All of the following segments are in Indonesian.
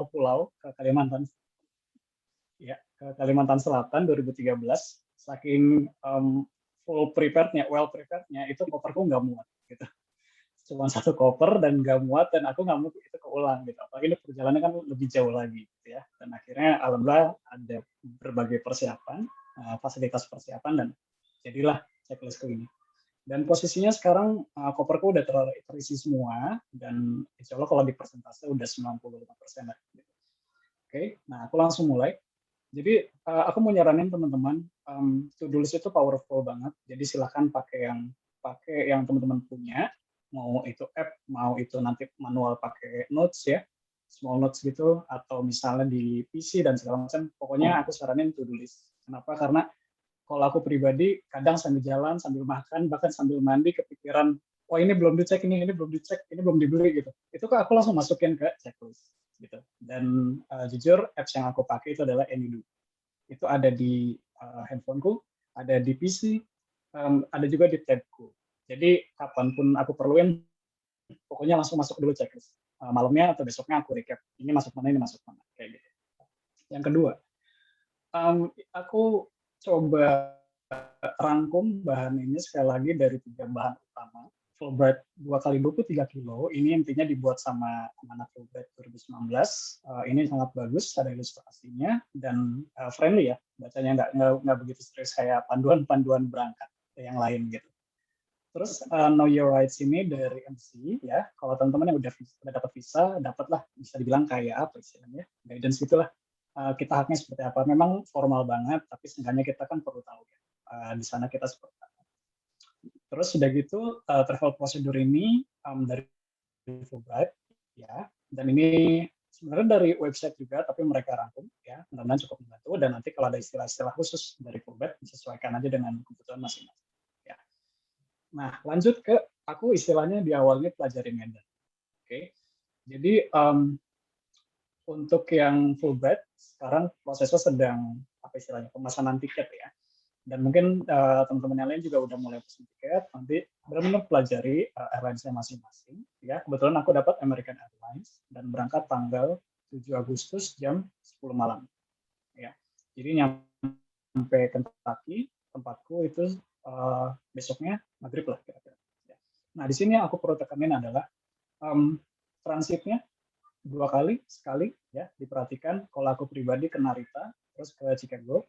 pulau ke Kalimantan, ya, ke Kalimantan Selatan 2013. Saking full preparednya, well preparednya, itu koperku nggak muat gitu. Cuma satu koper dan nggak muat, dan aku nggak mau itu keulang gitu. Apalagi ini perjalanan kan lebih jauh lagi gitu ya. Dan akhirnya alhamdulillah ada berbagai persiapan, fasilitas persiapan, dan jadilah checklistku ini. Dan posisinya sekarang koperku udah terisi semua, dan insya Allah kalau di persentase udah 95% lah. Oke, nah aku langsung mulai. Jadi aku mau nyaranin teman-teman, to-do list itu powerful banget. Jadi silahkan pakai yang teman-teman punya, mau itu app, mau itu nanti manual pakai notes ya, small notes gitu, atau misalnya di PC dan segala macam. Pokoknya aku saranin to-do list. Kenapa? Karena kalau aku pribadi kadang sambil jalan, sambil makan, bahkan sambil mandi kepikiran, oh ini belum dicek, ini belum dicek, ini belum dibeli gitu. Itu kok aku langsung masukin ke checklist gitu. Dan jujur apps yang aku pakai itu adalah Anydo. Itu ada di handphoneku, ada di PC, ada juga di tabku. Jadi kapanpun aku perluin, pokoknya langsung masuk dulu checklist. Malamnya atau besoknya aku recap, ini masuk mana, ini masuk mana, kayak gitu. Yang kedua, aku coba rangkum bahan ini sekali lagi dari 3 bahan utama. Fulbright 2x23 kilo, ini intinya dibuat sama anak Fulbright 2019. Ini sangat bagus, ada ilustrasinya, dan friendly ya, bacanya nggak begitu stres kayak panduan-panduan berangkat yang lain gitu. Terus Know Your Rights ini dari MC ya, kalau teman-teman yang udah dapat visa, dapatlah bisa dibilang kayak apa istilahnya, guidance gitulah. Kita haknya seperti apa. Memang formal banget, tapi seenggaknya kita kan perlu tahu ya. Di sana kita seperti apa. Terus sudah gitu travel prosedur ini dari Fulbright ya, dan ini sebenarnya dari website juga, tapi mereka rangkum ya, mudah-mudahan cukup membantu. Dan nanti kalau ada istilah-istilah khusus dari Fulbright, disesuaikan aja dengan kebutuhan masing-masing. Ya. Nah, lanjut ke aku istilahnya di awalnya pelajari Medan. Oke, jadi untuk yang Fulbright sekarang prosesnya sedang apa istilahnya pemesanan tiket ya. Dan mungkin teman-teman yang lain juga udah mulai pesan tiket, nanti benar-benar pelajari airlines-nya masing-masing. Ya, kebetulan aku dapat American Airlines dan berangkat tanggal 7 Agustus jam 10 malam. Ya, jadi nyampe Kentucky, tempatku itu besoknya maghrib lah kira-kira. Ya. Nah, di sini yang aku perlu tekanin adalah transitnya 2 kali, sekali ya, diperhatikan. Kalau aku pribadi ke Narita, terus ke Chicago.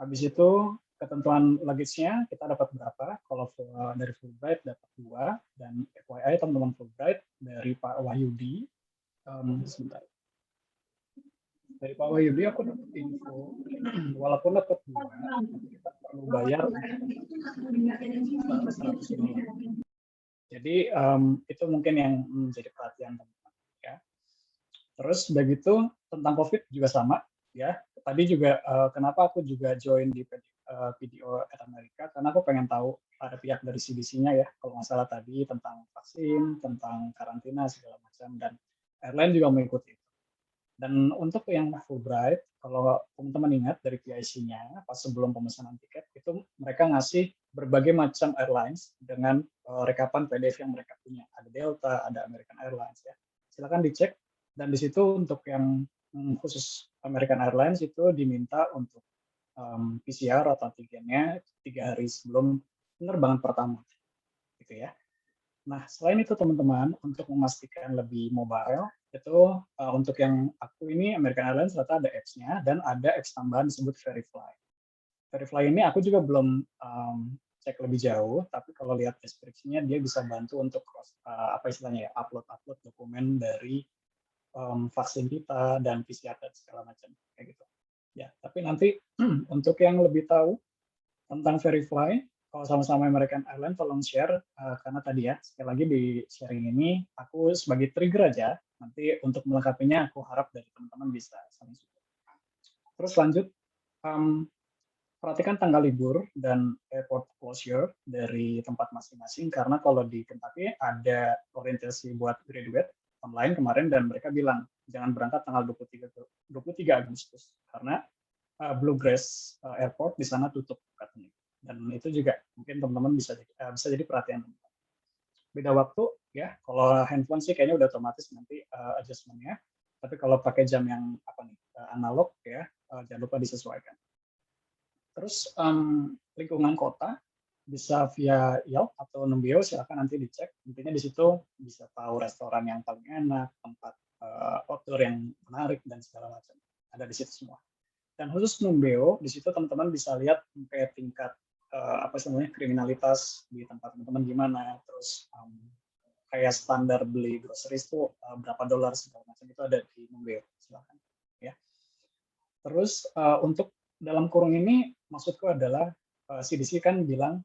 Habis itu ketentuan luggage-nya kita dapat berapa. Kalau dari Fulbright dapat 2, dan FYI teman-teman Fulbright dari Pak Wahyudi, sebentar. Dari Pak Wahyudi aku dapat info, walaupun dapat 2, kita perlu bayar 100 Jadi itu mungkin yang menjadi perhatian teman-teman ya. Terus begitu tentang COVID juga sama ya. Tadi juga kenapa aku juga join di PDO Air Amerika, karena aku pengen tahu ada pihak dari CDC-nya ya, kalau nggak salah tadi tentang vaksin, tentang karantina segala macam, dan airline juga mengikuti itu. Dan untuk yang Fulbright, kalau teman-teman ingat dari PIC-nya, pas sebelum pemesanan tiket, itu mereka ngasih berbagai macam airlines dengan rekapan PDF yang mereka punya. Ada Delta, ada American Airlines ya. Silakan dicek. Dan di situ untuk yang khusus American Airlines itu diminta untuk PCR atau antigennya 3 hari sebelum penerbangan pertama, gitu ya. Nah, selain itu teman-teman, untuk memastikan lebih mobile, itu untuk yang aku ini American Airlines ternyata ada apps-nya, dan ada apps tambahan disebut Verifly. Verifly ini aku juga belum cek lebih jauh, tapi kalau lihat deskripsinya dia bisa bantu untuk apa istilahnya ya, upload dokumen dari vaksin kita dan PCR dan segala macam kayak gitu. Ya, tapi nanti untuk yang lebih tahu tentang Verifly, kalau sama-sama American Airlines tolong share, karena tadi ya, sekali lagi di sharing ini, aku sebagai trigger aja, nanti untuk melengkapinya aku harap dari teman-teman bisa saling support. Terus lanjut, perhatikan tanggal libur dan airport closure dari tempat masing-masing, karena kalau di Kentucky ada orientasi buat graduate online kemarin, dan mereka bilang jangan berangkat tanggal 23 Agustus, karena Bluegrass Airport di sana tutup katanya. Dan itu juga mungkin teman-teman bisa jadi perhatian. Beda waktu ya, kalau handphone sih kayaknya udah otomatis nanti adjustment-nya. Tapi kalau pakai jam yang analog ya, jangan lupa disesuaikan. Terus lingkungan kota bisa via Yelp atau Numbeo, silakan nanti dicek. Intinya di situ bisa tahu restoran yang paling enak, tempat outdoor yang menarik dan segala macam. Ada di situ semua. Dan khusus Numbeo, di situ teman-teman bisa lihat kayak tingkat kriminalitas di tempat teman-teman gimana, terus kayak standar beli groceries itu berapa dolar segala macam, itu ada di Numbeo, silakan ya. Terus untuk dalam kurung ini maksudku adalah CDC kan bilang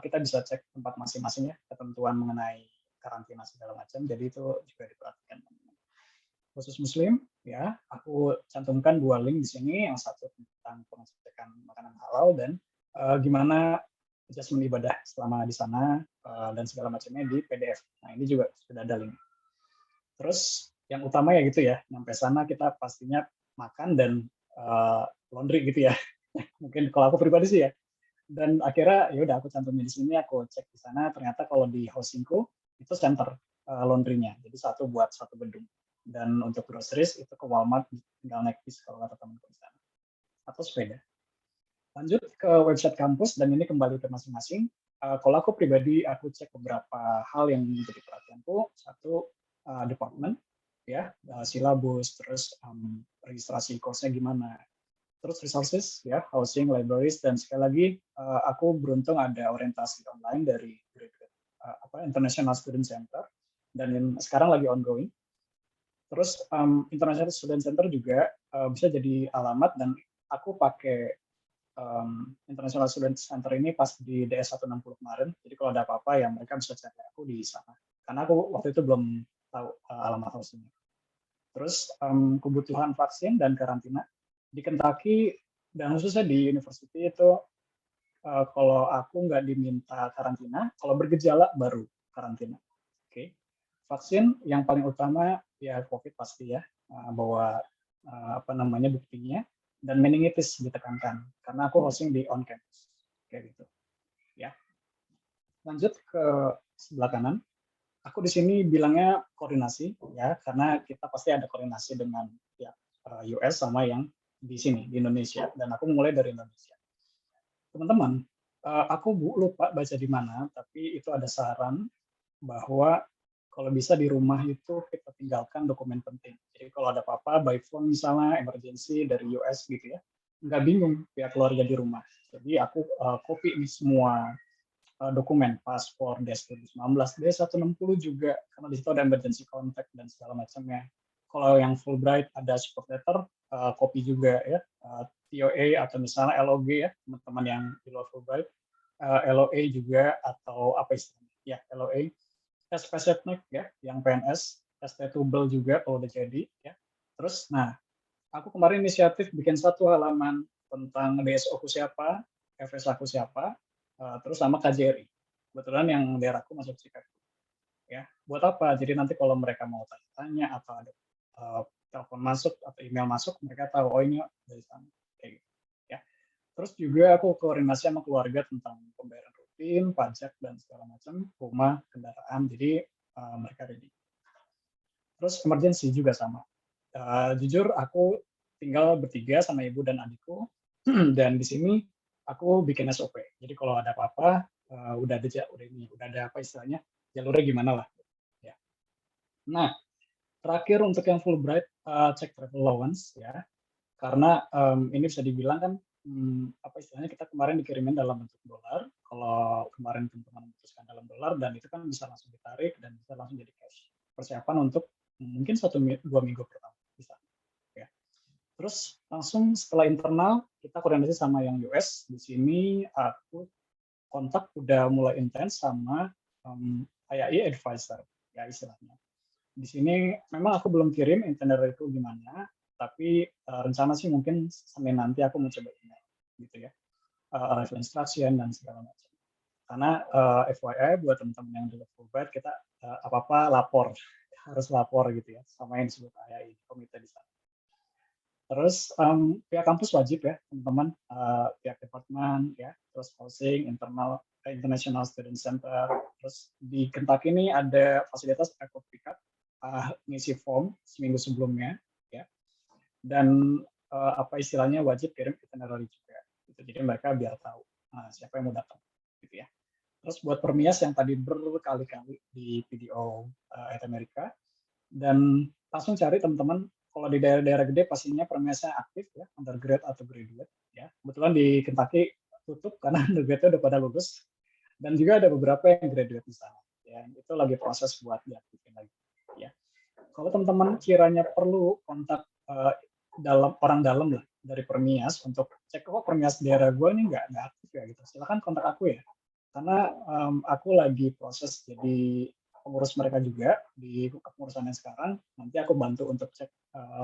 kita bisa cek tempat masing-masing ya, ketentuan mengenai karantina segala macam, jadi itu juga diperhatikan. Khusus Muslim ya, aku cantumkan 2 link di sini, yang satu tentang pengecekan makanan halal dan gimana adjustment ibadah selama di sana dan segala macamnya di PDF. Nah, ini juga sudah ada link. Terus yang utama ya gitu ya, sampai sana kita pastinya makan dan laundry gitu ya. Mungkin kalau aku pribadi sih ya. Dan akhirnya ya udah aku cantumin di sini, aku cek di sana, ternyata kalau di hostingku itu center laundry-nya. Jadi satu buat satu gedung. Dan untuk groceries itu ke Walmart, tinggal naik bis kalau kata temanku di sana. Atau sepeda. Lanjut ke website kampus, dan ini kembali ke masing-masing. Kalau aku pribadi, aku cek beberapa hal yang menjadi perhatianku. Satu, department, ya, silabus, terus registrasi course-nya gimana. Terus resources, ya, housing, libraries, dan sekali lagi, aku beruntung ada orientasi online dari International Student Center, dan sekarang lagi ongoing. Terus International Student Center juga bisa jadi alamat, dan aku pakai International Student Center ini pas di DS 160 kemarin. Jadi kalau ada apa-apa ya mereka bisa cari aku di sana. Karena aku waktu itu belum tahu alamat hostingnya. Terus kebutuhan vaksin dan karantina di Kentucky dan khususnya di university itu kalau aku nggak diminta karantina, kalau bergejala baru karantina. Oke. Vaksin yang paling utama ya COVID pasti ya, bahwa buktinya, dan meningitis ditekankan karena aku hosting di on campus kayak gitu ya. Lanjut ke sebelah kanan, aku di sini bilangnya koordinasi ya, karena kita pasti ada koordinasi dengan ya US sama yang di sini di Indonesia, dan aku mulai dari Indonesia. Teman-teman, aku lupa baca di mana, tapi itu ada saran bahwa kalau bisa di rumah itu kita tinggalkan dokumen penting. Jadi kalau ada apa-apa, by phone misalnya, emergency dari US gitu ya, nggak bingung pihak keluarga di rumah. Jadi aku copy nih semua dokumen, paspor, DS 2019, DS 160 juga, karena di situ ada emergency contact dan segala macamnya. Kalau yang Fulbright ada support letter, copy juga ya, TOA atau misalnya LOG ya, teman-teman yang di luar Fulbright, LOA juga atau apa istilahnya, ya LOA, SPSETNIC ya, yang PNS, ST Tubel juga kalau udah jadi ya. Terus, nah, aku kemarin inisiatif bikin satu halaman tentang DSO ku siapa, FS aku siapa, terus sama KJRI. Kebetulan yang daerahku masuk Chicago. Ya, buat apa? Jadi nanti kalau mereka mau tanya-tanya atau ada telepon masuk atau email masuk, mereka tahu oh ini dari sana. Kayak gitu. Ya. Terus juga aku koordinasi sama keluarga tentang pembayaran rutin, pajak dan segala macam, rumah, kendaraan. Jadi mereka ready. Terus emergency juga sama. Jujur aku tinggal bertiga sama ibu dan adikku, dan di sini aku bikin SOP. Jadi kalau ada apa-apa, udah ada apa istilahnya, jalurnya gimana lah. Ya. Nah, terakhir untuk yang Fulbright, cek travel allowance ya, karena ini bisa dibilang kan apa istilahnya, kita kemarin dikirimin dalam bentuk dolar. Kalau kemarin teman-teman memutuskan dalam dolar, dan itu kan bisa langsung ditarik dan bisa langsung jadi cash. Persiapan untuk mungkin 1-2 minggu pertama bisa. Ya. Terus langsung setelah internal kita koordinasi sama yang US. Di sini aku kontak udah mulai intens sama IAI advisor ya istilahnya. Di sini memang aku belum kirim itinerary itu gimana, tapi rencana sih mungkin Senin nanti aku mau coba email gitu ya, arrival instruction dan segala macam. Karena FYI buat teman-teman yang di Fulbright, kita apa-apa lapor, harus lapor gitu ya, sama yang disebut IAI, komite di sana. Terus pihak kampus wajib ya teman-teman, pihak departemen ya, terus housing, International Student Center, terus di Kentucky ini ada fasilitas pick up, ngisi form seminggu sebelumnya, dan apa istilahnya wajib kirim itinerary juga. Gitu. Jadi mereka biar tahu siapa yang mau datang, gitu ya. Terus buat permias yang tadi berkali-kali di video Amerika, dan langsung cari teman-teman kalau di daerah-daerah gede pastinya permiasnya aktif ya, undergrad atau graduate ya. Kebetulan di Kentucky tutup karena undergrad udah pada lulus, dan juga ada beberapa yang graduate di sana. Ya, itu lagi proses buat diaktifin lagi. Ya. Kalau teman-teman kiranya perlu kontak orang dalam lah dari Permias untuk cek kok Permias daerah gue ini nggak aktif ya gitu. Silakan kontak aku ya. Karena aku lagi proses jadi pengurus mereka juga di kepengurusan yang sekarang. Nanti aku bantu untuk cek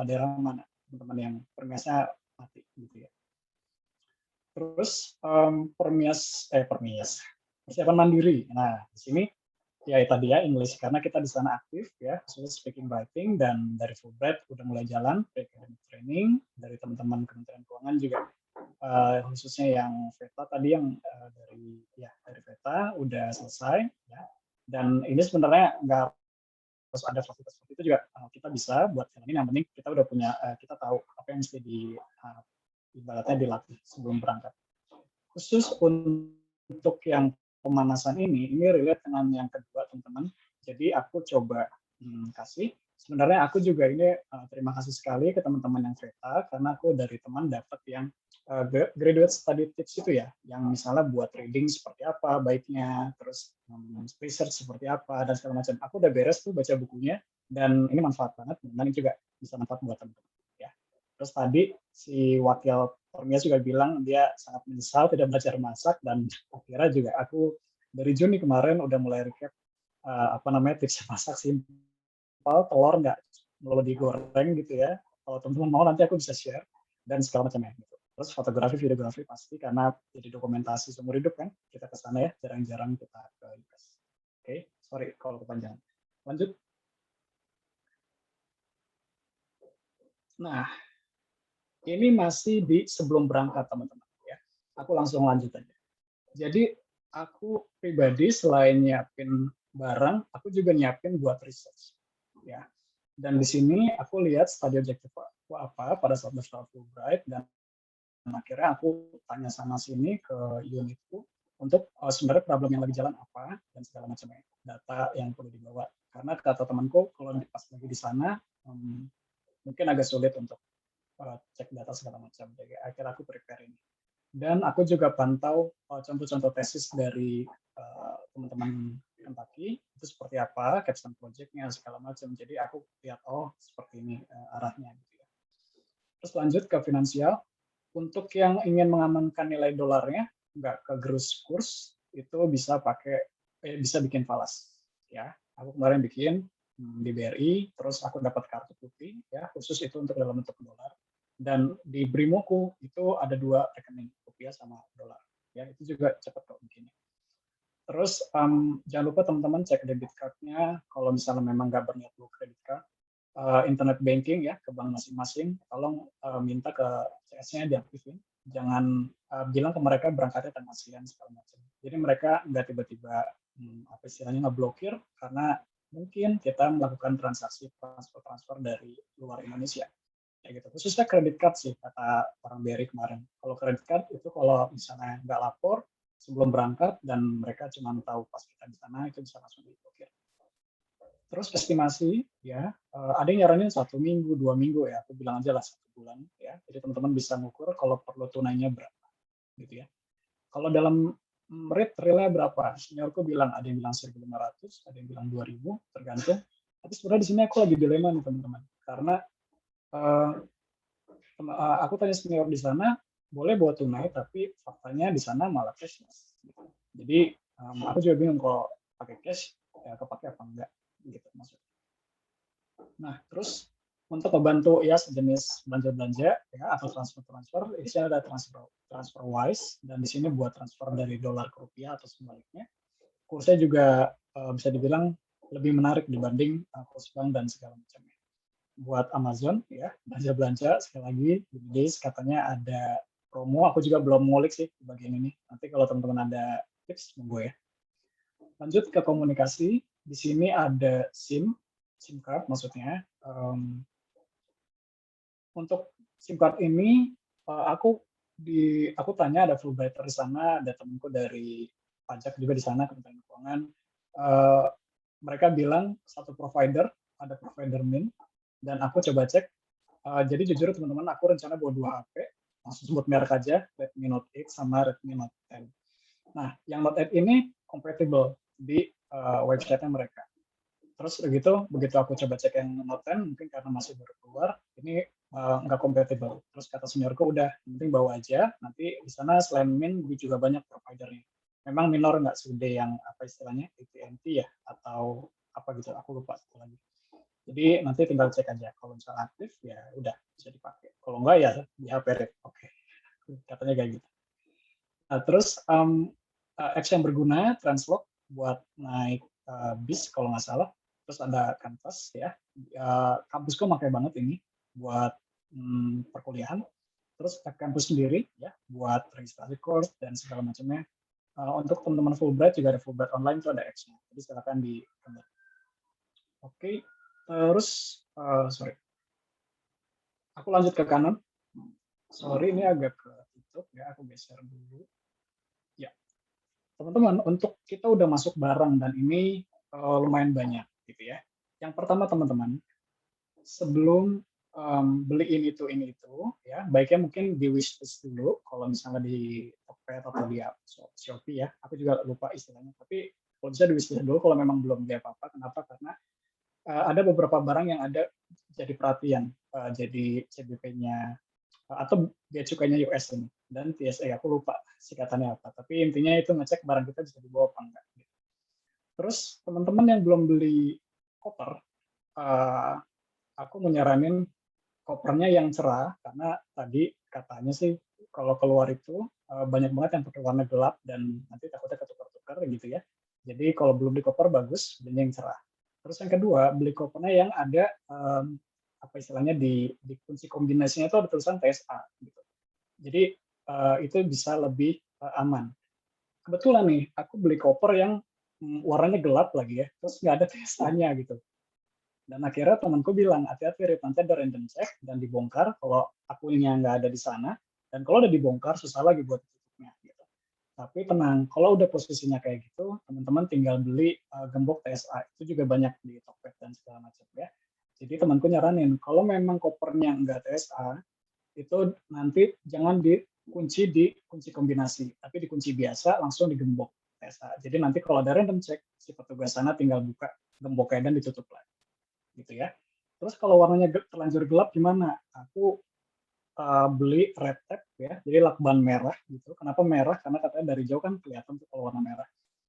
daerah mana teman-teman yang Permiasnya mati gitu ya. Terus permias persiapan mandiri. Nah di sini ya tadi ya English karena kita di sana aktif ya, khususnya speaking writing, dan dari Fulbright udah mulai jalan pre-academic training dari teman-teman Kementerian Keuangan juga khususnya yang VETA tadi yang dari VETA udah selesai ya. Dan ini sebenarnya nggak harus ada fasilitas seperti itu juga kita bisa buat ini, yang penting kita udah punya kita tahu apa yang mesti ibaratnya dilatih sebelum berangkat. Khusus untuk yang pemanasan ini relate dengan yang kedua teman-teman. Jadi aku coba kasih. Sebenarnya aku juga ini terima kasih sekali ke teman-teman yang VETA karena aku dari teman dapat yang graduate study tips itu ya, yang misalnya buat reading seperti apa baiknya, terus research seperti apa dan segala macam. Aku udah beres tuh baca bukunya dan ini manfaat banget dan ini juga bisa manfaat buat teman-teman ya. Terus tadi si wakil Permias juga bilang dia sangat menyesal tidak belajar masak, dan akhirnya juga aku dari Juni kemarin udah mulai recap tips masak simpel, telur nggak perlu digoreng gitu ya. Kalau teman-teman mau nanti aku bisa share dan segala macamnya gitu. Terus fotografi, videografi pasti karena jadi dokumentasi seumur hidup kan. Kita ke sana ya, jarang-jarang kita ke US. Oke, sorry kalau kepanjangan. Lanjut. Nah, ini masih di sebelum berangkat teman-teman ya. Aku langsung lanjut aja. Jadi aku pribadi selain nyiapin barang, aku juga nyiapin buat research ya. Dan di sini aku lihat studi objektif aku apa pada saat daftar Fulbright, dan akhirnya aku tanya sana sini ke unitku untuk sebenarnya problem yang lagi jalan apa dan segala macamnya, data yang perlu dibawa. Karena kata temanku kalau pas lagi di sana mungkin agak sulit untuk cek data segala macam. Jadi akhirnya aku prepare ini. Dan aku juga pantau contoh-contoh tesis dari teman-teman Kentucky itu seperti apa, capstone project-nya segala macam. Jadi aku lihat seperti ini arahnya gitu ya. Terus lanjut ke finansial. Untuk yang ingin mengamankan nilai dolarnya nggak kegerus kurs, itu bisa bisa bikin falas ya. Aku kemarin bikin di BRI, terus aku dapat kartu putih ya, khusus itu untuk dalam bentuk dolar. Dan di Brimoku itu ada 2 rekening, rupiah sama dolar. Ya, itu juga cepat kok bikinnya. Terus jangan lupa teman-teman cek debit card-nya kalau misalnya memang nggak berniat buat credit card. Internet banking ya ke bank masing-masing, tolong minta ke CS-nya diaktifin. Jangan bilang ke mereka berangkatnya tanggal sekian segala macam. Jadi mereka nggak tiba-tiba apa istilahnya ngeblokir karena mungkin kita melakukan transaksi transfer dari luar Indonesia. Kayak gitu. Khususnya kredit card sih kata orang BRI kemarin. Kalau kredit card itu kalau misalnya nggak lapor sebelum berangkat dan mereka cuma tahu pas kita di sana, itu bisa langsung diblokir. Terus estimasi ya, ada yang nyaranin 1 minggu, 2 minggu ya, aku bilang aja lah 1 bulan ya. Jadi teman-teman bisa ngukur kalau perlu tunainya berapa gitu ya. Kalau dalam rate realnya berapa? Seniorku bilang ada yang bilang 1.500, ada yang bilang 2.000, tergantung. Tapi sebenarnya di sini aku lagi dilema nih teman-teman, karena aku tanya senior di sana, boleh bawa tunai, tapi faktanya di sana malah cashless. Gitu. Jadi aku juga bingung kalau pakai cash, ya kepake apa enggak, gitu maksudnya. Nah, terus untuk membantu ya sejenis belanja-belanja ya atau transfer, di sini ada TransferWise, dan di sini buat transfer dari dolar ke rupiah atau sebaliknya. Kursnya juga bisa dibilang lebih menarik dibanding kurs bank dan segala macamnya. Buat Amazon ya belanja-belanja sekali lagi di katanya ada promo. Aku juga belum ngulik sih di bagian ini. Nanti kalau teman-teman ada tips monggo ya. Lanjut ke komunikasi. Di sini ada SIM card maksudnya. untuk SIM card ini aku tanya ada Fulbrighter di sana, ada temanku dari pajak juga di sana, Kementerian Keuangan. Mereka bilang satu provider, ada provider Mint, dan aku coba cek. Jadi jujur teman-teman, aku rencana bawa 2 HP, langsung sebut merek aja, Redmi Note 8 sama Redmi Note 10. Nah, yang Note 8 ini compatible di website-nya mereka. Terus begitu aku coba cek yang Note 10, mungkin karena masih baru keluar, ini nggak compatible. Terus kata seniorku, udah, penting bawa aja, nanti di sana selain Mint juga banyak providernya. Memang minor nggak segede yang apa istilahnya, AT&T ya, atau apa gitu, aku lupa satu lagi. Jadi nanti tinggal cek aja, kalau misalnya aktif ya udah bisa dipakai. Kalau enggak ya di HP RIP. Oke, katanya kayak gitu. Nah, terus apps yang berguna, Translog buat naik bis kalau nggak salah. Terus ada Canvas ya. Kampusku pakai banget ini buat perkuliahan. Terus kampus sendiri ya buat registrasi course dan segala macamnya. Untuk teman-teman Fulbright juga ada Fulbright online, itu ada apps-nya. Jadi silakan di download. Oke, terus sorry, aku lanjut ke kanan. Sorry, ini agak ketutup ya, aku geser dulu. Ya, teman-teman, untuk kita udah masuk barang dan ini lumayan banyak gitu ya. Yang pertama teman-teman, sebelum beliin ini itu ya, baiknya mungkin di wishlist dulu kalau misalnya di Tokped atau di Shopee ya. Aku juga lupa istilahnya, tapi kalau bisa di wishlist dulu kalau memang belum beli apa-apa. Kenapa? Karena ada beberapa barang yang ada jadi perhatian, jadi CBP-nya atau bea cukainya US ini dan TSA, aku lupa singkatannya apa, tapi intinya itu ngecek barang kita bisa dibawa apa enggak. Terus teman-teman yang belum beli koper, aku menyaranin kopernya yang cerah karena tadi katanya sih kalau keluar itu banyak banget yang pakai warna gelap dan nanti takutnya ketukar-tukar gitu ya. Jadi kalau belum di koper bagus belinya yang cerah. Terus yang kedua, beli kopernya yang ada apa istilahnya di kunci kombinasinya itu ada tulisan TSA gitu. Jadi itu bisa lebih aman. Kebetulan nih aku beli koper yang warnanya gelap lagi ya, terus nggak ada TSA-nya gitu. Dan akhirnya temanku bilang, hati-hati Rip, nanti ada random check dan dibongkar kalau akunnya nggak ada di sana. Dan kalau udah dibongkar, susah lagi buat tutupnya. Gitu. Tapi tenang, kalau udah posisinya kayak gitu, teman-teman tinggal beli gembok TSA. Itu juga banyak di Tokped dan segala macam ya. Jadi temanku nyaranin, kalau memang kopernya nggak TSA, itu nanti jangan dikunci di kunci kombinasi, tapi dikunci biasa langsung digembok TSA. Jadi nanti kalau ada random check, si petugas sana tinggal buka gemboknya dan ditutup lagi. Gitu ya. Terus kalau warnanya terlanjur gelap gimana? Aku beli red tape ya, jadi lakban merah gitu. Kenapa merah? Karena katanya dari jauh kan kelihatan tuh kalau warna merah.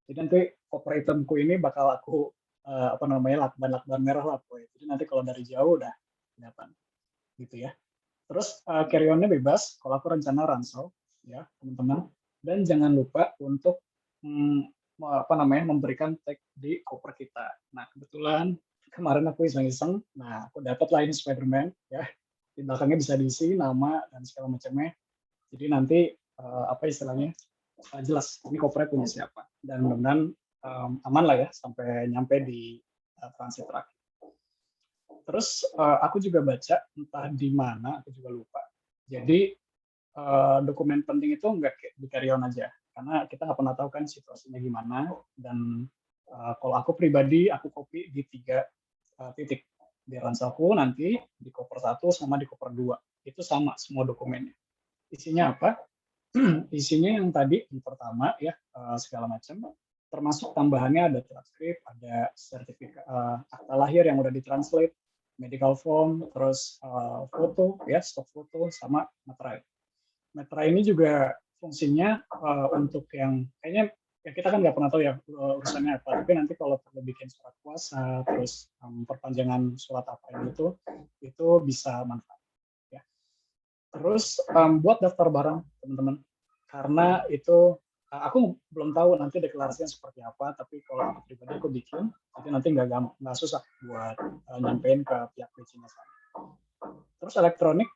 Jadi nanti koper hitamku ini bakal aku apa namanya lakban merah lah pokoknya. Jadi nanti kalau dari jauh udah kelihatan gitu ya. Terus carry-on-nya bebas. Kalau aku rencana ransel ya teman-teman. Dan jangan lupa untuk apa namanya memberikan tag di koper kita. Nah kebetulan kemarin aku iseng-iseng, nah aku dapat lah ini Spider-Man ya. Di belakangnya bisa diisi nama dan segala macamnya. Jadi nanti apa istilahnya jelas ini kopernya punya siapa. Dan mudah-mudahan aman lah ya sampai nyampe di transit terakhir. Terus aku juga baca entah di mana, aku juga lupa. Jadi dokumen penting itu nggak di carry on aja, karena kita nggak pernah tahu kan situasinya gimana. Dan kalau aku pribadi, aku copy di 3 titik. Di ranselku nanti, di koper 1 sama di koper 2. Itu sama semua dokumennya. Isinya apa? Isinya yang tadi di pertama ya, segala macam. Termasuk tambahannya ada transkrip, ada sertifikat akta lahir yang udah ditranslate, medical form, terus foto ya, stok foto sama materai. Materai ini juga fungsinya untuk yang kayaknya ya kita kan nggak pernah tahu ya urusannya apa, tapi nanti kalau perlu bikin surat kuasa, terus perpanjangan surat apa itu bisa manfaat ya. Terus buat daftar barang teman-teman, karena itu aku belum tahu nanti deklarasinya seperti apa, tapi kalau aku pribadi aku bikin, jadi nanti nggak susah buat nyampein ke pihak perizinan sana. Terus elektronik,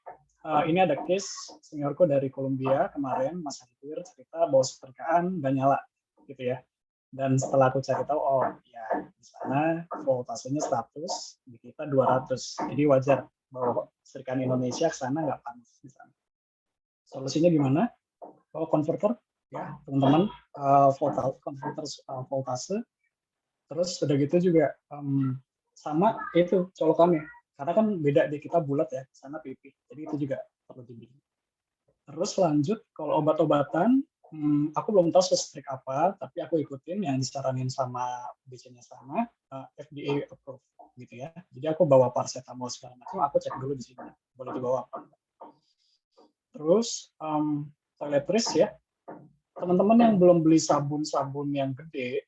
ini ada case seniorku dari Columbia kemarin, Mas Hadir cerita bahwa setrkaan nggak nyala, gitu ya. Dan setelah aku cari tahu, oh ya di sana voltasenya 100, di kita 200, jadi wajar bawa listrikan Indonesia ke sana nggak panas di sana. Solusinya gimana? Bawa konverter, ya teman-teman, voltase. Terus udah gitu juga sama itu colokannya, karena kan beda di kita bulat ya, sana pipih, jadi itu juga perlu dibeli. Terus lanjut kalau obat-obatan, aku belum tahu spesifik apa, tapi aku ikutin yang disaranin sama BC-nya sama, FDA approved gitu ya. Jadi aku bawa paracetamol segala macam, aku cek dulu di sini boleh dibawa apa. Terus toiletries ya, teman-teman yang belum beli sabun-sabun yang gede,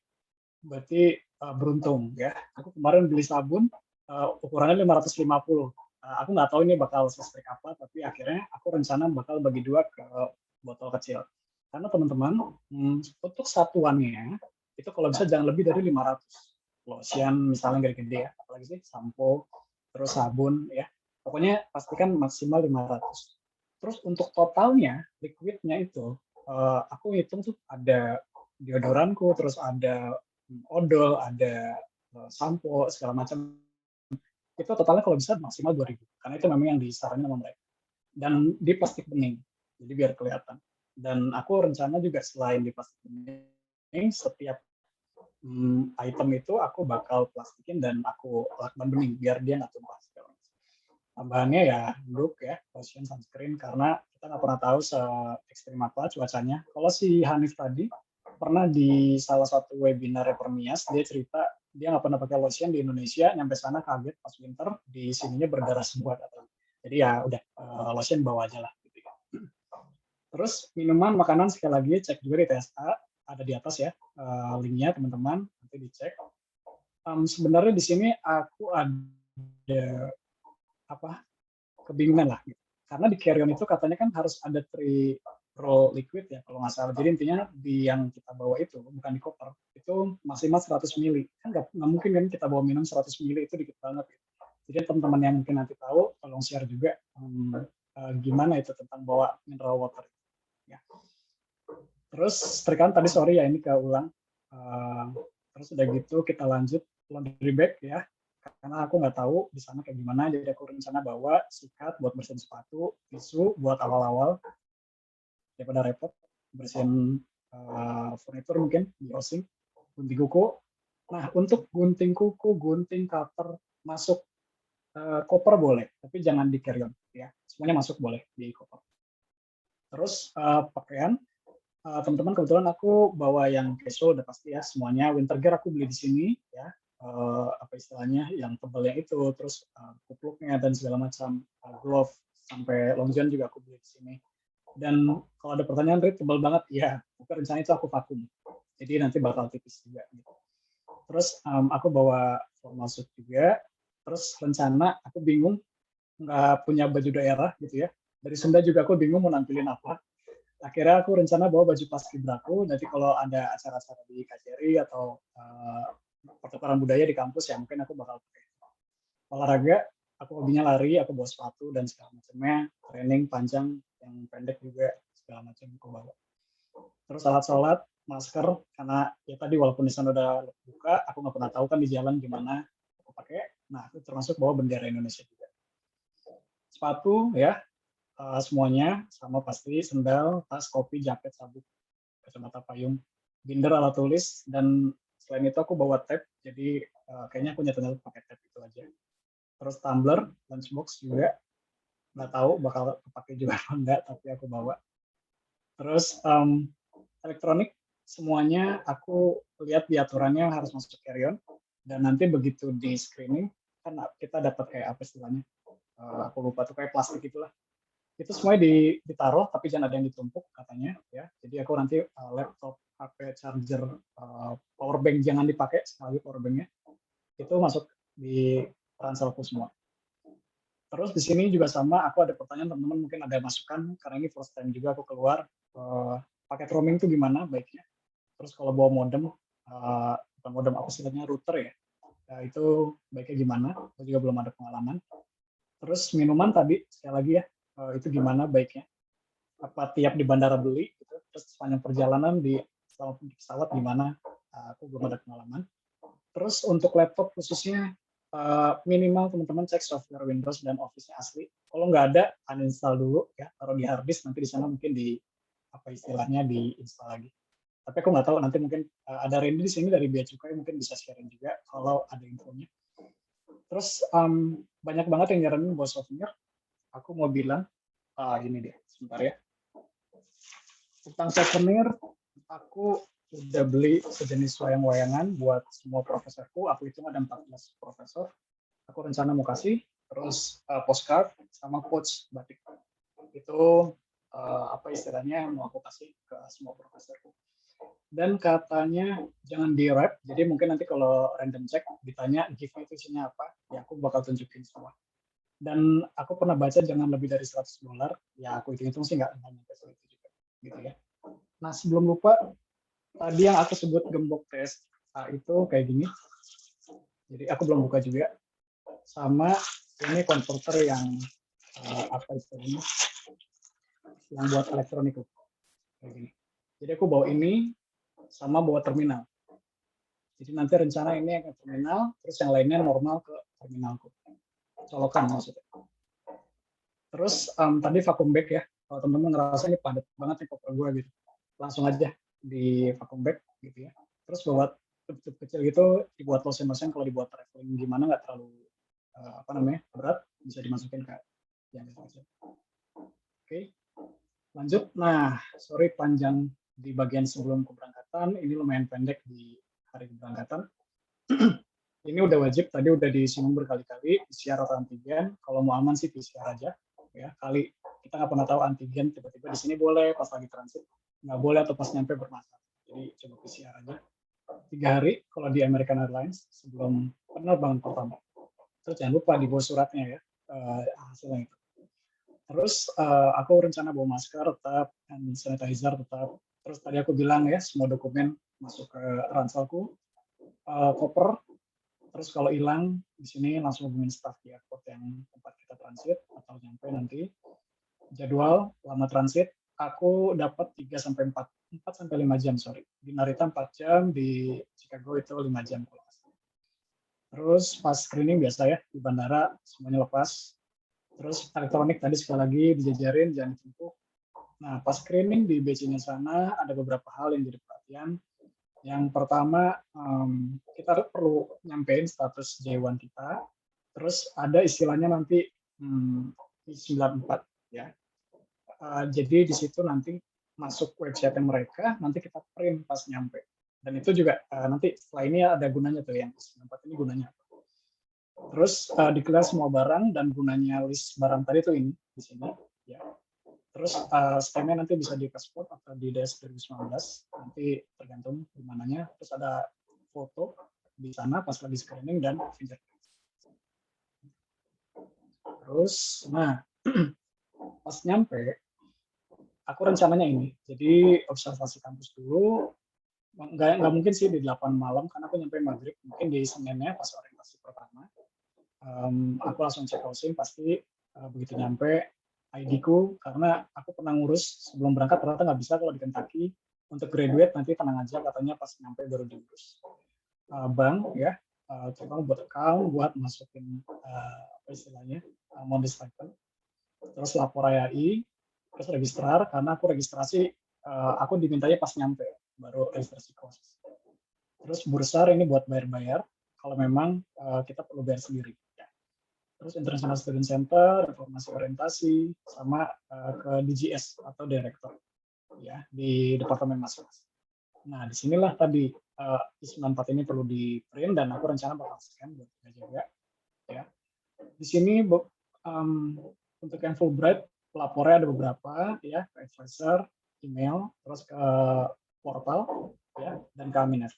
berarti beruntung ya. Aku kemarin beli sabun ukurannya 550. Aku nggak tahu ini bakal spesifik apa, tapi akhirnya aku rencana bakal bagi 2 ke botol kecil. Karena teman-teman, untuk satuannya itu kalau bisa jangan lebih dari 500. Lotion misalnya gede-gede ya, apalagi sih sampo, terus sabun ya. Pokoknya pastikan maksimal 500. Terus untuk totalnya, liquidnya itu, aku hitung tuh ada deodoranku, terus ada odol, ada sampo, segala macam. Itu totalnya kalau bisa maksimal 2.000. Karena itu memang yang disaranin sama mereka. Dan di plastik bening, jadi biar kelihatan. Dan aku rencana juga selain di plastik bening, setiap item itu aku bakal plastikin dan aku lakban bening, biar dia nggak tumpah. Tambahannya ya handuk ya, lotion, sunscreen, karena kita nggak pernah tahu se-ekstrim apa cuacanya. Kalau si Hanif tadi pernah di salah satu webinar Permias, dia cerita dia nggak pernah pakai lotion di Indonesia, nyampe sana kaget pas winter, di sininya berdarah semua katanya. Jadi ya udah, lotion bawa aja lah. Gitu. Terus minuman, makanan sekali lagi cek juga di TSA, ada di atas ya linknya teman-teman, nanti dicek. Sebenarnya di sini aku ada kebingungan lah gitu. Karena di carry-on itu katanya kan harus ada 3 roll liquid ya kalau nggak salah. Jadi intinya di yang kita bawa itu bukan di koper, itu maksimal 100 mili. Kan nggak mungkin kan kita bawa minum 100 mili, itu dikit banget. Gitu. Jadi teman-teman yang mungkin nanti tahu tolong share juga gimana itu tentang bawa mineral water. Ya. Terus terkait tadi sorry ya ini keulang. Terus udah gitu kita lanjut laundry bag ya. Karena aku nggak tahu di sana kayak gimana, jadi aku rencana bawa sikat buat bersihin sepatu, tisu buat awal-awal daripada repot, bersihin furnitur mungkin di osing, gunting kuku. Nah untuk gunting kuku, gunting cutter masuk koper boleh, tapi jangan di carry on ya, semuanya masuk boleh di koper. Terus pakaian, teman-teman kebetulan aku bawa yang casual udah pasti ya semuanya. Winter gear aku beli di sini ya. Apa istilahnya yang tebalnya itu, terus kupluknya dan segala macam, glove sampai long john juga aku beli di sini. Dan kalau ada pertanyaan, Rit, tebal banget, ya, tapi rencana itu aku vakum, jadi nanti bakal tipis juga. Gitu. Terus aku bawa formal suit juga. Terus rencana aku bingung nggak punya baju daerah gitu ya. Dari Sunda juga aku bingung mau nampilin apa. Akhirnya aku rencana bawa baju paskibraku. Nanti kalau ada acara-acara di KJRI atau pertukaran budaya di kampus ya mungkin aku bakal pakai. Olahraga, aku hobinya lari, aku bawa sepatu dan segala macamnya, training panjang yang pendek juga segala macam aku bawa. Terus alat sholat, masker, karena ya tadi walaupun di sana udah buka, aku nggak pernah tahu kan di jalan gimana aku pakai. Nah itu termasuk bawa bendera Indonesia juga. Sepatu ya semuanya sama pasti, sendal, tas, kopi, jaket, sabuk, kacamata payung, binder, alat tulis, dan selain itu aku bawa tab, jadi kayaknya aku nyata pakai tab itu aja. Terus tumbler, lunchbox juga, nggak tahu bakal kepake juga apa enggak, tapi aku bawa. Terus elektronik, semuanya aku lihat di aturannya harus masuk carry-on, dan nanti begitu di screening, kan kita dapat kayak apa istilahnya, aku lupa tuh kayak plastik itulah. Itu semuanya ditaruh, tapi jangan ada yang ditumpuk katanya ya. Jadi aku nanti laptop, HP, charger, power bank jangan dipakai sekali power banknya. Itu masuk di ranselku semua. Terus di sini juga sama, aku ada pertanyaan teman-teman mungkin ada masukan karena ini first time juga aku keluar. Paket roaming itu gimana baiknya? Terus kalau bawa modem, modem apa istilahnya router ya, itu baiknya gimana? Aku juga belum ada pengalaman. Terus minuman tadi sekali lagi ya, itu gimana baiknya? Apa tiap di bandara beli gitu, terus sepanjang perjalanan di pesawat gimana, aku belum ada pengalaman. Terus untuk laptop khususnya minimal teman-teman cek software Windows dan Office-nya asli. Kalau nggak ada, uninstall dulu ya, taruh di hard disk, nanti di sana mungkin di apa istilahnya diinstal lagi. Tapi aku nggak tahu, nanti mungkin ada Randy di sini dari Bea Cukai, mungkin bisa sharing juga kalau ada infonya. Terus banyak banget yang nyaranin buat souvenir. Aku mau bilang, ini dia, sebentar ya. Tentang souvenir, aku udah beli sejenis wayang-wayangan buat semua profesorku. Aku hitung ada 14 profesor. Aku rencana mau kasih, terus postcard sama quotes batik. Itu apa istilahnya mau aku kasih ke semua profesorku. Dan katanya jangan di wrap, jadi mungkin nanti kalau random check ditanya gift itu isinya apa, ya aku bakal tunjukin semua. Dan aku pernah baca jangan lebih dari $100, ya aku hitung-hitung sih nggak nyampe segitu juga, gitu ya. Nah sebelum lupa, tadi yang aku sebut gembok tes itu kayak gini, jadi aku belum buka juga. Sama ini konverter yang apa istilahnya, yang buat elektronik kayak gini. Jadi aku bawa ini sama bawa terminal. Jadi nanti rencana ini ke terminal, terus yang lainnya normal ke terminalku. Colokan maksudnya. Terus tadi vacuum bag ya. Kalau teman-teman ngerasa ini padat banget nih koper gue gitu, langsung aja di vacuum bag gitu ya. Terus buat tube kecil gitu, dibuat lotion-lotion kalau dibuat traveling gimana nggak terlalu apa namanya berat, bisa dimasukin ke yang kecil. Oke, lanjut. Nah, sorry panjang di bagian sebelum keberangkatan, ini lumayan pendek di hari keberangkatan. Ini udah wajib, tadi udah disinggung berkali-kali, PCR atau antigen. Kalau mau aman sih PCR aja. Ya, kali kita nggak pernah tahu antigen tiba-tiba di sini boleh, pas lagi transit nggak boleh, atau pas nyampe bermasalah. Jadi coba PCR aja. 3 hari kalau di American Airlines sebelum penerbangan pertama. Terus jangan lupa dibawa suratnya ya, hasilnya itu. Terus aku rencana bawa masker tetap, hand sanitizer tetap. Terus tadi aku bilang ya, semua dokumen masuk ke ranselku, koper. Terus kalau hilang di sini langsung hubungin staff di airport yang tempat kita transit atau nyampe nanti. Jadwal lama transit aku dapat 3 sampai 4 sampai 5 jam, sorry. Di Narita 4 jam, di Chicago itu 5 jam kalau nggak salah. Terus pas screening biasa ya di bandara semuanya lepas. Terus elektronik tadi sekali lagi dijajarin jangan ditumpuk. Nah, pas screening di BC-nya sana ada beberapa hal yang jadi perhatian. Yang pertama, kita perlu nyampein status J1 kita. Terus ada istilahnya nanti I94 ya. Jadi di situ nanti masuk website mereka, nanti kita print pas nyampe. Dan itu juga nanti setelah ini ada gunanya tuh yang I94 ini gunanya. Terus declare semua barang dan gunanya list barang tadi tuh ini di sini ya. Terus stemnya nanti bisa di pasport atau di DS 2019, nanti tergantung di mananya. Terus ada foto di sana pas lagi screening dan fingerprint. Terus, nah pas nyampe, aku rencananya ini. Jadi observasi kampus dulu, nggak mungkin sih di 8 malam, karena aku nyampe maghrib. Mungkin di Seninnya pas orientasi pertama. Aku langsung cek housing, pasti begitu nyampe ID-ku, karena aku pernah ngurus sebelum berangkat, ternyata nggak bisa kalau di Kentucky. Untuk graduate nanti tenang aja, katanya pas nyampe baru diurus. Bank ya, coba buat account, buat masukin apa istilahnya, modus stipend. Terus lapor AII, terus registrar, karena aku registrasi, aku dimintanya pas nyampe, baru registrasi kos. Terus bursar ini buat bayar-bayar, kalau memang kita perlu bayar sendiri. Terus International Student Center, informasi orientasi, sama ke DGS atau direktur ya di departemen masing-masing. Nah disinilah tadi I94 ini perlu di print dan aku rencana bakal scan buat juga ya. Di sini untuk yang Fulbright pelapornya ada beberapa ya, ke advisor, email, terus ke portal ya, dan ke Aminet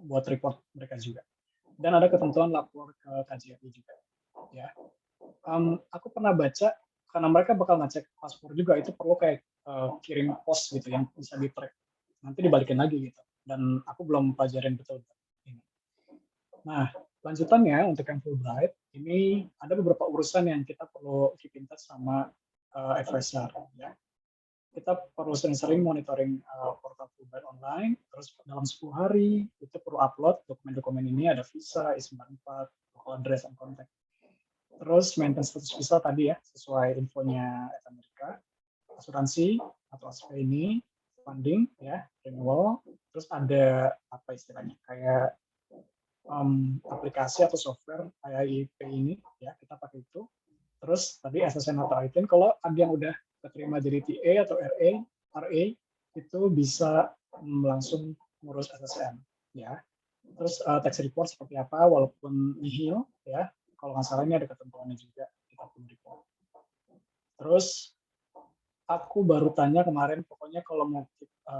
buat report mereka juga. Dan ada ketentuan lapor ke KJRI juga ya. Aku pernah baca karena mereka bakal ngecek paspor juga, itu perlu kayak kirim pos gitu yang bisa di track, nanti dibalikin lagi gitu, dan aku belum pelajarin betul ini. Nah lanjutannya untuk yang Fulbright ini ada beberapa urusan yang kita perlu keep in touch sama advisor ya. Kita perlu sering-sering monitoring portal Fulbright online, terus dalam 10 hari itu perlu upload dokumen-dokumen ini, ada visa, I-94, local address and contact. Terus maintain status visa tadi ya, sesuai infonya Amerika. Asuransi atau ASP ini, funding ya, renewal. Terus ada apa istilahnya, kayak aplikasi atau software IIP ini ya, kita pakai itu. Terus tadi SSN atau ITIN, kalau ada yang udah keterima jadi TA atau RA itu bisa langsung ngurus SSN ya. Terus tax report seperti apa, walaupun nihil ya, kalau nggak salah ini ada ketentuannya juga kita pun report. Terus aku baru tanya kemarin, pokoknya kalau mau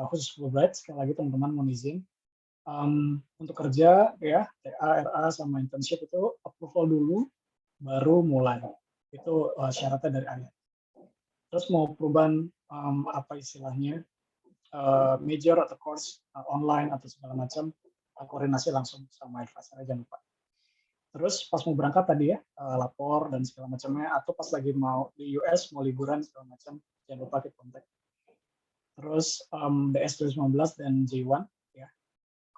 khusus Fulbright, sekali lagi teman-teman mohon izin, untuk kerja ya, TA, RA sama internship itu approval dulu, baru mulai. Itu syaratnya dari ayat. Terus mau perubahan apa istilahnya, major atau course online atau segala macam, koordinasi langsung sama advisor, jangan lupa. Terus pas mau berangkat tadi ya, lapor dan segala macamnya, atau pas lagi mau di US, mau liburan segala macam, jangan lupa kita kontak. Terus DS 2019 dan J1 ya,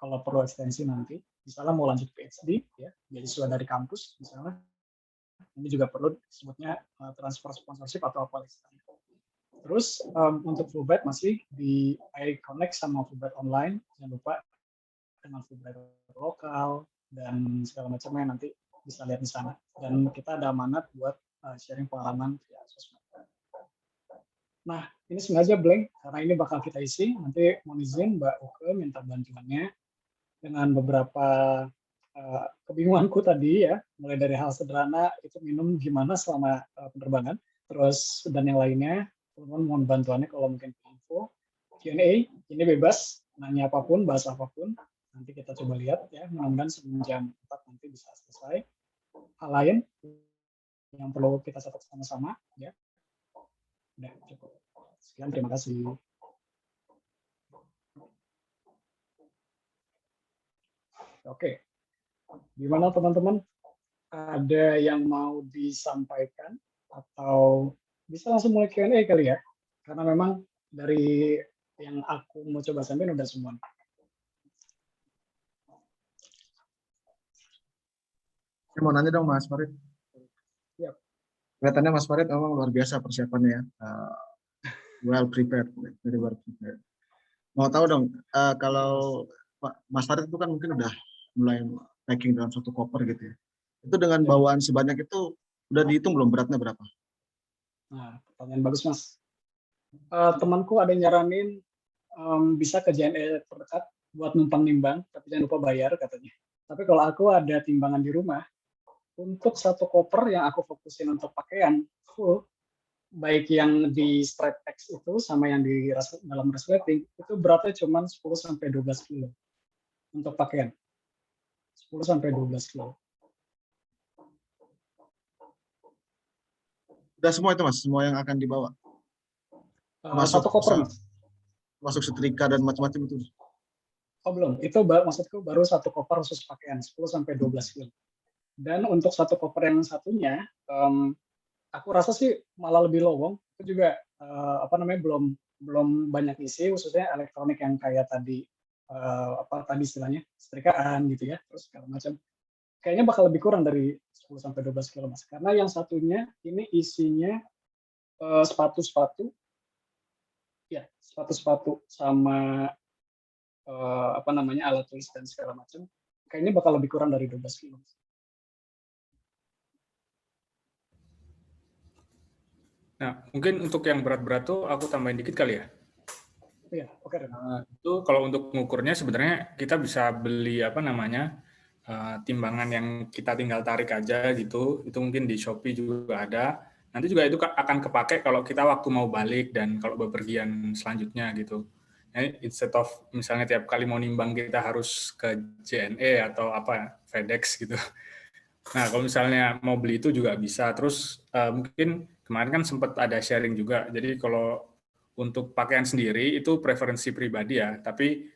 kalau perlu ekstensi nanti, misalnya mau lanjut PhD ya, beasiswa dari kampus misalnya, ini juga perlu disebutnya transfer sponsorship atau apa istilahnya. Terus untuk Fulbright masih di iConnect sama Fulbright online, jangan lupa dengan Fulbright lokal dan segala macamnya nanti bisa lihat di sana. Dan kita ada amanat buat sharing pengalaman via sosmed. Nah, ini sengaja blank karena ini bakal kita isi. Nanti mohon izin Mbak Uke minta bantuannya dengan beberapa kebingunganku tadi ya, mulai dari hal sederhana itu minum gimana selama penerbangan, terus dan yang lainnya, teman-teman mohon bantuannya kalau mungkin info. Q&A ini bebas, nanya apapun, bahas apapun. Nanti kita coba lihat ya, mudah-mudahan sebelum jam 4 nanti bisa selesai. Hal lain yang perlu kita catat sama-sama ya. Udah cukup. Sekian, terima kasih. Oke. Gimana teman-teman? Ada yang mau disampaikan atau bisa langsung mulai Q&A kali ya? Karena memang dari yang aku mau coba sampaikan udah semua. Saya mau nanya dong Mas Farid. Yep. Kelihatannya Mas Farid memang luar biasa persiapannya ya. Well prepared, very well prepared. Mau tahu dong, kalau Mas Farid itu kan mungkin udah mulai packing dalam satu koper gitu ya. Itu dengan bawaan sebanyak itu udah dihitung belum beratnya berapa? Nah, pertanyaan bagus Mas. Temanku ada yang nyaranin bisa ke JNE terdekat buat numpang nimbang, tapi jangan lupa bayar katanya. Tapi kalau aku ada timbangan di rumah, untuk satu koper yang aku fokusin untuk pakaian full, baik yang di strap text itu sama yang di dalam resleting, itu beratnya cuma 10-12 kilo untuk pakaian. 10-12 kilo. Udah semua itu Mas, semua yang akan dibawa? Satu koper Mas. Masuk setrika dan macam-macam itu? Oh belum, itu maksudku baru satu koper khusus pakaian, 10-12 kilo. Dan untuk satu koper yang satunya, aku rasa sih malah lebih lowong. Itu juga belum banyak isi, khususnya elektronik yang kayak tadi tadi istilahnya setrikaan gitu ya, terus segala macam. Kayaknya bakal lebih kurang dari 10-12 kilo Mas. Karena yang satunya ini isinya sepatu-sepatu, ya sepatu-sepatu sama alat tulis dan segala macam. Kayaknya bakal lebih kurang dari 12 kilo. Nah, mungkin untuk yang berat-berat tuh aku tambahin dikit kali ya. Iya, oke. Itu kalau untuk mengukurnya sebenarnya kita bisa beli timbangan yang kita tinggal tarik aja gitu. Itu mungkin di Shopee juga ada. Nanti juga itu akan kepake kalau kita waktu mau balik dan kalau bepergian selanjutnya gitu. Instead of misalnya tiap kali mau nimbang kita harus ke JNE atau FedEx gitu. Nah, kalau misalnya mau beli itu juga bisa. Terus mungkin kemarin kan sempat ada sharing juga. Jadi kalau untuk pakaian sendiri itu preferensi pribadi ya. Tapi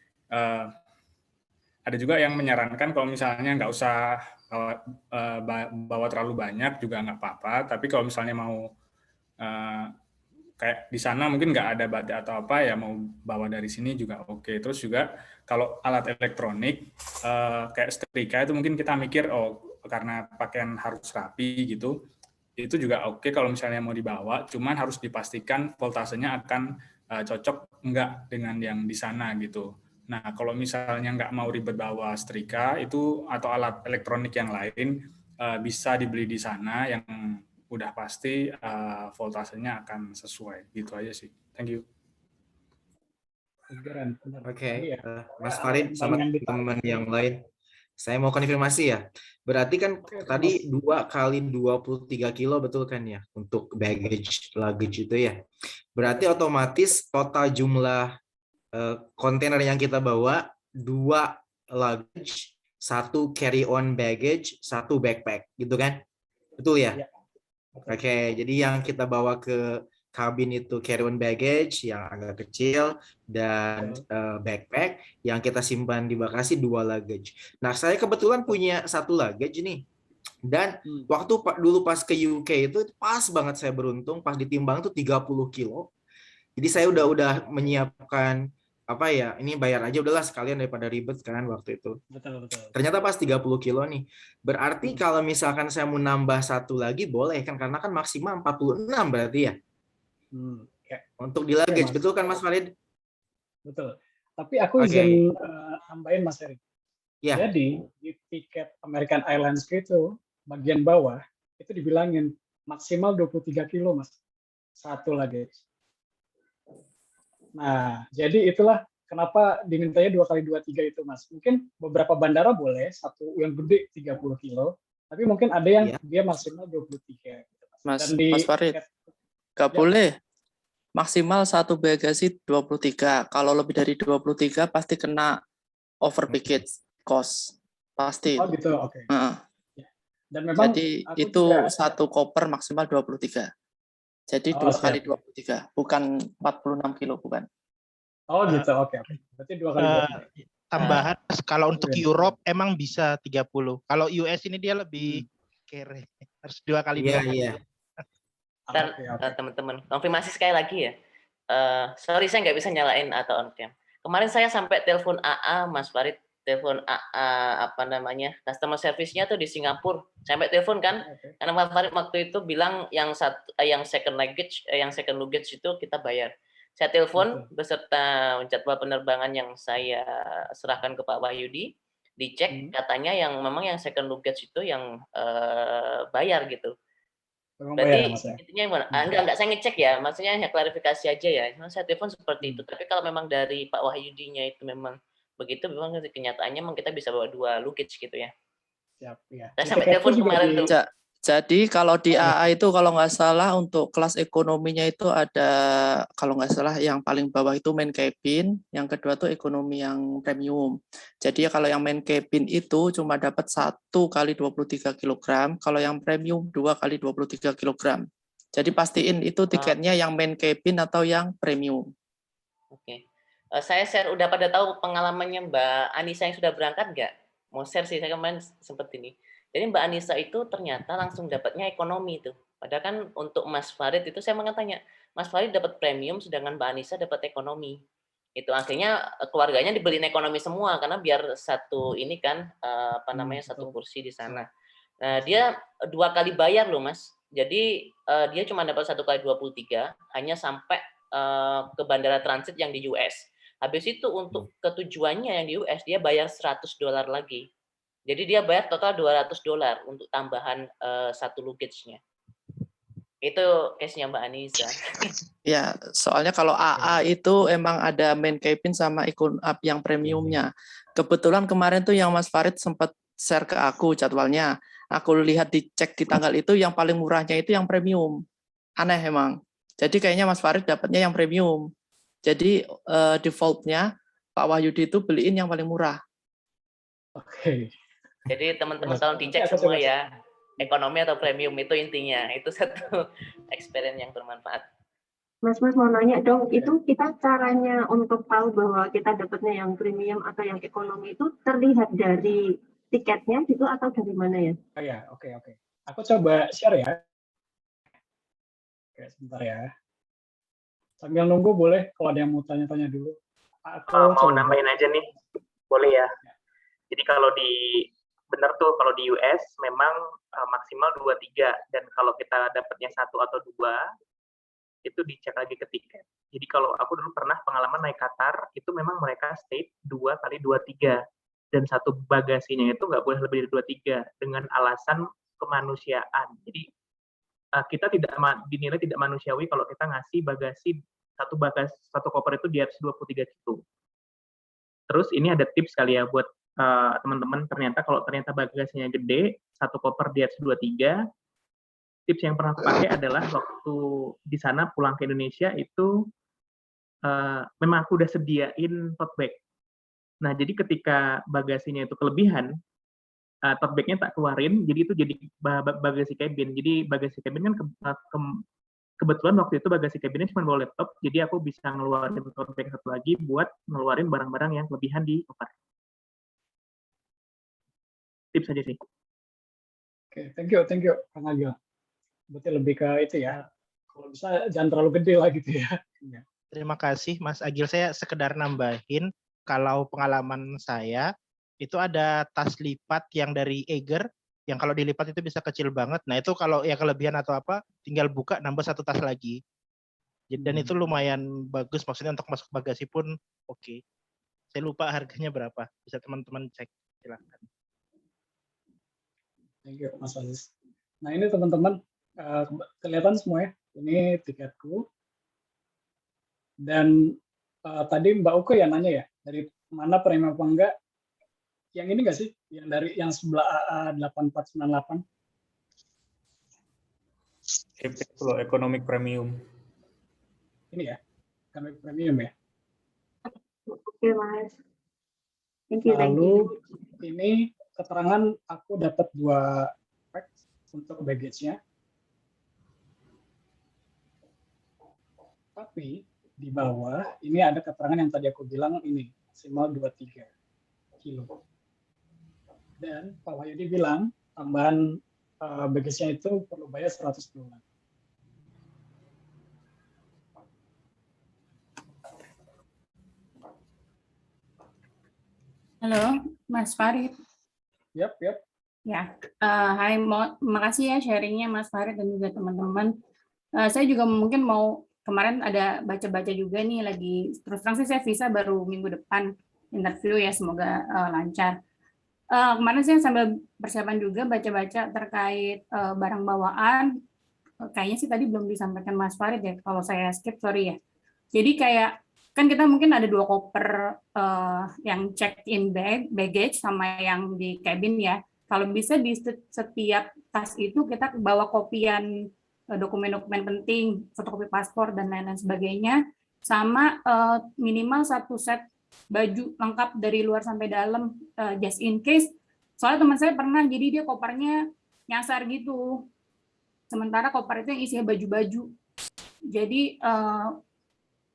ada juga yang menyarankan kalau misalnya nggak usah bawa terlalu banyak juga nggak apa-apa. Tapi kalau misalnya mau kayak di sana mungkin nggak ada batik atau apa ya mau bawa dari sini juga oke. Terus juga kalau alat elektronik kayak setrika itu mungkin kita mikir karena pakaian harus rapi gitu, itu juga oke kalau misalnya mau dibawa, cuman harus dipastikan voltasenya akan cocok enggak dengan yang di sana gitu. Nah, kalau misalnya nggak mau ribet bawa setrika itu atau alat elektronik yang lain, bisa dibeli di sana yang udah pasti voltasenya akan sesuai. Gitu aja sih. Thank you. Beneran, bener. Oke, Tadi ya, Mas alat Farid sama yang ditarik. teman yang lain, saya mau konfirmasi ya. Berarti kan Oke, tadi 2 kali 23 kilo betul kan ya untuk luggage itu ya. Berarti otomatis total jumlah kontainer yang kita bawa 2 luggage, 1 carry on baggage, 1 backpack, gitu kan? Betul ya? Iya. Oke, jadi yang kita bawa ke kabin itu carry on baggage yang agak kecil dan backpack yang kita simpan di bagasi 2 luggage. Nah, saya kebetulan punya 1 luggage nih. Dan waktu dulu pas ke UK itu pas banget saya beruntung pas ditimbang tuh 30 kilo. Jadi saya udah menyiapkan apa ya, ini bayar aja udahlah sekalian daripada ribet kan waktu itu. Betul. Ternyata pas 30 kilo nih. Berarti kalau misalkan saya mau nambah 1 lagi boleh kan karena kan maksimal 46 berarti ya. Ya. Untuk di luggage, Mas. betul kan Mas Farid? Betul. Tapi aku izin tambahin Mas Erik. Ya. Jadi di tiket American Airlines itu bagian bawah itu dibilangin maksimal 23 kilo Mas. 1 luggage. Nah, jadi itulah kenapa dimintanya 2 kali 23 itu Mas. Mungkin beberapa bandara boleh, satu yang gede 30 kilo, tapi mungkin ada yang dia maksimal 23. Mas tiket, Farid, nggak boleh. Maksimal 1 bagasi 23. Kalau lebih dari 23 pasti kena over baggage cost. Pasti. Oh gitu, oke. Dan memang jadi itu juga 1 koper maksimal 23. Jadi 2 kali 23, bukan 46 kilo, bukan. Oh gitu, oke. Berarti 2 kali 23. Tambahan, kalau untuk Europe emang bisa 30. Kalau US ini dia lebih kere, harus 2 kali 20. Iya. Teman-teman, konfirmasi sekali lagi ya. Sorry saya nggak bisa nyalain atau on cam. Kemarin saya sampai telepon AA, Mas Farid, telepon AA customer service-nya tuh di Singapura. Sampai telepon kan, karena Mas Farid waktu itu bilang yang second luggage itu kita bayar. Saya telepon beserta jadwal penerbangan yang saya serahkan ke Pak Wahyudi, dicek katanya yang memang yang second luggage itu yang bayar gitu. Berarti intinya enggak saya ngecek ya, maksudnya hanya klarifikasi aja ya. Saya telepon seperti itu. Tapi kalau memang dari Pak Wahyudinya itu memang begitu, memang kenyataannya memang kita bisa bawa 2 luggage gitu ya. Siap, ya. Saya sampai telepon kemarin tuh. Jadi kalau di AA itu kalau nggak salah untuk kelas ekonominya itu ada, kalau nggak salah yang paling bawah itu main cabin, yang kedua tuh ekonomi yang premium. Jadi kalau yang main cabin itu cuma dapat 1 kali 23 kg, kalau yang premium 2 kali 23 kg. Jadi pastiin itu tiketnya yang main cabin atau yang premium. Oke. Saya share, udah pada tahu pengalamannya Mbak Anissa yang sudah berangkat nggak? Mau share sih, saya kemarin seperti ini. Jadi Mbak Anissa itu ternyata langsung dapatnya ekonomi itu. Padahal kan untuk Mas Farid itu saya tanya, Mas Farid dapat premium sedangkan Mbak Anissa dapat ekonomi. Itu akhirnya keluarganya dibeliin ekonomi semua karena biar satu ini kan satu kursi di sana. Nah, dia 2 kali bayar loh Mas. Jadi dia cuma dapat 1 kali 23 hanya sampai ke bandara transit yang di US. Habis itu untuk ketujuannya yang di US dia bayar $100 lagi. Jadi dia bayar total $200 untuk tambahan 1 luggage-nya. Itu case-nya Mbak Anissa. Ya, soalnya kalau AA itu emang ada main cabin sama yang premiumnya. Kebetulan kemarin tuh yang Mas Farid sempat share ke aku jadwalnya. Aku lihat dicek di tanggal itu yang paling murahnya itu yang premium. Aneh emang. Jadi kayaknya Mas Farid dapatnya yang premium. Jadi default-nya Pak Wahyudi itu beliin yang paling murah. Oke. Jadi teman-teman tolong dicek semua ya, ekonomi atau premium itu intinya. Itu satu experience yang bermanfaat. Mas mau nanya dong, itu kita caranya untuk tahu bahwa kita dapatnya yang premium atau yang ekonomi itu terlihat dari tiketnya gitu atau dari mana ya? Oh ya, oke. Aku coba share ya. Oke, sebentar ya. Sambil nunggu boleh kalau ada yang mau tanya-tanya dulu. Mau nambahin aja nih, boleh ya. Jadi kalau di benar tuh kalau di US memang maksimal 2-3, dan kalau kita dapatnya 1 atau 2 itu dicek lagi ke tiket. Jadi kalau aku dulu pernah pengalaman naik Qatar, itu memang mereka state 2 kali 2-3, dan satu bagasinya itu nggak boleh lebih dari 2-3 dengan alasan kemanusiaan. Jadi kita dinilai tidak manusiawi kalau kita ngasih satu koper itu di atas 23 kilo. Terus ini ada tips kali ya buat teman-teman, ternyata kalau ternyata bagasinya gede, satu koper di atas 23, tips yang pernah aku pakai adalah waktu di sana pulang ke Indonesia itu memang aku udah sediain tote bag. Nah, jadi ketika bagasinya itu kelebihan, tote bag-nya tak keluarin, jadi itu jadi bagasi cabin. Jadi bagasi cabin kan kebetulan waktu itu bagasi cabinnya cuma bawa laptop, jadi aku bisa ngeluarin tote bag satu lagi buat ngeluarin barang-barang yang kelebihan di koper. Tips aja sih. Oke, thank you, Kang Agil. Berarti lebih ke itu ya, kalau bisa jangan terlalu gede lah gitu ya. Terima kasih Mas Agil. Saya sekedar nambahin, kalau pengalaman saya, itu ada tas lipat yang dari Eiger, yang kalau dilipat itu bisa kecil banget. Nah itu kalau ya kelebihan atau apa, tinggal buka nambah satu tas lagi. Dan itu lumayan bagus, maksudnya untuk masuk bagasi pun oke. Saya lupa harganya berapa, bisa teman-teman cek, silakan. Thank you, Mas Aziz. Nah ini teman-teman, kelihatan semua ya, ini tiketku. Dan tadi Mbak Uke yang nanya ya, dari mana premium apa enggak, yang ini nggak sih, yang sebelah AA8498? Itu loh, economic premium. Ini ya, economic premium ya. Oke, Mas. Thank you. Lalu ini keterangan aku dapat 2 pack untuk baggage-nya. Tapi di bawah ini ada keterangan yang tadi aku bilang ini maksimal 23 kilo. Dan Pak Wahyudi bilang tambahan baggage-nya itu perlu bayar $100. Halo, Mas Farid. Yap. Ya, hai, makasih ya sharingnya Mas Farid dan juga teman-teman. Saya juga mungkin mau, kemarin ada baca-baca juga nih, lagi terus terang sih saya visa baru minggu depan interview ya, semoga lancar. Kemarin saya sambil persiapan juga baca-baca terkait barang bawaan, kayaknya sih tadi belum disampaikan Mas Farid ya, kalau saya skip sorry ya. Jadi kayak kan kita mungkin ada 2 koper yang check-in baggage sama yang di cabin ya. Kalau bisa di setiap tas itu kita bawa kopian dokumen-dokumen penting, fotokopi paspor dan lain-lain sebagainya, sama minimal 1 set baju lengkap dari luar sampai dalam, just in case. Soalnya teman saya pernah, jadi dia kopernya nyasar gitu. Sementara koper itu yang isinya baju-baju. Jadi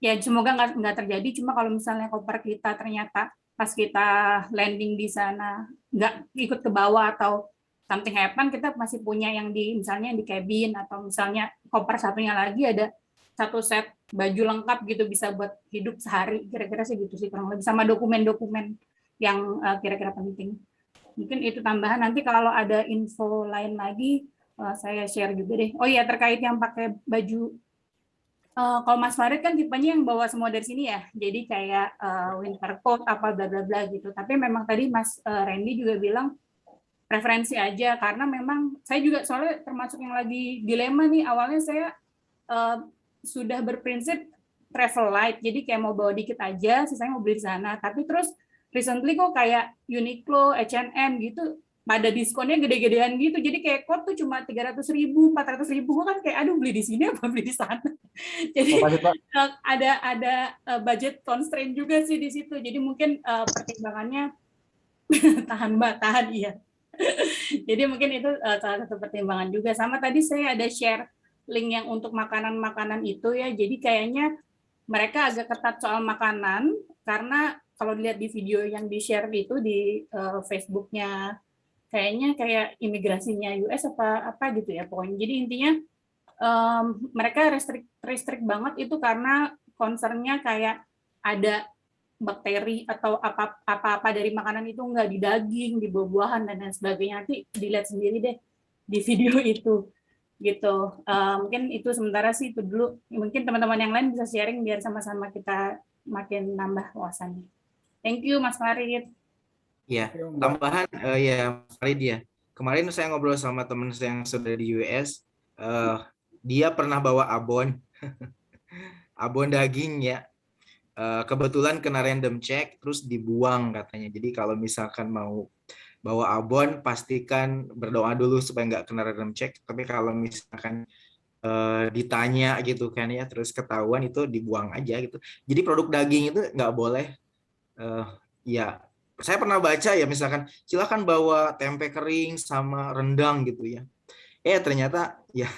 ya semoga nggak terjadi, cuma kalau misalnya koper kita ternyata pas kita landing di sana nggak ikut ke bawah atau something happen, kita masih punya yang misalnya di cabin, atau misalnya koper satunya lagi ada 1 set baju lengkap gitu, bisa buat hidup sehari, kira-kira sih gitu sih kurang lebih, sama dokumen-dokumen yang kira-kira penting. Mungkin itu tambahan, nanti kalau ada info lain lagi saya share juga deh. Oh iya, terkait yang pakai baju, kalau Mas Farid kan tipenya yang bawa semua dari sini ya, jadi kayak winter coat apa bla bla bla gitu. Tapi memang tadi Mas Randy juga bilang preferensi aja, karena memang saya juga soalnya termasuk yang lagi dilema nih. Awalnya saya sudah berprinsip travel light, jadi kayak mau bawa dikit aja, sisanya mau beli di sana. Tapi terus recently kok kayak Uniqlo, H&M gitu pada diskonnya gede-gedean gitu, jadi kayak coat tuh cuma 300.000, 400.000, gue kan kayak aduh beli di sini apa beli di sana. Jadi ada budget constraint juga sih di situ, jadi mungkin pertimbangannya tahan iya. Jadi mungkin itu salah satu pertimbangan juga. Sama tadi saya ada share link yang untuk makanan-makanan itu ya, jadi kayaknya mereka agak ketat soal makanan, karena kalau dilihat di video yang di-share itu di Facebook-nya, kayaknya kayak imigrasinya US apa gitu ya pokoknya. Jadi intinya mereka restrict banget itu, karena concern-nya kayak ada bakteri atau apa-apa dari makanan itu nggak di daging, di buah-buahan dan lain sebagainya. Nanti dilihat sendiri deh di video itu gitu. Mungkin itu sementara sih itu dulu. Mungkin teman-teman yang lain bisa sharing biar sama-sama kita makin nambah wawasannya. Thank you Mas Farid. Ya, tambahan ya Farid ya. Kemarin saya ngobrol sama teman saya yang sudah di US, dia pernah bawa abon, abon daging ya. Kebetulan kena random check, terus dibuang katanya. Jadi kalau misalkan mau bawa abon, pastikan berdoa dulu supaya nggak kena random check. Tapi kalau misalkan ditanya gitu kan ya, terus ketahuan itu dibuang aja gitu. Jadi produk daging itu nggak boleh. Ya, saya pernah baca ya misalkan silakan bawa tempe kering sama rendang gitu ya. Ternyata ya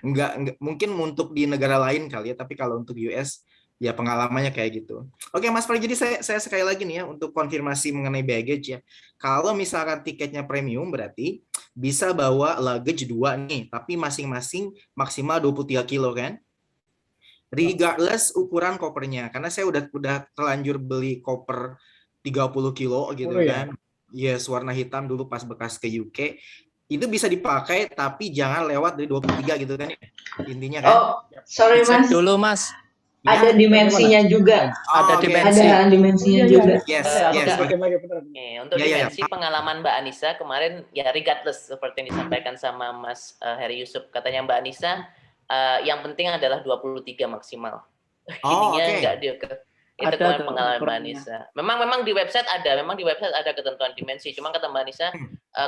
nggak mungkin untuk di negara lain kali ya, tapi kalau untuk US ya pengalamannya kayak gitu. Oke Mas Farid, jadi saya sekali lagi nih ya untuk konfirmasi mengenai baggage ya. Kalau misalkan tiketnya premium berarti bisa bawa luggage 2 nih, tapi masing-masing maksimal 23 kilo kan? Regardless ukuran kopernya, karena saya udah terlanjur beli koper 30 kilo gitu kan. Yes, warna hitam dulu pas bekas ke UK. Itu bisa dipakai tapi jangan lewat dari 23 gitu kan. Intinya kan. Oh, sorry Mas. Dulu Mas. Ada dimensinya juga. Ada dimensi. Ada dimensinya juga. Yes. Untuk dimensi pengalaman Mbak Anissa kemarin ya regardless seperti yang disampaikan sama Mas Heri Yusuf, katanya Mbak Anissa yang penting adalah 23 maksimal. Ininya enggak dia itu kemarin pengalaman Mbak Anissa. Memang di website ada ketentuan dimensi. Cuma kata Mbak Anissa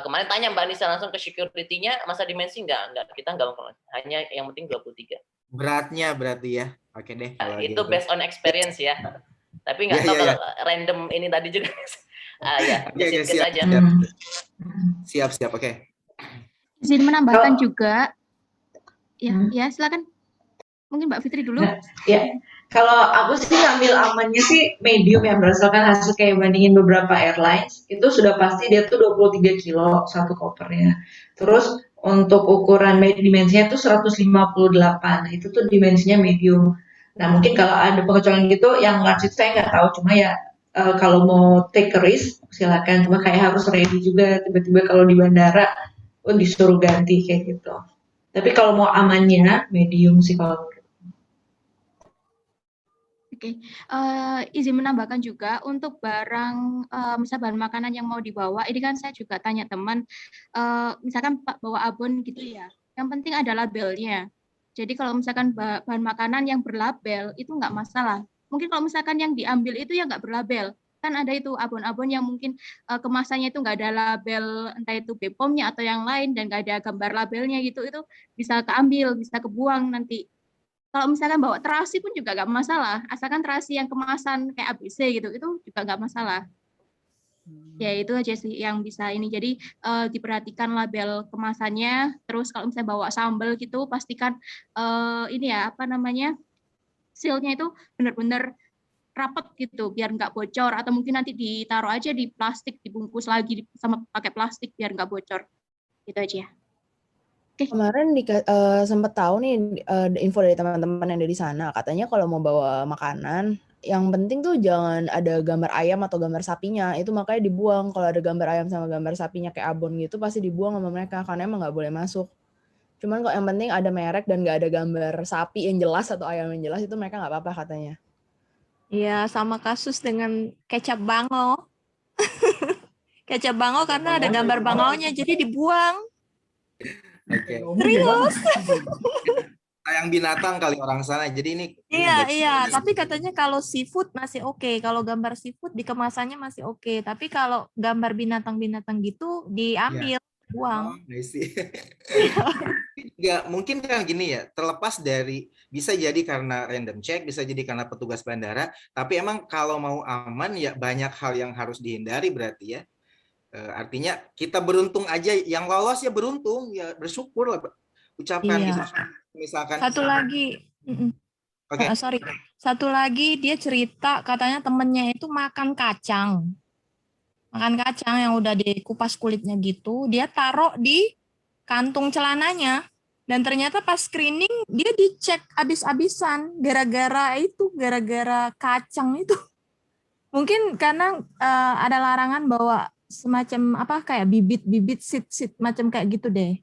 kemarin tanya Mbak Anissa langsung ke security-nya, masa dimensi enggak kita enggak, hanya yang penting 23. Beratnya berarti ya. Oke deh. Itu based on experience ya. Tapi nggak tahu kalau random ini tadi juga. Siap. Oke. Izin menambahkan juga. Ya silakan. Mungkin Mbak Fitri dulu. Ya. Kalau aku sih ngambil amannya sih medium ya, berdasarkan hasil kayak bandingin beberapa airlines, itu sudah pasti dia tuh 23 kilo satu kopernya. Terus untuk ukuran dimensinya tuh 158, itu tuh dimensinya medium. Nah mungkin kalau ada pengecualian gitu, yang large itu saya nggak tahu, cuma ya kalau mau take a risk silakan, cuma kayak harus ready juga, tiba-tiba kalau di bandara disuruh ganti kayak gitu. Tapi kalau mau amannya medium sih kalau. Oke, izin menambahkan juga untuk barang, misal bahan makanan yang mau dibawa, ini kan saya juga tanya teman, misalkan Pak bawa abon gitu ya, yang penting ada labelnya. Jadi kalau misalkan bahan makanan yang berlabel itu nggak masalah. Mungkin kalau misalkan yang diambil itu yang nggak berlabel, kan ada itu abon-abon yang mungkin kemasannya itu nggak ada label, entah itu BPOM-nya atau yang lain dan nggak ada gambar labelnya gitu, itu bisa keambil, bisa kebuang nanti. Kalau misalkan bawa terasi pun juga nggak masalah, asalkan terasi yang kemasan kayak ABC gitu, itu juga nggak masalah. Ya itu aja sih yang bisa ini. Jadi diperhatikan label kemasannya. Terus kalau misalnya bawa sambal gitu, pastikan ini ya apa namanya sealnya itu benar-benar rapat gitu, biar nggak bocor. Atau mungkin nanti ditaruh aja di plastik, dibungkus lagi sama pakai plastik biar nggak bocor. Itu aja. Kemarin sempat tahu nih info dari teman-teman yang dari sana, katanya kalau mau bawa makanan, yang penting tuh jangan ada gambar ayam atau gambar sapinya, itu makanya dibuang. Kalau ada gambar ayam sama gambar sapinya kayak abon gitu, pasti dibuang sama mereka, karena emang nggak boleh masuk. Cuman kok yang penting ada merek dan nggak ada gambar sapi yang jelas atau ayam yang jelas, itu mereka nggak apa-apa katanya. Iya, sama kasus dengan kecap bangau. Kecap bangau karena ada gambar bangaunya, jadi dibuang. Oke. Serius? Sayang binatang kali orang sana. Jadi ini Iya, tapi katanya kalau seafood masih oke. Kalau gambar seafood di kemasannya masih oke. Tapi kalau gambar binatang-binatang gitu diambil, buang. Nggak mungkin kan gini ya, terlepas dari bisa jadi karena random check, bisa jadi karena petugas bandara, tapi emang kalau mau aman ya banyak hal yang harus dihindari berarti ya. Artinya kita beruntung aja, yang lolos ya beruntung, ya bersyukur lah, ucapkan gitu. Misalkan satu lagi, satu lagi dia cerita katanya temennya itu makan kacang yang udah dikupas kulitnya gitu, dia taruh di kantung celananya dan ternyata pas screening dia dicek abis-abisan gara-gara kacang itu. Mungkin karena ada larangan bawa semacam apa kayak bibit-bibit seed macam kayak gitu deh.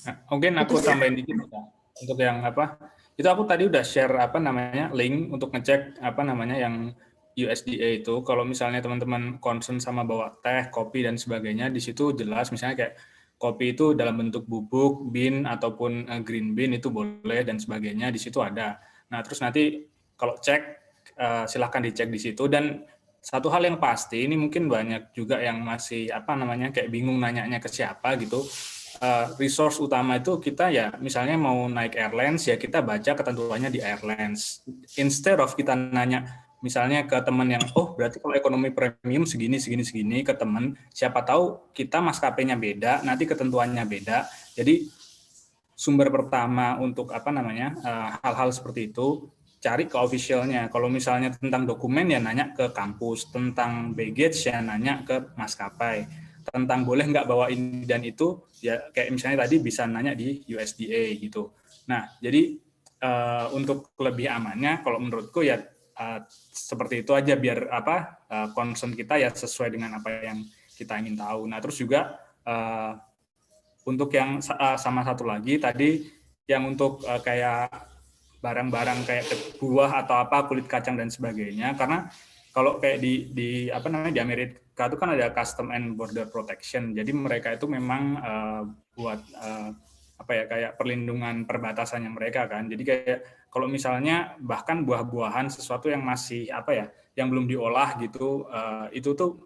Nah, mungkin aku tambahin dikit ya. Untuk yang apa? Itu aku tadi udah share apa namanya link untuk ngecek apa namanya yang USDA itu. Kalau misalnya teman-teman concern sama bawa teh, kopi dan sebagainya, di situ jelas misalnya kayak kopi itu dalam bentuk bubuk, bean ataupun green bean itu boleh dan sebagainya di situ ada. Nah, terus nanti kalau cek silahkan dicek di situ. Dan satu hal yang pasti ini mungkin banyak juga yang masih apa namanya kayak bingung nanyanya ke siapa gitu. Resource utama itu kita ya misalnya mau naik airlines ya kita baca ketentuannya di airlines. Instead of kita nanya misalnya ke teman yang berarti kalau ekonomi premium segini ke teman, siapa tahu kita maskapainya beda, nanti ketentuannya beda. Jadi sumber pertama untuk apa namanya hal-hal seperti itu cari ke officialnya. Kalau misalnya tentang dokumen ya nanya ke kampus, tentang baggage ya nanya ke maskapai, tentang boleh nggak bawa ini dan itu ya kayak misalnya tadi bisa nanya di USDA gitu. Nah jadi untuk lebih amannya kalau menurutku ya seperti itu aja biar apa concern kita ya sesuai dengan apa yang kita ingin tahu. Nah terus juga untuk yang sama satu lagi tadi yang untuk kayak barang-barang kayak buah atau apa kulit kacang dan sebagainya, karena kalau kayak di apa namanya di Amerika itu kan ada Custom and Border Protection, jadi mereka itu memang buat apa ya kayak perlindungan perbatasannya mereka kan. Jadi kayak kalau misalnya bahkan buah-buahan sesuatu yang masih apa ya yang belum diolah gitu, itu tuh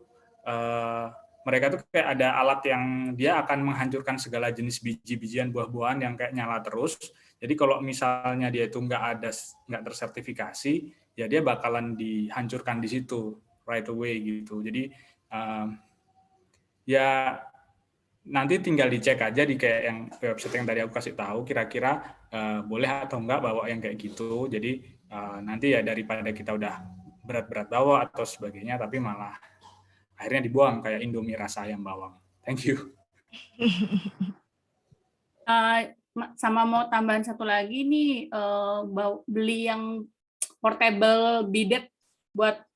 mereka tuh kayak ada alat yang dia akan menghancurkan segala jenis biji-bijian buah-buahan yang kayak nyala terus. Jadi kalau misalnya dia itu nggak tersertifikasi, ya dia bakalan dihancurkan di situ right away gitu. Jadi ya nanti tinggal dicek aja di kayak yang website yang tadi aku kasih tahu kira-kira boleh atau enggak bawa yang kayak gitu. Jadi nanti ya daripada kita udah berat-berat bawa atau sebagainya, tapi malah akhirnya dibuang kayak Indomie rasa ayam bawang. Thank you. Sama mau tambahan satu lagi nih, beli yang portable bidet buat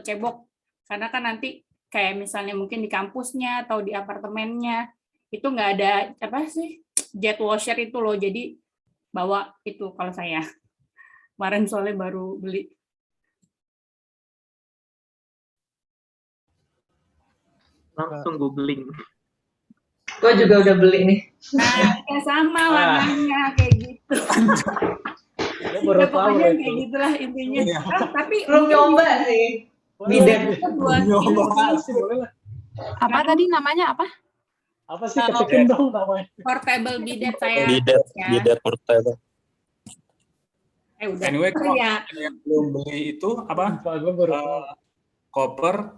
cebok, karena kan nanti kayak misalnya mungkin di kampusnya atau di apartemennya itu nggak ada apa sih jet washer itu loh, jadi bawa itu kalau saya kemarin soalnya baru beli. Langsung googling. Gue juga udah beli nih. Nah, ya sama warnanya kayak gitu. Baru tahu pokoknya kayak gitulah intinya. Tapi belum nyoba sih. Bidet. Apa tadi namanya apa? Apa sih ketikin dong namanya? Portable bidet saya. Bidet portable. Udah. Anyway, kalau yang belum beli itu apa? Koper.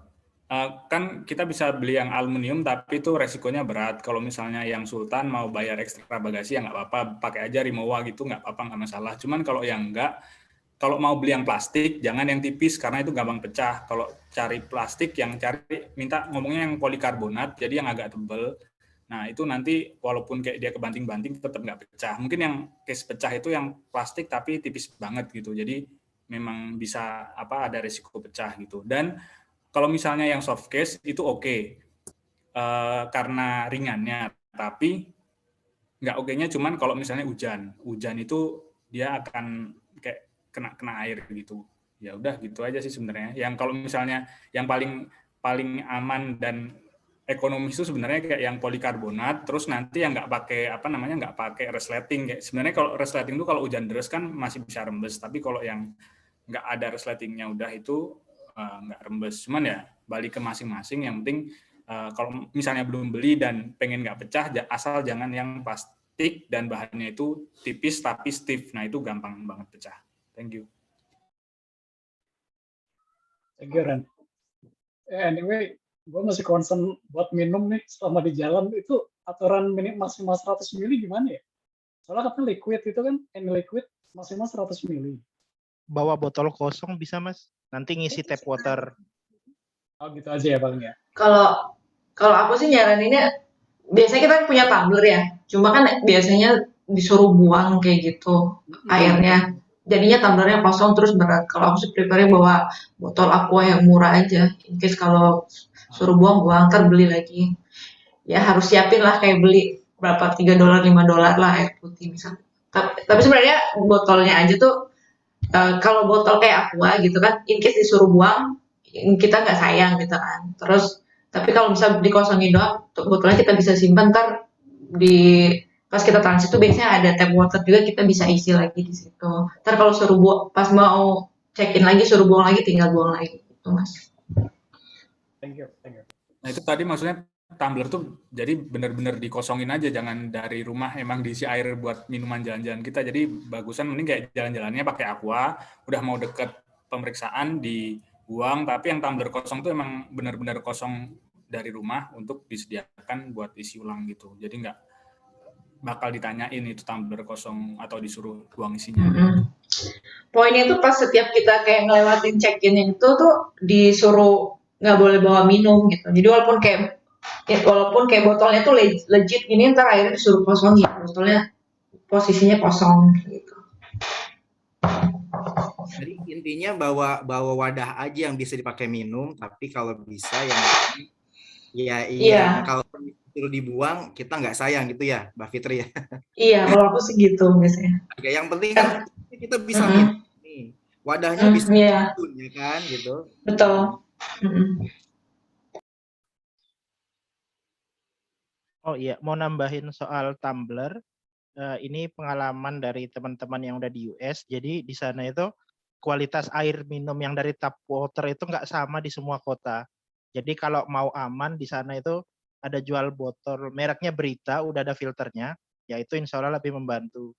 Kan kita bisa beli yang aluminium tapi itu resikonya berat. Kalau misalnya yang Sultan mau bayar ekstra bagasi ya nggak apa-apa, pakai aja Rimowa gitu nggak apa-apa, nggak masalah. Cuman kalau yang enggak, kalau mau beli yang plastik jangan yang tipis karena itu gampang pecah. Kalau cari plastik minta ngomongnya yang polikarbonat, jadi yang agak tebal. Nah itu nanti walaupun kayak dia kebanting-banting tetap nggak pecah. Mungkin yang case pecah itu yang plastik tapi tipis banget gitu. Jadi memang bisa ada risiko pecah gitu. Dan kalau misalnya yang soft case itu oke, karena ringannya, tapi nggak oke-nya cuman kalau misalnya hujan itu dia akan kayak kena air gitu. Ya udah gitu aja sih sebenarnya. Yang kalau misalnya yang paling aman dan ekonomis itu sebenarnya kayak yang polikarbonat, terus nanti yang nggak pakai resleting. Kayak sebenarnya kalau resleting itu kalau hujan deras kan masih bisa rembes, tapi kalau yang nggak ada resletingnya udah itu nggak rembes. Cuman ya balik ke masing-masing, yang penting kalau misalnya belum beli dan pengen nggak pecah, asal jangan yang plastik dan bahannya itu tipis tapi stiff. Nah itu gampang banget pecah. Thank you. Thank you, Ren. Anyway, gue masih concern buat minum nih selama di jalan itu aturan maksimal 100 ml gimana ya? Soalnya katanya liquid itu kan, liquid maksimal 100 ml. Bawa botol kosong bisa, Mas. Nanti ngisi tap water. Oh gitu aja ya Bang ya. Kalau aku sih nyaraninnya, biasanya kita punya tumbler ya. Cuma kan biasanya disuruh buang kayak gitu airnya. jadinya tumblernya kosong terus berat. Kalau aku sih prefer bawa botol aqua yang murah aja. In case kalau suruh buang, ntar beli lagi. Ya harus siapin lah kayak beli berapa $3 $5 lah air putih misalnya. Tapi sebenarnya botolnya aja tuh kalau botol kayak aqua gitu kan, in case disuruh buang kita nggak sayang gitu kan. Terus tapi kalau bisa dikosongin doang, botolnya kita bisa simpan ntar di pas kita transit tuh biasanya ada tap water juga kita bisa isi lagi di situ. Ntar kalau suruh buang pas mau check in lagi suruh buang lagi tinggal buang lagi gitu Mas. Thank you. Nah itu tadi maksudnya tumbler tuh jadi benar-benar dikosongin aja, jangan dari rumah emang diisi air buat minuman jalan-jalan kita. Jadi bagusan mending kayak jalan-jalannya pakai aqua, udah mau deket pemeriksaan dibuang, tapi yang tumbler kosong tuh emang benar-benar kosong dari rumah untuk disediakan buat isi ulang gitu. Jadi nggak bakal ditanyain itu tumbler kosong atau disuruh buang isinya. Poinnya itu pas setiap kita kayak ngelewatin check-in itu tuh disuruh nggak boleh bawa minum gitu. Jadi walaupun kayak botolnya tuh legit gini, ntar akhirnya disuruh kosongin botolnya posisinya kosong gitu. Jadi intinya bawa wadah aja yang bisa dipakai minum, tapi kalau bisa yang kalau disuruh dibuang kita nggak sayang gitu ya, Mbak Fitri ya. Iya, kalau aku segitu biasanya. Oke, yang penting kan kita bisa minum nih. Wadahnya bisa ya kan gitu. Betul. Oh iya, mau nambahin soal tumbler. Ini pengalaman dari teman-teman yang udah di US. Jadi di sana itu kualitas air minum yang dari tap water itu nggak sama di semua kota. Jadi kalau mau aman di sana itu ada jual botol mereknya Brita, udah ada filternya, yaitu insya Allah lebih membantu.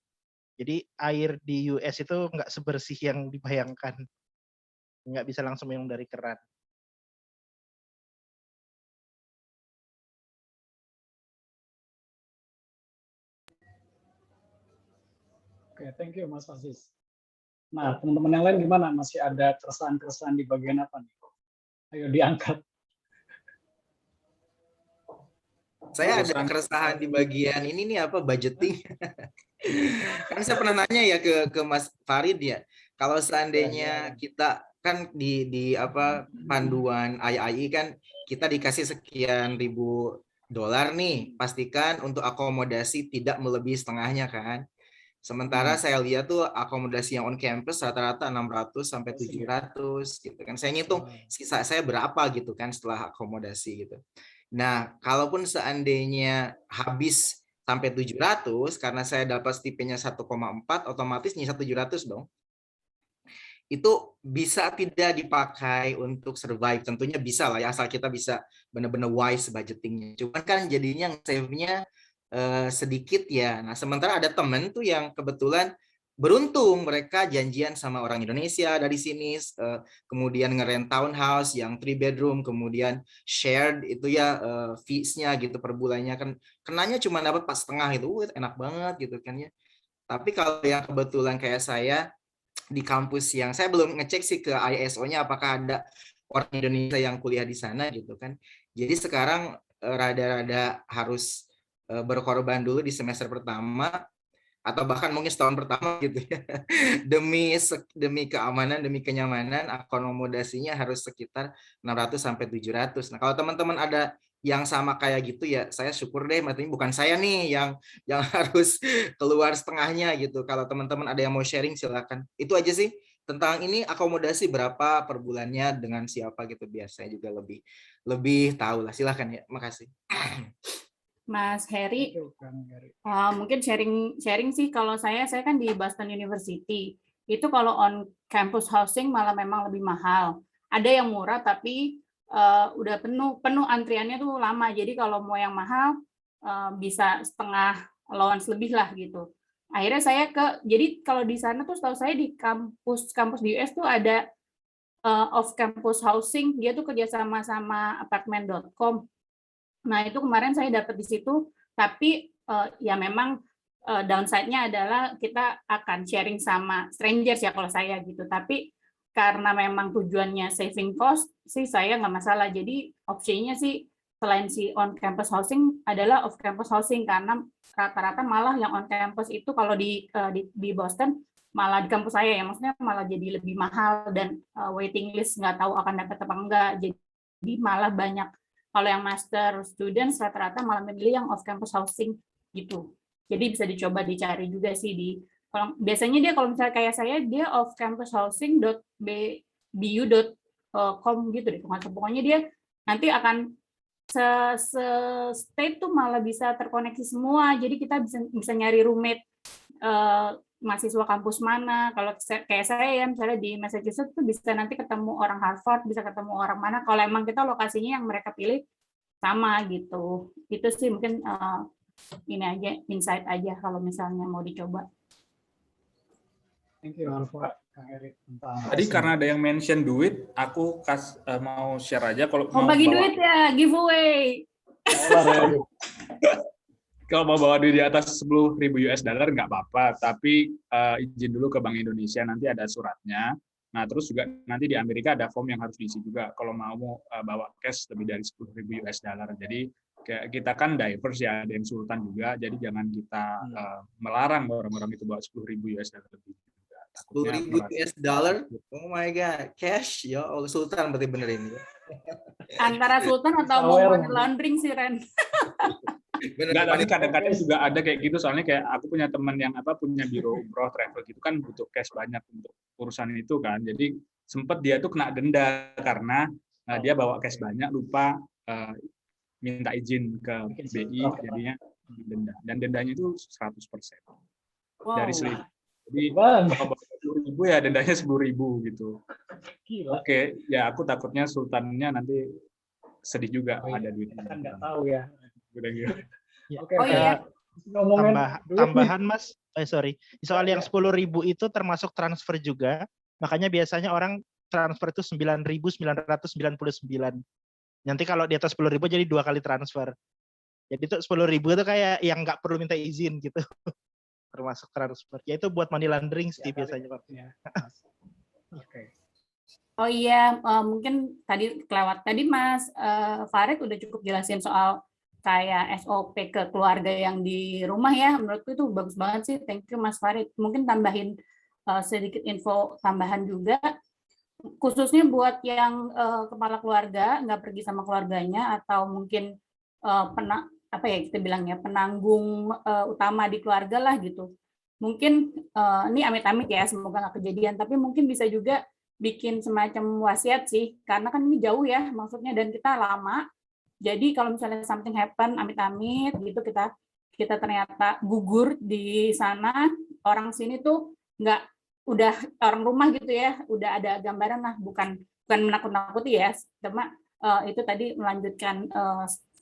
Jadi air di US itu nggak sebersih yang dibayangkan, nggak bisa langsung minum dari keran. Oke, thank you Mas Aziz. Nah, teman-teman yang lain gimana? Masih ada keresahan-keresahan di bagian apa nih? Ayo diangkat. Saya ada keresahan di bagian ini nih apa budgeting. Kan saya pernah nanya ya ke Mas Farid ya. Kalau seandainya kita kan di apa panduan IAI kan kita dikasih sekian ribu dolar nih, pastikan untuk akomodasi tidak melebihi setengahnya kan. Sementara saya lihat tuh akomodasi yang on campus rata-rata 600 sampai 700 gitu kan. Saya ngitung sisa saya berapa gitu kan setelah akomodasi gitu. Nah, kalaupun seandainya habis sampai 700 karena saya dapat stipendnya 1,4 otomatis nyisa 700 dong. Itu bisa tidak dipakai untuk survive? Tentunya bisa lah ya, asal kita bisa benar-benar wise budgetingnya. Cuman kan jadinya save-nya sedikit ya. Nah, sementara ada temen tuh yang kebetulan beruntung mereka janjian sama orang Indonesia dari sini, kemudian ngerent townhouse yang 3 bedroom, kemudian shared itu ya fees-nya gitu per bulannya kan kenanya cuma dapat 4,5 itu, enak banget gitu kan ya. Tapi kalau yang kebetulan kayak saya di kampus yang saya belum ngecek sih ke ISO-nya apakah ada orang Indonesia yang kuliah di sana gitu kan. Jadi sekarang rada-rada harus berkorban dulu di semester pertama atau bahkan mungkin setahun pertama gitu ya demi keamanan, demi kenyamanan akomodasinya harus sekitar 600 sampai 700. Nah, kalau teman-teman ada yang sama kayak gitu ya saya syukur deh, artinya bukan saya nih yang harus keluar setengahnya gitu. Kalau teman-teman ada yang mau sharing silakan. Itu aja sih tentang ini akomodasi berapa per bulannya dengan siapa gitu biar saya juga lebih tahu lah. Silakan ya. Makasih. Mas Heri, mungkin sharing sih kalau saya kan di Boston University. Itu kalau on campus housing malah memang lebih mahal. Ada yang murah tapi udah penuh antriannya tuh lama. Jadi kalau mau yang mahal bisa setengah allowance lebih lah gitu. Akhirnya saya jadi kalau di sana tuh setahu saya di kampus di US tuh ada off campus housing, dia tuh kerjasama sama apartment.com. Nah, itu kemarin saya dapat di situ, tapi ya memang downside-nya adalah kita akan sharing sama strangers ya kalau saya gitu. Tapi karena memang tujuannya saving cost, sih saya nggak masalah. Jadi opsinya sih selain si on campus housing adalah off campus housing karena rata-rata malah yang on campus itu kalau di Boston malah di kampus saya ya, maksudnya malah jadi lebih mahal dan waiting list nggak tahu akan dapat apa enggak. Jadi malah banyak, kalau yang master students rata-rata malah memilih yang off campus housing gitu. Jadi bisa dicoba dicari juga sih kalau biasanya dia kalau misalnya kayak saya dia off campus housing.bu.com gitu deh. Pokoknya dia nanti akan state tuh malah bisa terkoneksi semua. Jadi kita bisa nyari roommate mahasiswa kampus mana. Kalau kayak saya ya, misalnya di Massachusetts tuh bisa nanti ketemu orang Harvard, bisa ketemu orang mana. Kalau emang kita lokasinya yang mereka pilih sama gitu. Itu sih mungkin ini aja, insight aja kalau misalnya mau dicoba. Thank you Alfa, Kang Erik. Tadi karena ada yang mention duit, aku mau share aja kalau mau bagi bawa, duit ya, giveaway. kalau mau bawa duit di atas 10.000 US dollar nggak apa-apa, tapi izin dulu ke Bank Indonesia, nanti ada suratnya. Nah, terus juga nanti di Amerika ada form yang harus diisi juga kalau mau bawa cash lebih dari 10.000 US dollar. Jadi kita kan diverse ya, ada yang sultan juga, jadi jangan kita melarang orang-orang itu bawa 10.000 US dollar lebih. 10.000 US dollar, oh my god, cash ya, oh sultan berarti bener ini. Antara sultan atau mau money laundering sih Ren. Enggak, tapi kadang-kadang juga ada kayak gitu, soalnya kayak aku punya teman yang punya biro umroh travel gitu kan, butuh cash banyak untuk urusan itu kan, jadi sempet dia tuh kena denda karena dia bawa cash banyak, lupa minta izin ke BI, jadinya denda, dan dendanya itu 100% dari 1.000. Jadi kalau bawa 10.000 ya dendanya 10.000 gitu. Oke, ya aku takutnya sultannya nanti sedih juga ada duitnya. Kan nggak tahu ya. Oke, tambahan Mas, soal yang 10.000 itu termasuk transfer juga, makanya biasanya orang transfer itu 9.999. Nanti kalau di atas 10.000 jadi 2 kali transfer. Jadi itu 10.000 itu kayak yang nggak perlu minta izin gitu. Termasuk transfer. Ya itu buat money laundering sih biasanya Pak. Oh iya, mungkin tadi kelewat. Tadi Mas Farid udah cukup jelasin soal kayak SOP ke keluarga yang di rumah ya. Menurutku itu bagus banget sih. Thank you Mas Farid. Mungkin tambahin sedikit info tambahan juga. Khususnya buat yang kepala keluarga, nggak pergi sama keluarganya, atau mungkin kita bilangnya penanggung utama di keluarga lah gitu. Mungkin ini amit-amit ya, semoga nggak kejadian, tapi mungkin bisa juga bikin semacam wasiat sih, karena kan ini jauh ya maksudnya, dan kita lama. Jadi kalau misalnya something happen, amit-amit gitu, kita ternyata gugur di sana, orang sini tuh udah orang rumah gitu ya, udah ada gambaran lah, bukan menakut-nakuti ya, cuma itu tadi melanjutkan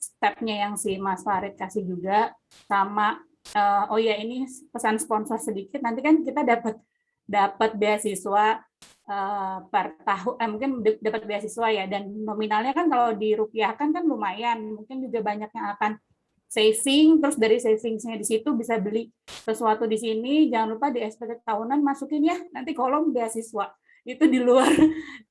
stepnya yang si Mas Farid kasih juga, sama oh ya ini pesan sponsor sedikit, nanti kan kita dapat beasiswa per tahun, mungkin dapat beasiswa ya, dan nominalnya kan kalau dirupiahkan kan lumayan, mungkin juga banyak yang akan saving, terus dari savingsnya di situ bisa beli sesuatu di sini. Jangan lupa di SPT tahunan masukin ya, nanti kolom beasiswa. Itu di luar,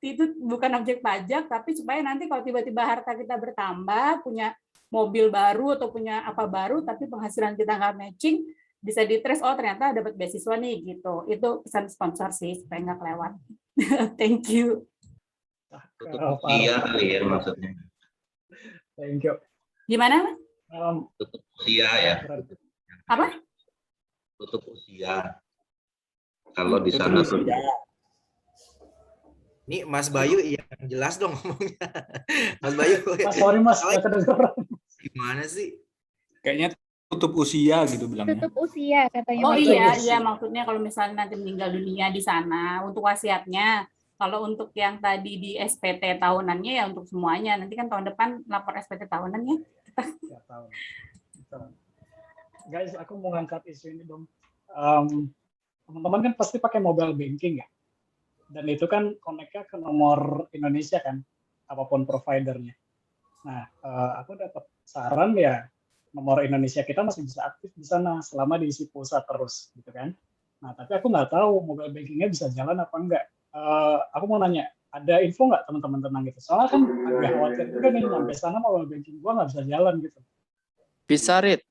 itu bukan objek pajak, tapi supaya nanti kalau tiba-tiba harta kita bertambah, punya mobil baru atau punya apa baru, tapi penghasilan kita nggak matching, bisa di-trace, oh ternyata dapat beasiswa nih, gitu. Itu pesan sponsor sih, supaya nggak kelewat. Thank you. Tutup usia kali ya maksudnya. Thank you. Gimana? Tutup usia ya. Apa? Tutup usia. Kalau di sana tuh. Nih Mas Bayu yang jelas dong ngomongnya. Mas Bayu. Sorry Mas, kedengeran. Gimana sih? Kayaknya tutup usia gitu bilangnya. Tutup usia katanya. Oh iya, maksudnya kalau misalnya nanti meninggal dunia di sana untuk wasiatnya. Kalau untuk yang tadi di SPT tahunannya ya untuk semuanya. Nanti kan tahun depan lapor SPT tahunannya. Guys, aku mau ngangkat isu ini dong. Teman-teman kan pasti pakai mobile banking ya. Dan itu kan connect-nya ke nomor Indonesia kan, apapun providernya. Nah, aku dapat saran ya, nomor Indonesia kita masih bisa aktif di sana selama diisi pulsa terus, gitu kan. Nah, tapi aku nggak tahu mobile bankingnya bisa jalan apa enggak. Aku mau nanya, ada info nggak teman-teman tentang itu? Soalnya kan agak khawatir juga nih, sampai sana mobile banking gua nggak bisa jalan gitu. Bisa, Rit.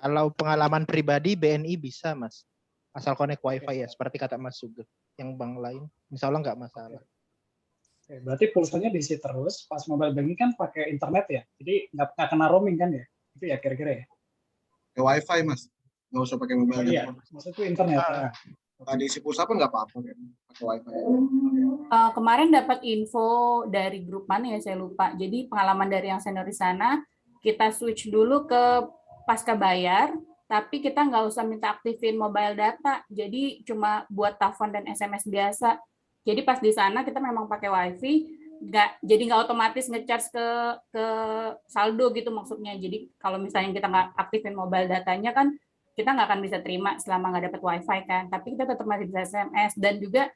Kalau pengalaman pribadi BNI bisa, Mas. asal connect wifi ya, seperti kata Mas Sugeng. Yang bank lain, insya Allah nggak masalah. Oke, berarti pulsanya diisi terus, pas mobile banking kan pakai internet ya, jadi nggak kena roaming kan ya? Itu ya kira-kira ya? Pakai wifi Mas, nggak usah pakai mobile. Iya, maksudnya itu internet. Diisi pulsa pun nggak apa-apa kan, pakai wifi. Kemarin dapat info dari grup mana ya, saya lupa. Jadi pengalaman dari yang senior di sana, kita switch dulu ke pasca bayar, tapi kita nggak usah minta aktifin mobile data, jadi cuma buat telepon dan SMS biasa. Jadi pas di sana kita memang pakai wifi, nggak otomatis ngecharge ke saldo gitu maksudnya. Jadi kalau misalnya kita nggak aktifin mobile datanya kan, kita nggak akan bisa terima selama nggak dapat wifi kan. Tapi kita tetap masih bisa SMS dan juga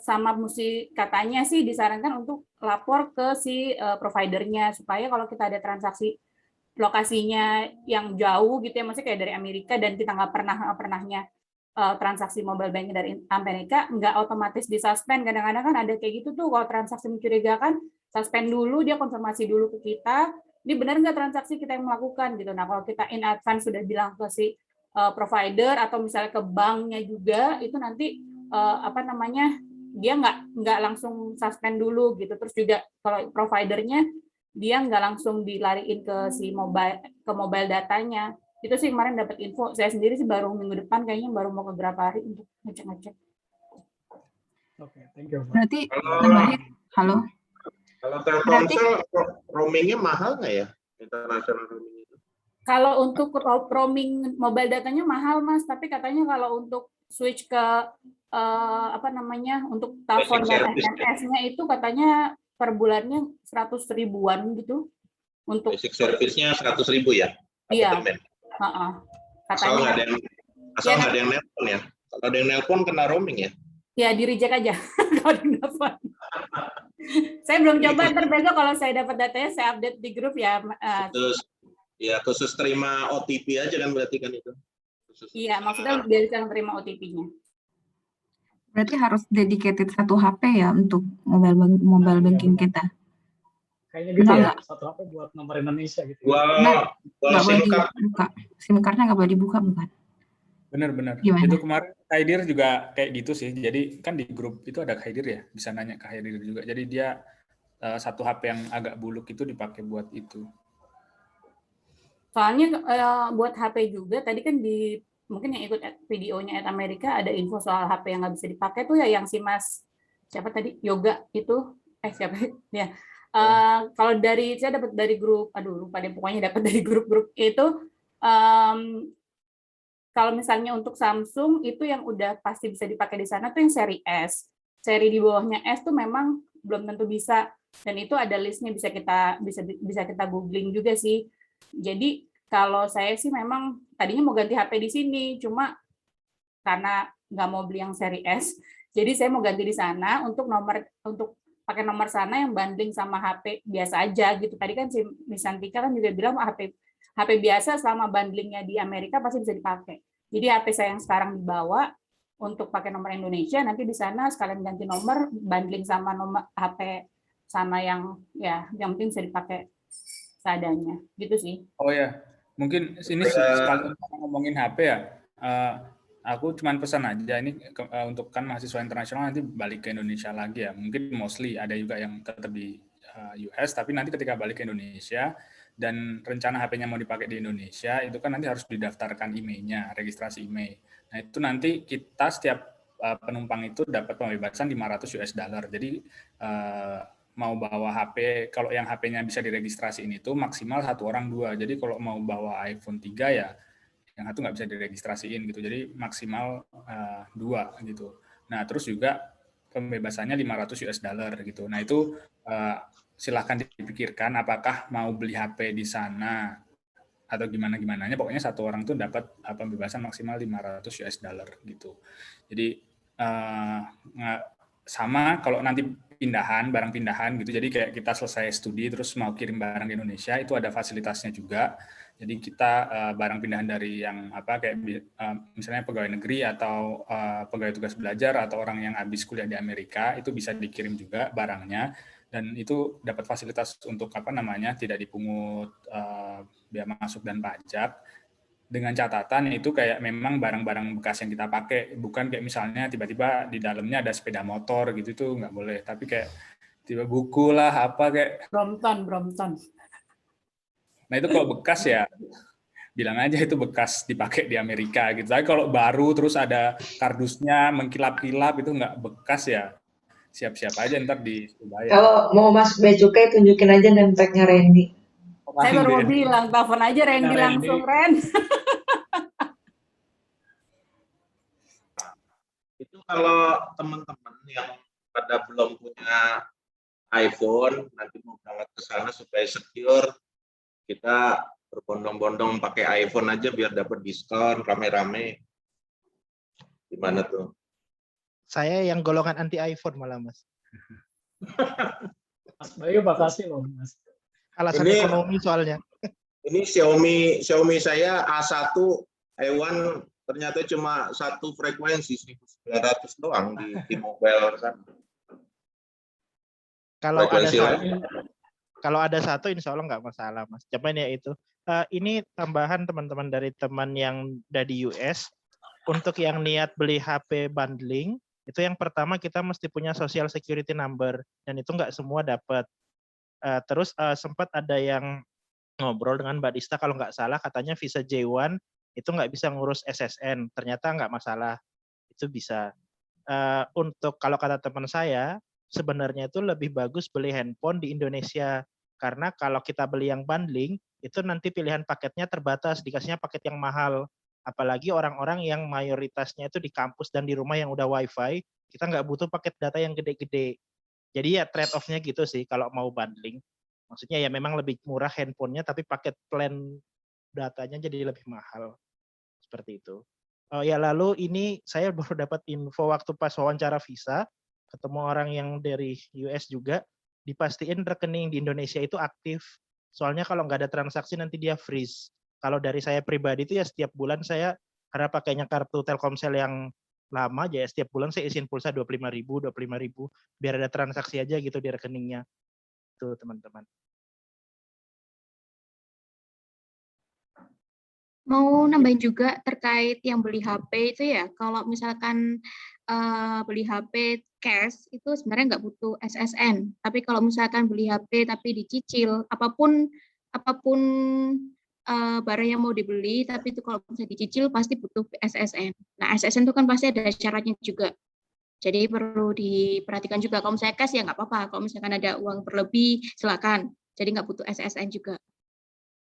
sama mesti katanya sih disarankan untuk lapor ke si providernya supaya kalau kita ada transaksi lokasinya yang jauh gitu ya, maksudnya kayak dari Amerika dan kita nggak pernahnya transaksi mobile banking dari Amerika, nggak otomatis disuspend. Kadang-kadang kan ada kayak gitu tuh, kalau transaksi mencurigakan, suspend dulu, dia konfirmasi dulu ke kita, ini benar nggak transaksi kita yang melakukan gitu. Nah kalau kita in advance sudah bilang ke si provider atau misalnya ke banknya juga, itu nanti dia nggak langsung suspend dulu gitu. Terus juga kalau providernya dia nggak langsung dilariin ke si mobile datanya. Itu sih kemarin dapat info. Saya sendiri sih baru minggu depan kayaknya baru mau ke beberapa hari untuk ngecek-ngecek. Oke, thank you. Berarti nambahin, halo. Kalau Telkomsel roamingnya mahal nggak ya? International roaming itu? Kalau untuk roaming mobile datanya mahal Mas, tapi katanya kalau untuk switch ke untuk telepon dan SMS-nya itu katanya per bulannya 100 ribuan gitu. Untuk basic service-nya 100.000 ya? Iya. Asal nggak ada yang nelpon ya? Kalau ada yang nelpon kena roaming ya? Ya di reject aja kalau di nelpon. Saya belum coba, ntar besok kalau saya dapat datanya saya update di grup ya. Khusus terima OTP aja kan berarti kan itu? Iya, maksudnya biar terima OTP-nya. Berarti harus dedicated satu HP ya untuk mobile banking kita. Kayaknya gitu ya, satu HP buat nomor Indonesia gitu. Nggak boleh dibuka. SIM card-nya nggak boleh dibuka, bukan? Benar-benar. Gimana? Itu kemarin Khaidir juga kayak gitu sih. Jadi kan di grup itu ada Khaidir ya, bisa nanya ke Khaidir juga. Jadi dia satu HP yang agak buluk itu dipakai buat itu. Soalnya buat HP juga, tadi kan mungkin yang ikut videonya at Amerika ada info soal HP yang nggak bisa dipakai tuh ya, yang si Mas siapa tadi Yoga itu siapa ya. Kalau saya dapat dari grup, lupa deh, pokoknya dapat dari grup-grup itu. Kalau misalnya untuk Samsung itu yang udah pasti bisa dipakai di sana tuh yang seri S. Seri di bawahnya S tuh memang belum tentu bisa, dan itu ada listnya, bisa kita googling juga sih. Jadi kalau saya sih memang tadinya mau ganti HP di sini, cuma karena nggak mau beli yang seri S, jadi saya mau ganti di sana untuk pakai nomor sana yang bundling sama HP biasa aja gitu. Tadi kan si Miss Santika kan juga bilang HP biasa selama bundlingnya di Amerika pasti bisa dipakai. Jadi HP saya yang sekarang dibawa untuk pakai nomor Indonesia, nanti di sana sekalian ganti nomor, bundling sama nomor HP sana yang penting bisa dipakai seadanya, gitu sih. Oh ya, mungkin ini sekali ngomongin HP ya. Aku cuma pesan aja ini untuk kan mahasiswa internasional nanti balik ke Indonesia lagi ya. Mungkin mostly ada juga yang tetap di US, tapi nanti ketika balik ke Indonesia dan rencana HP-nya mau dipakai di Indonesia, itu kan nanti harus didaftarkan email-nya, registrasi email. Nah itu nanti kita setiap penumpang itu dapat pembebasan $500. Jadi mau bawa HP, kalau yang HP-nya bisa diregistrasiin itu maksimal 1 orang 2. Jadi kalau mau bawa iPhone 3 ya yang satu nggak bisa diregistrasiin gitu. Jadi maksimal 2 gitu. Nah terus juga pembebasannya $500 gitu. Nah itu silahkan dipikirkan apakah mau beli HP di sana atau gimana-gimananya. Pokoknya 1 orang tuh dapat pembebasan maksimal $500 gitu. Jadi sama kalau nanti barang pindahan gitu. Jadi kayak kita selesai studi terus mau kirim barang di Indonesia, itu ada fasilitasnya juga. Jadi kita barang pindahan dari yang misalnya pegawai negeri atau pegawai tugas belajar atau orang yang habis kuliah di Amerika, itu bisa dikirim juga barangnya, dan itu dapat fasilitas untuk tidak dipungut biaya masuk dan pajak. dengan catatan itu kayak memang barang-barang bekas yang kita pakai, bukan kayak misalnya tiba-tiba di dalamnya ada sepeda motor gitu tuh nggak boleh, tapi kayak tiba buku lah apa kayak. Brompton. Nah itu kalau bekas ya bilang aja itu bekas dipakai di Amerika gitu. Tapi kalau baru terus ada kardusnya mengkilap-kilap itu nggak bekas ya siap-siap aja ntar dibayar. Kalau mau masuk bea cukai tunjukin aja name tag-nya Randy. Saya baru mau bilang, telepon aja Randy langsung, Ren. Itu kalau teman-teman yang pada belum punya iPhone, nanti mau berangkat ke sana supaya secure, kita berbondong-bondong pakai iPhone aja biar dapat diskon rame-rame. Gimana tuh? Saya yang golongan anti iPhone malah, Mas. Mas Bayu, makasih loh, Mas. Alasan Ini- ekonomi soalnya. Ini Xiaomi saya A1 A1 ternyata cuma satu frekuensi 1900 doang di mobile kan. Kalau ada Frekuensi satu, lain. kalau ada satu, insya Allah nggak masalah, Mas. Cuman ya itu. Ini tambahan teman-teman dari teman yang dari US. Untuk yang niat beli HP bundling, itu yang pertama kita mesti punya social security number. Dan itu nggak semua dapat. Terus sempat ada yang ngobrol dengan Mbak Dista, kalau nggak salah katanya visa J1 itu nggak bisa ngurus SSN. Ternyata nggak masalah. Itu bisa. Untuk kalau kata teman saya, sebenarnya itu lebih bagus beli handphone di Indonesia. Karena kalau kita beli yang bundling, itu nanti pilihan paketnya terbatas, dikasihnya paket yang mahal. Apalagi orang-orang yang mayoritasnya itu di kampus dan di rumah yang udah wifi, kita nggak butuh paket data yang gede-gede. Jadi ya trade off-nya gitu sih kalau mau bundling. Maksudnya ya memang lebih murah handphonenya, tapi paket plan datanya jadi lebih mahal. Seperti itu. Ya lalu ini saya baru dapat info waktu pas wawancara visa, ketemu orang yang dari US juga, dipastiin rekening di Indonesia itu aktif. Soalnya kalau nggak ada transaksi nanti dia freeze. Kalau dari saya pribadi itu ya setiap bulan saya, karena pakainya kartu Telkomsel yang lama aja ya, setiap bulan saya isiin pulsa 25.000, biar ada transaksi aja gitu di rekeningnya. Tuh teman-teman. Mau nambahin juga terkait yang beli HP itu ya, kalau misalkan beli HP cash itu sebenarnya nggak butuh SSN. Tapi kalau misalkan beli HP tapi dicicil, apapun barang yang mau dibeli, tapi itu kalau bisa dicicil pasti butuh SSN. Nah SSN itu kan pasti ada syaratnya juga. Jadi perlu diperhatikan juga. Kalau misalnya cash ya nggak apa-apa. Kalau misalkan ada uang berlebih silakan. Jadi nggak butuh SSN juga.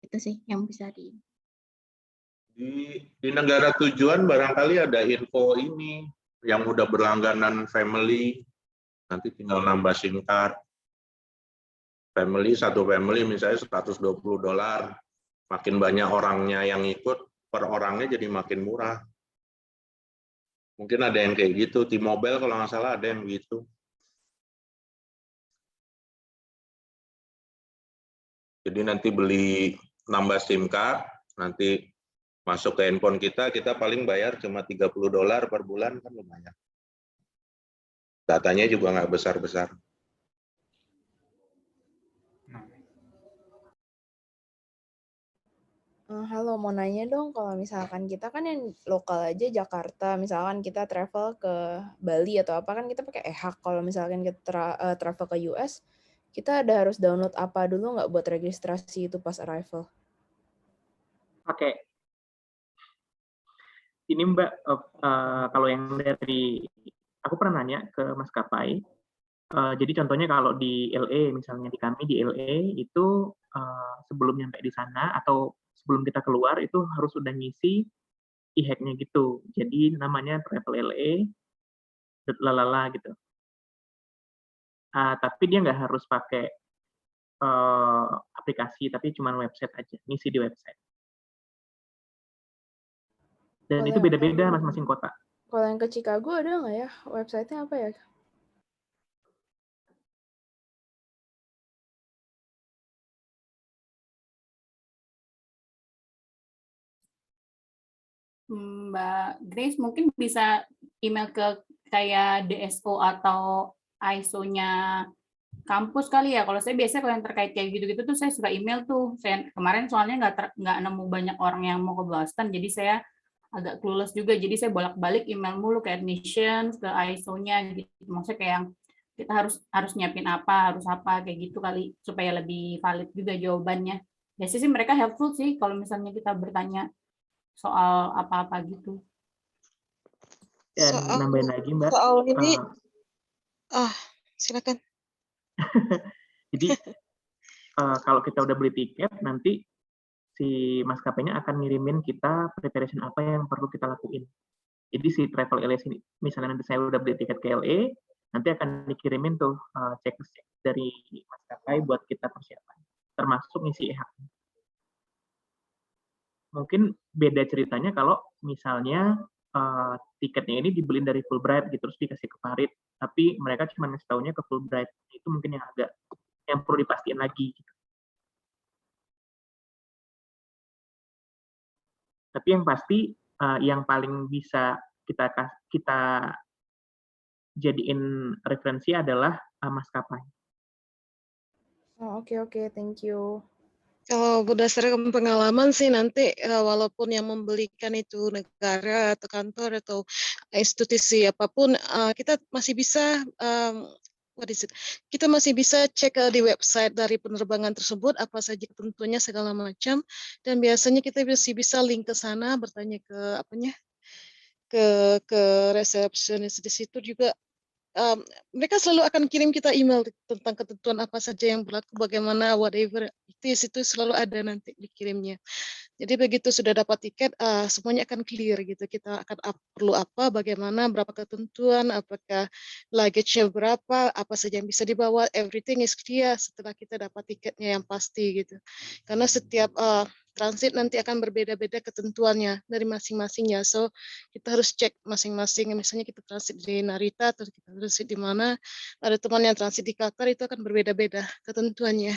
Itu sih yang bisa Di negara tujuan barangkali ada info ini yang udah berlangganan family, nanti tinggal nambah SIM card. Satu family misalnya $120, makin banyak orangnya yang ikut, per orangnya jadi makin murah. Mungkin ada yang kayak gitu, T-Mobile kalau nggak salah ada yang gitu. Jadi nanti beli nambah SIM card, nanti masuk ke handphone kita paling bayar cuma $30 per bulan, kan lumayan. Datanya juga nggak besar-besar. Halo, mau nanya dong, kalau misalkan kita kan yang lokal aja Jakarta, misalkan kita travel ke Bali atau apa kan kita pakai e-haq. Kalau misalkan kita travel ke US, kita ada harus download apa dulu nggak buat registrasi itu pas arrival? Oke. Ini Mbak, kalau yang dari aku pernah nanya ke maskapai. Jadi contohnya kalau di LA, misalnya di kami di LA itu sebelum nyampe di sana atau sebelum kita keluar itu harus udah ngisi e-hack-nya gitu. Jadi namanya Travel LA, lalala gitu. Tapi dia nggak harus pakai aplikasi, tapi cuma website aja, ngisi di website. Dan itu beda-beda masing-masing kota. Kalau yang ke Chicago ada nggak ya? Website-nya apa ya? Mbak Grace mungkin bisa email ke kayak DSO atau ISO-nya kampus kali ya. Kalau saya biasanya kalau yang terkait kayak gitu-gitu tuh saya suka email tuh. Saya kemarin soalnya nggak nemu banyak orang yang mau ke Boston, jadi saya agak clueless juga. Jadi saya bolak-balik email mulu ke admissions, ke ISO-nya gitu. Maksudnya kayak yang kita harus nyiapin apa, harus apa kayak gitu kali supaya lebih valid juga jawabannya. Biasanya sih mereka helpful sih kalau misalnya kita bertanya soal apa-apa gitu. Dan nambahin lagi Mbak. Soal ini, silakan. Jadi kalau kita udah beli tiket, nanti si maskapainya akan ngirimin kita preparation apa yang perlu kita lakuin. Jadi si travel LA ini, misalnya nanti saya udah beli tiket ke LA, nanti akan dikirimin tuh checklist dari maskapai buat kita persiapan, termasuk ngisi EHAK. Mungkin beda ceritanya kalau misalnya tiketnya ini dibeliin dari Fulbright gitu, terus dikasih ke Farid, tapi mereka cuma ngasih taunya ke Fulbright. Itu mungkin yang perlu dipastiin lagi gitu. Tapi yang pasti yang paling bisa kita jadiin referensi adalah maskapai. Oke, thank you. Kalau berdasarkan pengalaman sih nanti walaupun yang membelikan itu negara atau kantor atau institusi apapun, kita masih bisa kita masih bisa cek di website dari penerbangan tersebut apa saja ketentuannya segala macam, dan biasanya kita masih bisa link ke sana, bertanya ke resepsionis di situ juga. Mereka selalu akan kirim kita email tentang ketentuan apa saja yang berlaku, bagaimana, whatever, itu di situ selalu ada nanti dikirimnya. Jadi begitu sudah dapat tiket, semuanya akan clear gitu. Kita akan perlu apa, bagaimana, berapa ketentuan, apakah luggage-nya berapa, apa saja yang bisa dibawa, everything is clear setelah kita dapat tiketnya yang pasti gitu. Karena setiap transit nanti akan berbeda-beda ketentuannya dari masing-masingnya. So kita harus cek masing-masing. Misalnya kita transit di Narita atau kita transit di mana, ada teman yang transit di Qatar, itu akan berbeda-beda ketentuannya.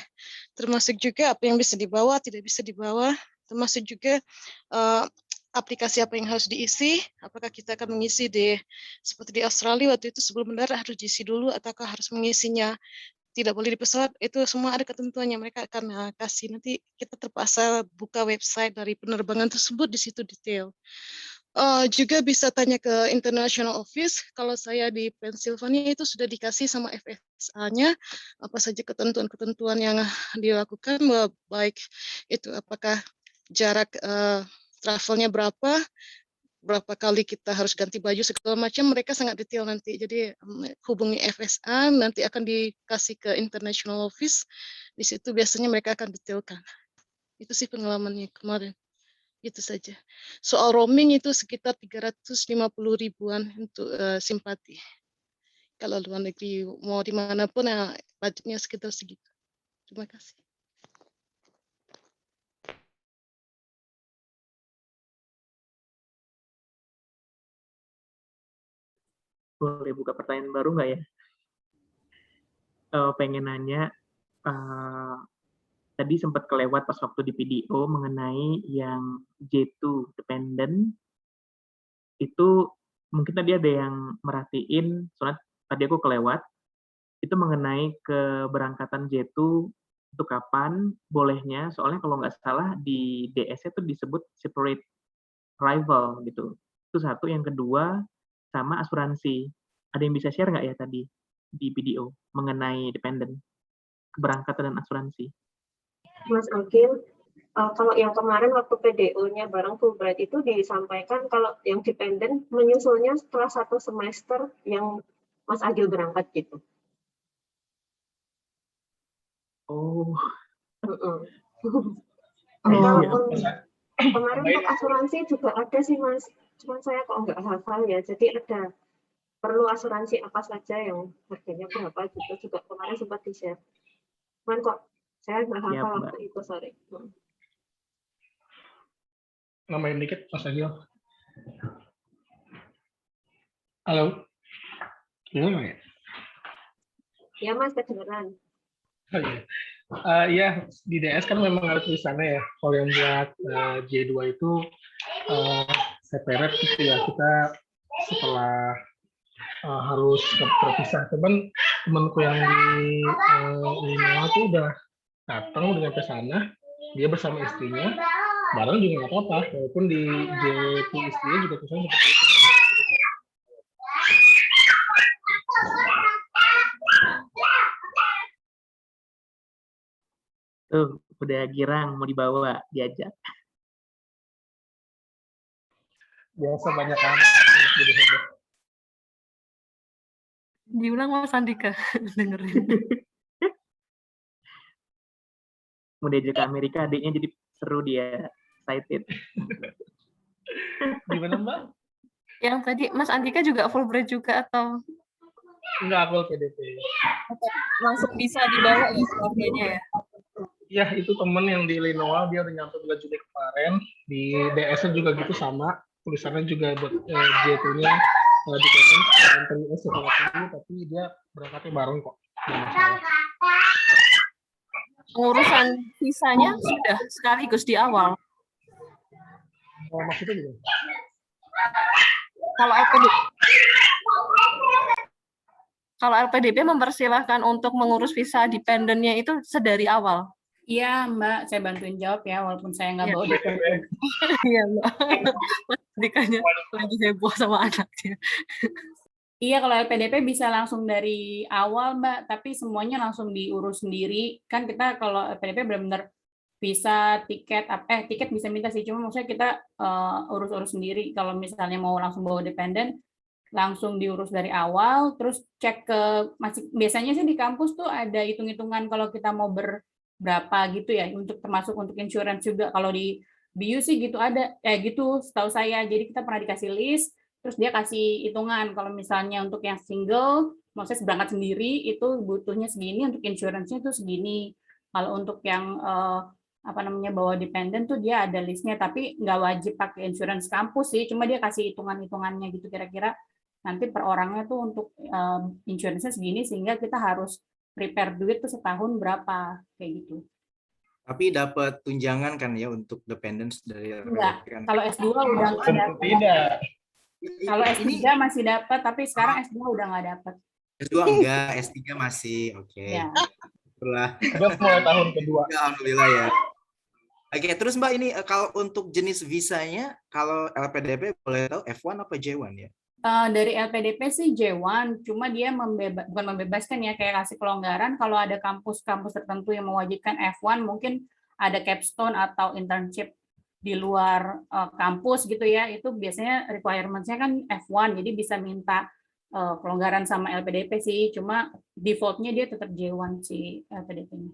Termasuk juga apa yang bisa dibawa, tidak bisa dibawa. Termasuk juga aplikasi apa yang harus diisi. Apakah kita akan mengisi seperti di Australia waktu itu sebelum mendarat harus diisi dulu, ataukah harus mengisinya tidak boleh di pesawat, itu semua ada ketentuannya. Mereka akan kasih, nanti kita terpaksa buka website dari penerbangan tersebut, di situ detail. Juga bisa tanya ke International Office. Kalau saya di Pennsylvania itu sudah dikasih sama FSA-nya apa saja ketentuan-ketentuan yang dilakukan, baik itu apakah jarak travelnya berapa kali kita harus ganti baju segala macam, mereka sangat detail nanti. Jadi hubungi FSA, nanti akan dikasih ke International Office. Di situ biasanya mereka akan detailkan. Itu sih pengalamannya kemarin. Itu saja. Soal roaming itu sekitar 350.000-an untuk simpati. Kalau luar negeri mau dimanapun, budgetnya sekitar segitu. Terima kasih. Boleh buka pertanyaan baru nggak ya? Pengen nanya, tadi sempat kelewat pas waktu di PDO mengenai yang J2 dependent, itu mungkin tadi ada yang merhatiin, soalnya tadi aku kelewat, itu mengenai keberangkatan J2 untuk kapan bolehnya, soalnya kalau nggak salah di DS itu disebut separate arrival gitu. Itu satu. Yang kedua, sama asuransi. Ada yang bisa share nggak ya tadi di PDO mengenai dependent, keberangkatan dan asuransi? Mas Agil, kalau yang kemarin waktu PDO-nya bareng Fulbright itu disampaikan kalau yang dependent menyusulnya setelah 1 semester yang Mas Agil berangkat gitu. Oh. Kalaupun kemarin untuk asuransi juga ada sih Mas, cuman saya kok nggak hafal ya. Jadi ada perlu asuransi apa saja yang harganya berapa gitu juga kemarin sempat di-share. Cuman kok saya nggak hafal waktu itu, sorry. Nambahin dikit Mas Agil. Halo? Gimana ya? Ya Mas, kedengeran. Oh, iya. Ya, di DS kan memang harus di sana ya. Kalau yang buat J2 itu separate gitu ya. Kita setelah harus terpisah. Cuman temanku yang di Lima tuh udah datang, udah nyampe sana, dia bersama istrinya, bareng juga nggak apa-apa, walaupun di J2 istrinya juga tulisannya seperti itu. Tuh, udah girang mau dibawa, diajak. Biasa banyak anak jadi heboh. Diulang Mas Andika dengerin. Mau diajak ke Amerika, adiknya jadi seru, dia excited. Gimana Mbak? Yang tadi Mas Andika juga Fulbright juga atau Enggak, aku LPDP. langsung bisa dibawa ya keluarganya ya? Ya, itu temen yang di Lenoa, dia udah nyampe bulan Juli kemarin. Di DS-nya juga gitu sama. Tulisannya juga buat J2-nya di KM, antar US sekolah tinggi, tapi dia berangkatnya bareng kok. Nggak masalah. Pengurusan visanya sudah sekaligus di awal. Maksudnya gimana? Kalau LPDP mempersilahkan untuk mengurus visa dependennya itu sedari awal. Iya Mbak, saya bantuin jawab ya, walaupun saya nggak bawa dependen. Iya Mbak. Mas Dikanya lagi heboh sama anaknya. Iya, kalau LPDP bisa langsung dari awal Mbak, tapi semuanya langsung diurus sendiri. Kan kita kalau LPDP benar-benar visa, tiket, tiket bisa minta sih, cuma maksudnya kita urus-urus sendiri. Kalau misalnya mau langsung bawa dependen, langsung diurus dari awal, terus cek ke biasanya sih di kampus tuh ada hitung-hitungan kalau kita mau berapa gitu ya, untuk termasuk untuk insurance juga. Kalau di BU sih gitu ada, gitu setahu saya. Jadi kita pernah dikasih list, terus dia kasih hitungan kalau misalnya untuk yang single, maksudnya berangkat sendiri itu butuhnya segini, untuk insurance-nya itu segini. Kalau untuk yang bawa dependent tuh dia ada listnya, tapi nggak wajib pakai insurance kampus sih, cuma dia kasih hitungan-hitungannya gitu kira-kira nanti per orangnya tuh untuk insurance-nya segini, sehingga kita harus prepare duit tuh setahun berapa kayak gitu. Tapi dapat tunjangan kan ya untuk dependence dari enggak. Kalau S2 udah nggak dapat. Tidak. Kalau S3 masih dapat, tapi sekarang S2 udah nggak dapat. S2 enggak, S3 masih. Oke. Ya. Udah mulai tahun kedua. Alhamdulillah ya. Oke, terus Mbak ini kalau untuk jenis visanya, kalau LPDP boleh tahu F1 apa J1 ya? Dari LPDP sih J1, cuma dia bukan membebaskan ya, kayak kasih kelonggaran kalau ada kampus-kampus tertentu yang mewajibkan F1, mungkin ada capstone atau internship di luar kampus gitu ya, itu biasanya requirements-nya kan F1, jadi bisa minta kelonggaran sama LPDP sih, cuma default-nya dia tetap J1 si LPDP-nya.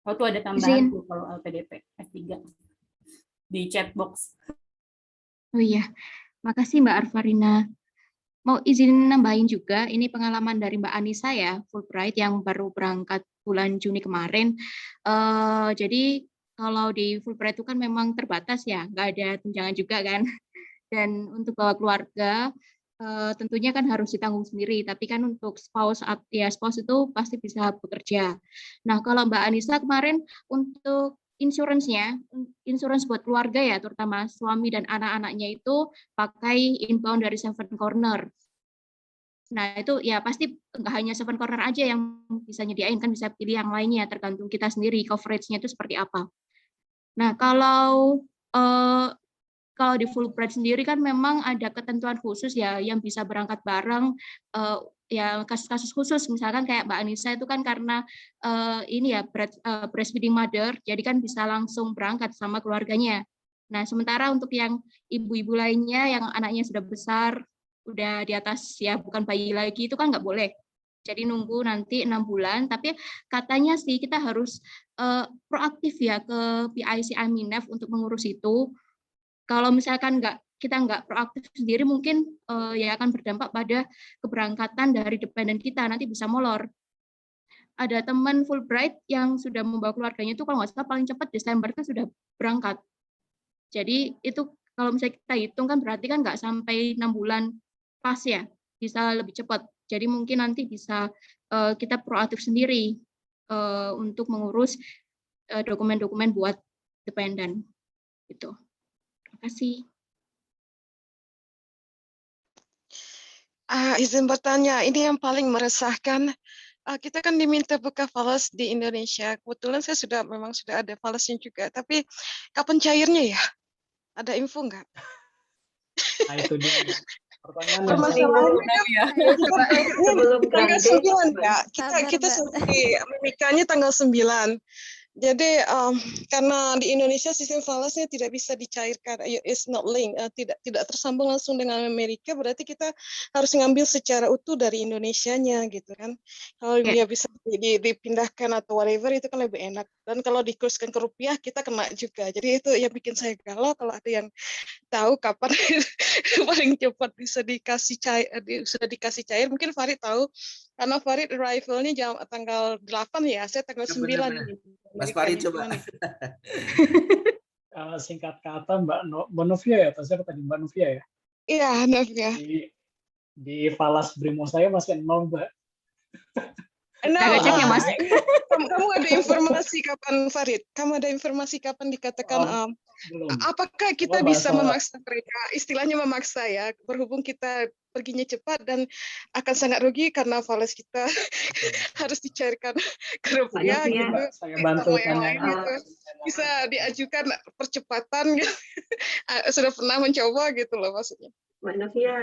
Oh, tuh ada tambahan tuh kalau LPDP S3 di chat box. Oh iya, makasih Mbak Arfarina. Mau izin nambahin juga, ini pengalaman dari Mbak Anissa ya, Fulbright yang baru berangkat bulan Juni kemarin. Jadi kalau di Fulbright itu kan memang terbatas ya, nggak ada tunjangan juga kan. Dan untuk bawa keluarga, tentunya kan harus ditanggung sendiri, tapi kan untuk spouse itu pasti bisa bekerja. Nah kalau Mbak Anissa kemarin untuk insurance buat keluarga ya, terutama suami dan anak-anaknya itu pakai inbound dari Seven Corner. Nah itu ya pasti nggak hanya Seven Corner aja yang bisa nyediain, kan bisa pilih yang lainnya, tergantung kita sendiri coverage-nya itu seperti apa. Nah kalau di Fulbright sendiri kan memang ada ketentuan khusus ya yang bisa berangkat bareng, ya kasus-kasus khusus misalkan kayak Mbak Anissa itu kan karena ini ya breastfeeding mother, jadi kan bisa langsung berangkat sama keluarganya. Nah sementara untuk yang ibu-ibu lainnya yang anaknya sudah besar, udah di atas ya bukan bayi lagi, itu kan nggak boleh. Jadi nunggu nanti 6 bulan, tapi katanya sih kita harus proaktif ya ke PIC Aminef untuk mengurus itu. Kalau misalkan kita nggak proaktif sendiri, mungkin ya akan berdampak pada keberangkatan dari dependen kita, nanti bisa molor. Ada teman Fulbright yang sudah membawa keluarganya itu kalau nggak salah paling cepat Desember itu sudah berangkat. Jadi itu kalau misalnya kita hitung kan berarti kan nggak sampai 6 bulan pas ya, bisa lebih cepat. Jadi mungkin nanti bisa kita proaktif sendiri untuk mengurus dokumen-dokumen buat dependen. Gitu. Terima kasih. Izin bertanya, ini yang paling meresahkan. Kita kan diminta buka falas di Indonesia. Kebetulan saya memang sudah ada falasnya juga. Tapi kapan cairnya ya? Ada info nggak? Nah itu dia pertanyaan yang Permasalahannya kan ya. Sebelum tanggal grande 9 ya. Kita sampai Amerikanya tanggal 9. Jadi karena di Indonesia sistem falasnya tidak bisa dicairkan, it's not link, tidak tersambung langsung dengan Amerika, berarti kita harus ngambil secara utuh dari Indonesianya gitu kan. Kalau dia bisa dipindahkan atau whatever itu kan lebih enak. Dan kalau dikurskan ke rupiah kita kena juga. Jadi itu yang bikin saya galau. Kalau ada yang tahu kapan paling cepat bisa dikasih cair, sudah dikasih cair, mungkin Farid tahu. Karena Farid arrival-nya tanggal 8 ya, saya tanggal 9. Mas Farid coba. Singkat kata Mbak Novia ya, atau siapa tadi Mbak Novia ya? Iya, Novia. Di falas Brimo saya masih 0 Mbak. Nah, cek ya, Mas. Kamu ada informasi kapan Farid? Kamu ada informasi kapan dikatakan apakah kita bisa memaksa mereka? Istilahnya memaksa ya, berhubung kita perginya cepat dan akan sangat rugi karena falas kita harus dicairkan ke rupiah gitu. Saya bantu tanya. Gitu. Bisa diajukan percepatan gitu. Sudah pernah mencoba gitu loh maksudnya. Mbak Novia,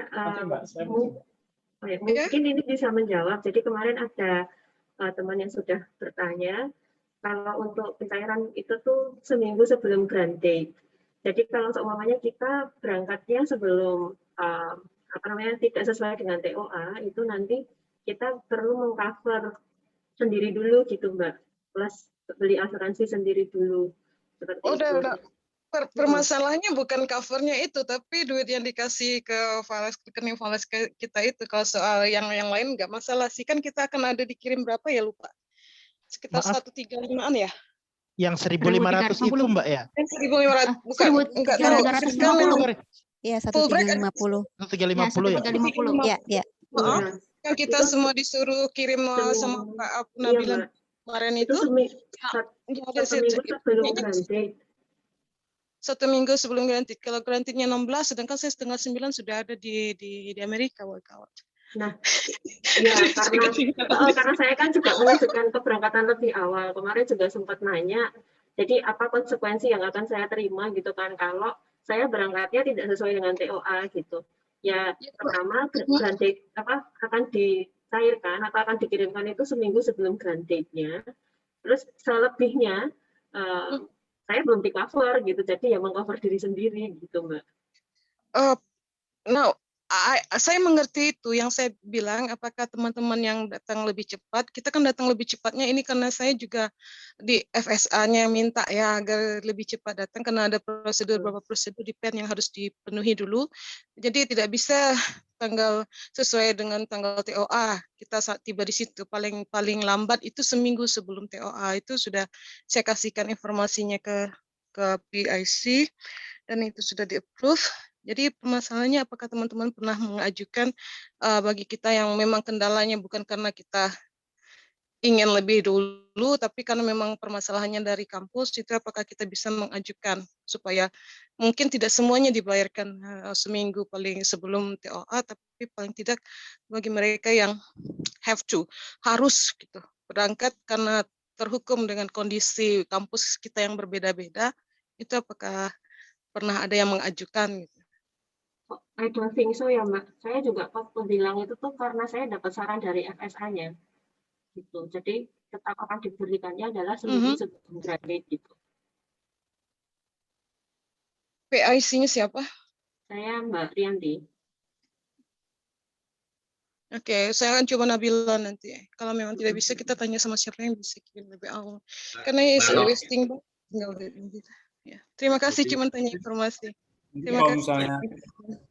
mungkin ini bisa menjawab. Jadi kemarin ada teman yang sudah bertanya, kalau untuk pencairan itu tuh seminggu sebelum grant date. Jadi kalau seumpamanya kita berangkatnya sebelum tidak sesuai dengan TOA, itu nanti kita perlu mengcover sendiri dulu gitu Mbak, plus beli asuransi sendiri dulu. Seperti itu. Permasalahannya bukan covernya itu, tapi duit yang dikasih ke rekening falas kita itu. Kalau soal yang lain nggak masalah sih, kan kita akan ada dikirim berapa ya lupa, sekitar 135-an ya. Yang 1.500 itu Mbak ya? Yang 1.500 bukan, enggak tahu. Iya, 1.350. 1.350 ya? 1.350. Iya. Kan kita semua disuruh kirim sama Pak Nabila kemarin itu. Satu minggu sebelum granted. Kalau grantednya 16, sedangkan saya setengah 9 sudah ada di Amerika workout. Nah, ya karena saya kan juga mengajukan keberangkatan lebih awal. Kemarin juga sempat nanya, jadi apa konsekuensi yang akan saya terima gitu kan kalau saya berangkatnya tidak sesuai dengan TOA gitu. Ya pertama grant date akan dicairkan atau akan dikirimkan itu seminggu sebelum grant date-nya. Terus selebihnya saya belum di cover gitu, jadi ya mengcover diri sendiri gitu Mbak. Saya mengerti itu yang saya bilang, apakah teman-teman yang datang lebih cepat, kita kan datang lebih cepatnya ini karena saya juga di FSA-nya minta ya agar lebih cepat datang karena ada beberapa prosedur di PEN yang harus dipenuhi dulu. Jadi tidak bisa tanggal sesuai dengan tanggal TOA. Kita saat tiba di situ paling lambat itu seminggu sebelum TOA itu sudah saya kasihkan informasinya ke PIC dan itu sudah di-approve. Jadi permasalahannya apakah teman-teman pernah mengajukan bagi kita yang memang kendalanya bukan karena kita ingin lebih dulu, tapi karena memang permasalahannya dari kampus, itu apakah kita bisa mengajukan supaya mungkin tidak semuanya dibayarkan seminggu paling sebelum TOA, tapi paling tidak bagi mereka yang harus gitu berangkat karena terhukum dengan kondisi kampus kita yang berbeda-beda, itu apakah pernah ada yang mengajukan gitu? I don't think so ya Mbak. Saya juga waktu bilang itu tuh karena saya dapat saran dari FSA-nya gitu. Jadi tetap akan diberikannya adalah seminggu sebelum graduate gitu. PIC-nya siapa? Saya Mbak Rianti. Oke, saya akan coba Nabila nanti. Kalau memang tidak bisa, kita tanya sama siapa yang bisa kirim lebih awal. Karena wasting ya. Terima kasih, cuma tanya informasi. Terima Kalau kasih. misalnya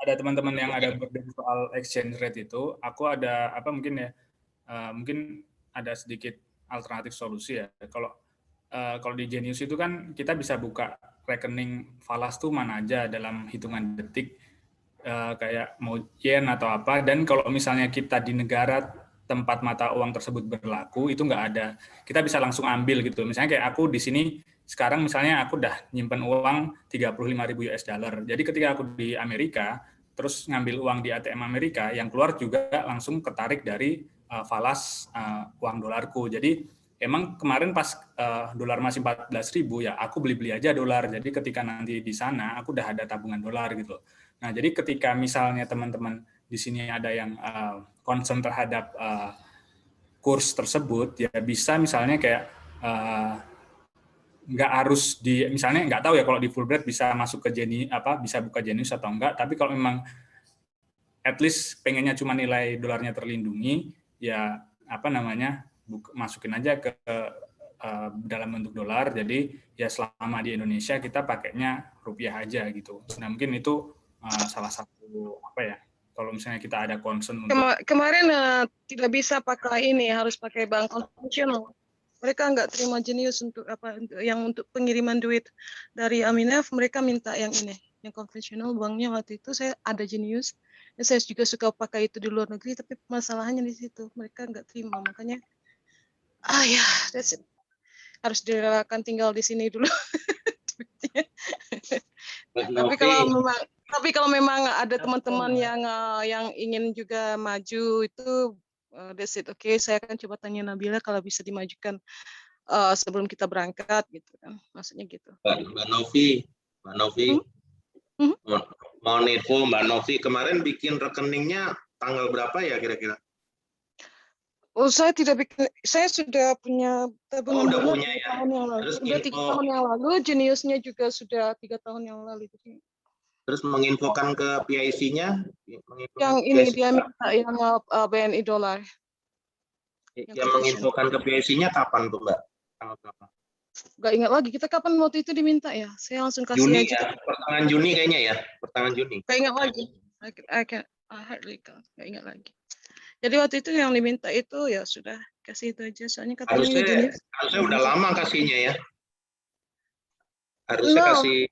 ada teman-teman yang ada burden soal exchange rate itu, aku ada mungkin ada sedikit alternatif solusi ya. Kalau di Genius itu kan kita bisa buka rekening falas tuh mana aja dalam hitungan detik, kayak mau yen atau apa. Dan kalau misalnya kita di negara tempat mata uang tersebut berlaku itu nggak ada, kita bisa langsung ambil gitu. Misalnya kayak aku di sini sekarang misalnya aku udah nyimpen uang 35.000 US dollar. Jadi ketika aku di Amerika, terus ngambil uang di ATM Amerika, yang keluar juga langsung ketarik dari falas uang dolarku. Jadi emang kemarin pas dolar masih 14.000 ya, aku beli-beli aja dolar. Jadi ketika nanti di sana aku udah ada tabungan dolar gitu. Nah, jadi ketika misalnya teman-teman di sini ada yang concern terhadap kurs tersebut, ya bisa misalnya kayak nggak harus di, misalnya nggak tahu ya kalau di Fulbright bisa masuk ke bisa buka Genius atau enggak, tapi kalau memang at least pengennya cuma nilai dolarnya terlindungi, ya masukin aja ke dalam bentuk dolar. Jadi ya selama di Indonesia kita pakainya rupiah aja gitu. Nah, mungkin itu salah satu kalau misalnya kita ada concern untuk Kemarin tidak bisa pakai ini, harus pakai bank konvensional. Mereka nggak terima Genius untuk untuk pengiriman duit dari Aminef. Mereka minta yang ini, yang konvensional. Banknya waktu itu saya ada Genius, dan saya juga suka pakai itu di luar negeri. Tapi masalahnya di situ, mereka nggak terima. Makanya, that's it. Harus direlakan tinggal di sini dulu. Tapi kalau memang ada teman-teman yang ingin juga maju itu that's it. Oke, saya akan coba tanya Nabila kalau bisa dimajukan sebelum kita berangkat gitu kan. Maksudnya gitu. Mbak Novi, mau info Mbak Novi, kemarin bikin rekeningnya tanggal berapa ya kira-kira? Oh, saya tidak bikin. Saya sudah punya tabungan udah punya 3 tahun yang lalu. Sudah 3 tahun yang lalu. Geniusnya juga sudah 3 tahun yang lalu. Terus menginfokan ke PIC-nya? Yang ini dia minta yang BNI dolar. Yang menginfokan ke PIC-nya kapan tuh Mbak? Tanggal berapa? Gak ingat lagi. Kita kapan waktu itu diminta ya? Saya langsung kasih Juni aja. ya? Pertengahan Juni kayaknya ya? Pertengahan Juni. Gak ingat lagi. I hardly can't. Gak ingat lagi. Jadi waktu itu yang diminta itu ya sudah kasih itu aja. Soalnya katanya harusnya udah lama kasihnya ya. Harusnya kasih.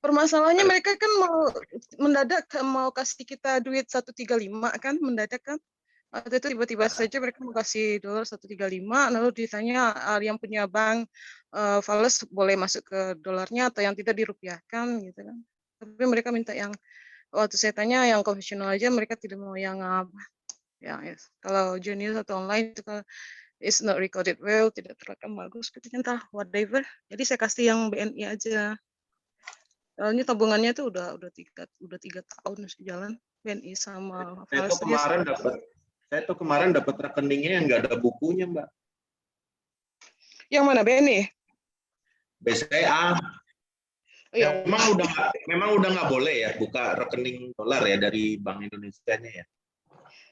Permasalahannya mereka kan mau mendadak mau kasih kita duit 135 kan, mendadak kan. Waktu itu tiba-tiba saja mereka mau kasih dolar 135, lalu ditanya yang punya bank fales boleh masuk ke dolarnya atau yang tidak dirupiahkan gitu kan. Tapi mereka minta yang waktu saya tanya yang konvensional aja, mereka tidak mau yang kalau Genius atau online itu kalau it's not recorded well, tidak terekam bagus, gitu entah whatever. Jadi saya kasih yang BNI aja. Soalnya tabungannya tuh udah 3 tahun jalan BNI sama Saya tuh kemarin dapat rekeningnya yang nggak ada bukunya, Mbak. Yang mana BNI? BCA. Oh, iya. Memang udah nggak boleh ya buka rekening dolar ya dari Bank Indonesia-nya ya.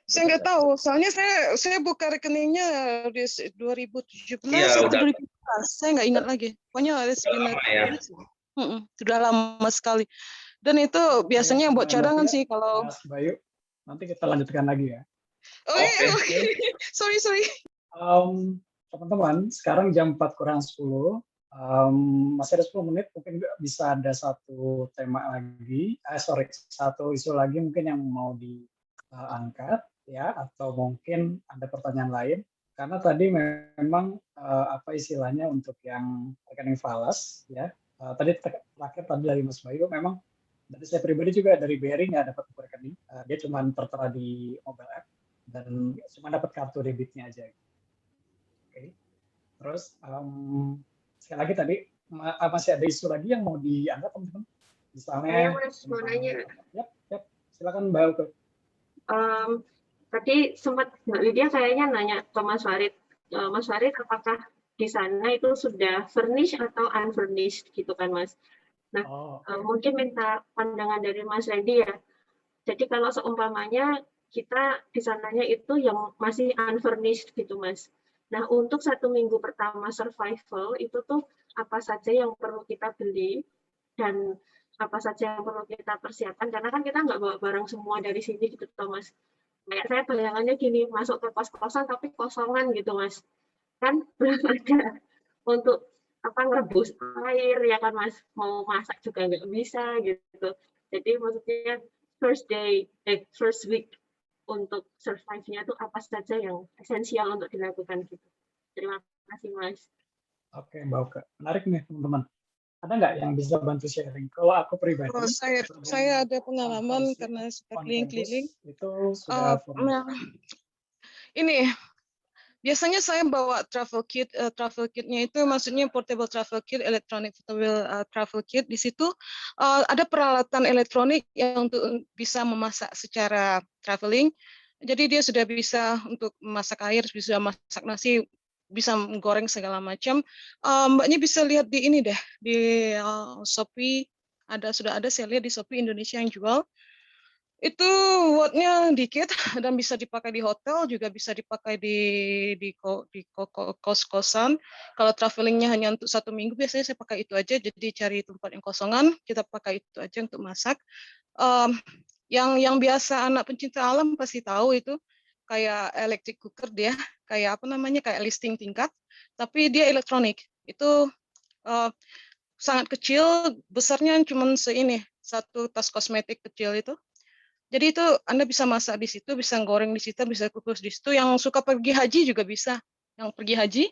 Saya nggak tahu, soalnya saya buka rekeningnya di 2017 atau 2014, saya nggak ingat lagi. Pokoknya ada sudah lama sekali. Dan itu biasanya buat cadangan sih kalau. Mas Bayu, nanti kita lanjutkan lagi ya. Oh iya, sorry. Teman-teman, sekarang jam 4:40. Masih ada 10 menit, mungkin bisa ada satu tema lagi. Satu isu lagi mungkin yang mau diangkat. Ya, atau mungkin ada pertanyaan lain, karena tadi memang apa istilahnya untuk yang rekening falas ya, tadi terakhir dari Mas Bayu, memang dari saya pribadi juga dari BRI nggak dapat buku rekening, dia cuma tertera di mobile app dan cuma dapat kartu debitnya aja. Oke. Terus sekali lagi tadi masih ada isu lagi yang mau diangkat teman-teman, misalnya mau nanya. Yap, silakan Mbak Uke. Tadi sempat Mbak Lydia kayaknya nanya ke Mas Farid. Mas Farid, apakah di sana itu sudah furnished atau unfurnished gitu kan Mas? Nah, mungkin minta pandangan dari Mas Randy ya. Jadi kalau seumpamanya kita di sananya itu yang masih unfurnished gitu Mas. Nah, untuk 1 minggu pertama survival itu tuh apa saja yang perlu kita beli dan apa saja yang perlu kita persiapkan, karena kan kita nggak bawa barang semua dari sini gitu Mas. Kayak saya bayangannya gini, masuk ke kos-kosan tapi kosongan gitu Mas. Kan belum ada untuk ngerebus air ya kan Mas, mau masak juga nggak bisa gitu. Jadi maksudnya first week untuk survive-nya itu apa saja yang esensial untuk dilakukan gitu. Terima kasih Mas. Oke Mbak Uke, menarik nih teman-teman. Ada nggak yang bisa bantu sharing? Kalau aku pribadi, Oh, saya ada pengalaman karena suka keliling-keliling. itu sudah Nah, ini biasanya saya bawa travel kit. Travel kitnya itu maksudnya portable travel kit, electronic portable travel kit. Di situ ada peralatan elektronik yang untuk bisa memasak secara traveling. Jadi dia sudah bisa untuk masak air, bisa masak nasi, bisa menggoreng segala macam. Mbaknya bisa lihat di ini deh, di Shopee sudah ada, saya lihat di Shopee Indonesia yang jual. Itu wattnya dikit dan bisa dipakai di hotel, juga bisa dipakai di kos-kosan. Kalau travelingnya hanya untuk 1 minggu, biasanya saya pakai itu aja. Jadi cari tempat yang kosongan, kita pakai itu aja untuk masak. Yang biasa anak pencinta alam pasti tahu itu kayak electric cooker, dia kayak apa namanya, kayak listing tingkat, tapi dia elektronik. Itu sangat kecil, besarnya cuma seini, satu tas kosmetik kecil itu. Jadi itu Anda bisa masak di situ, bisa goreng di situ, bisa kukus di situ. Yang suka pergi haji juga bisa. Yang pergi haji,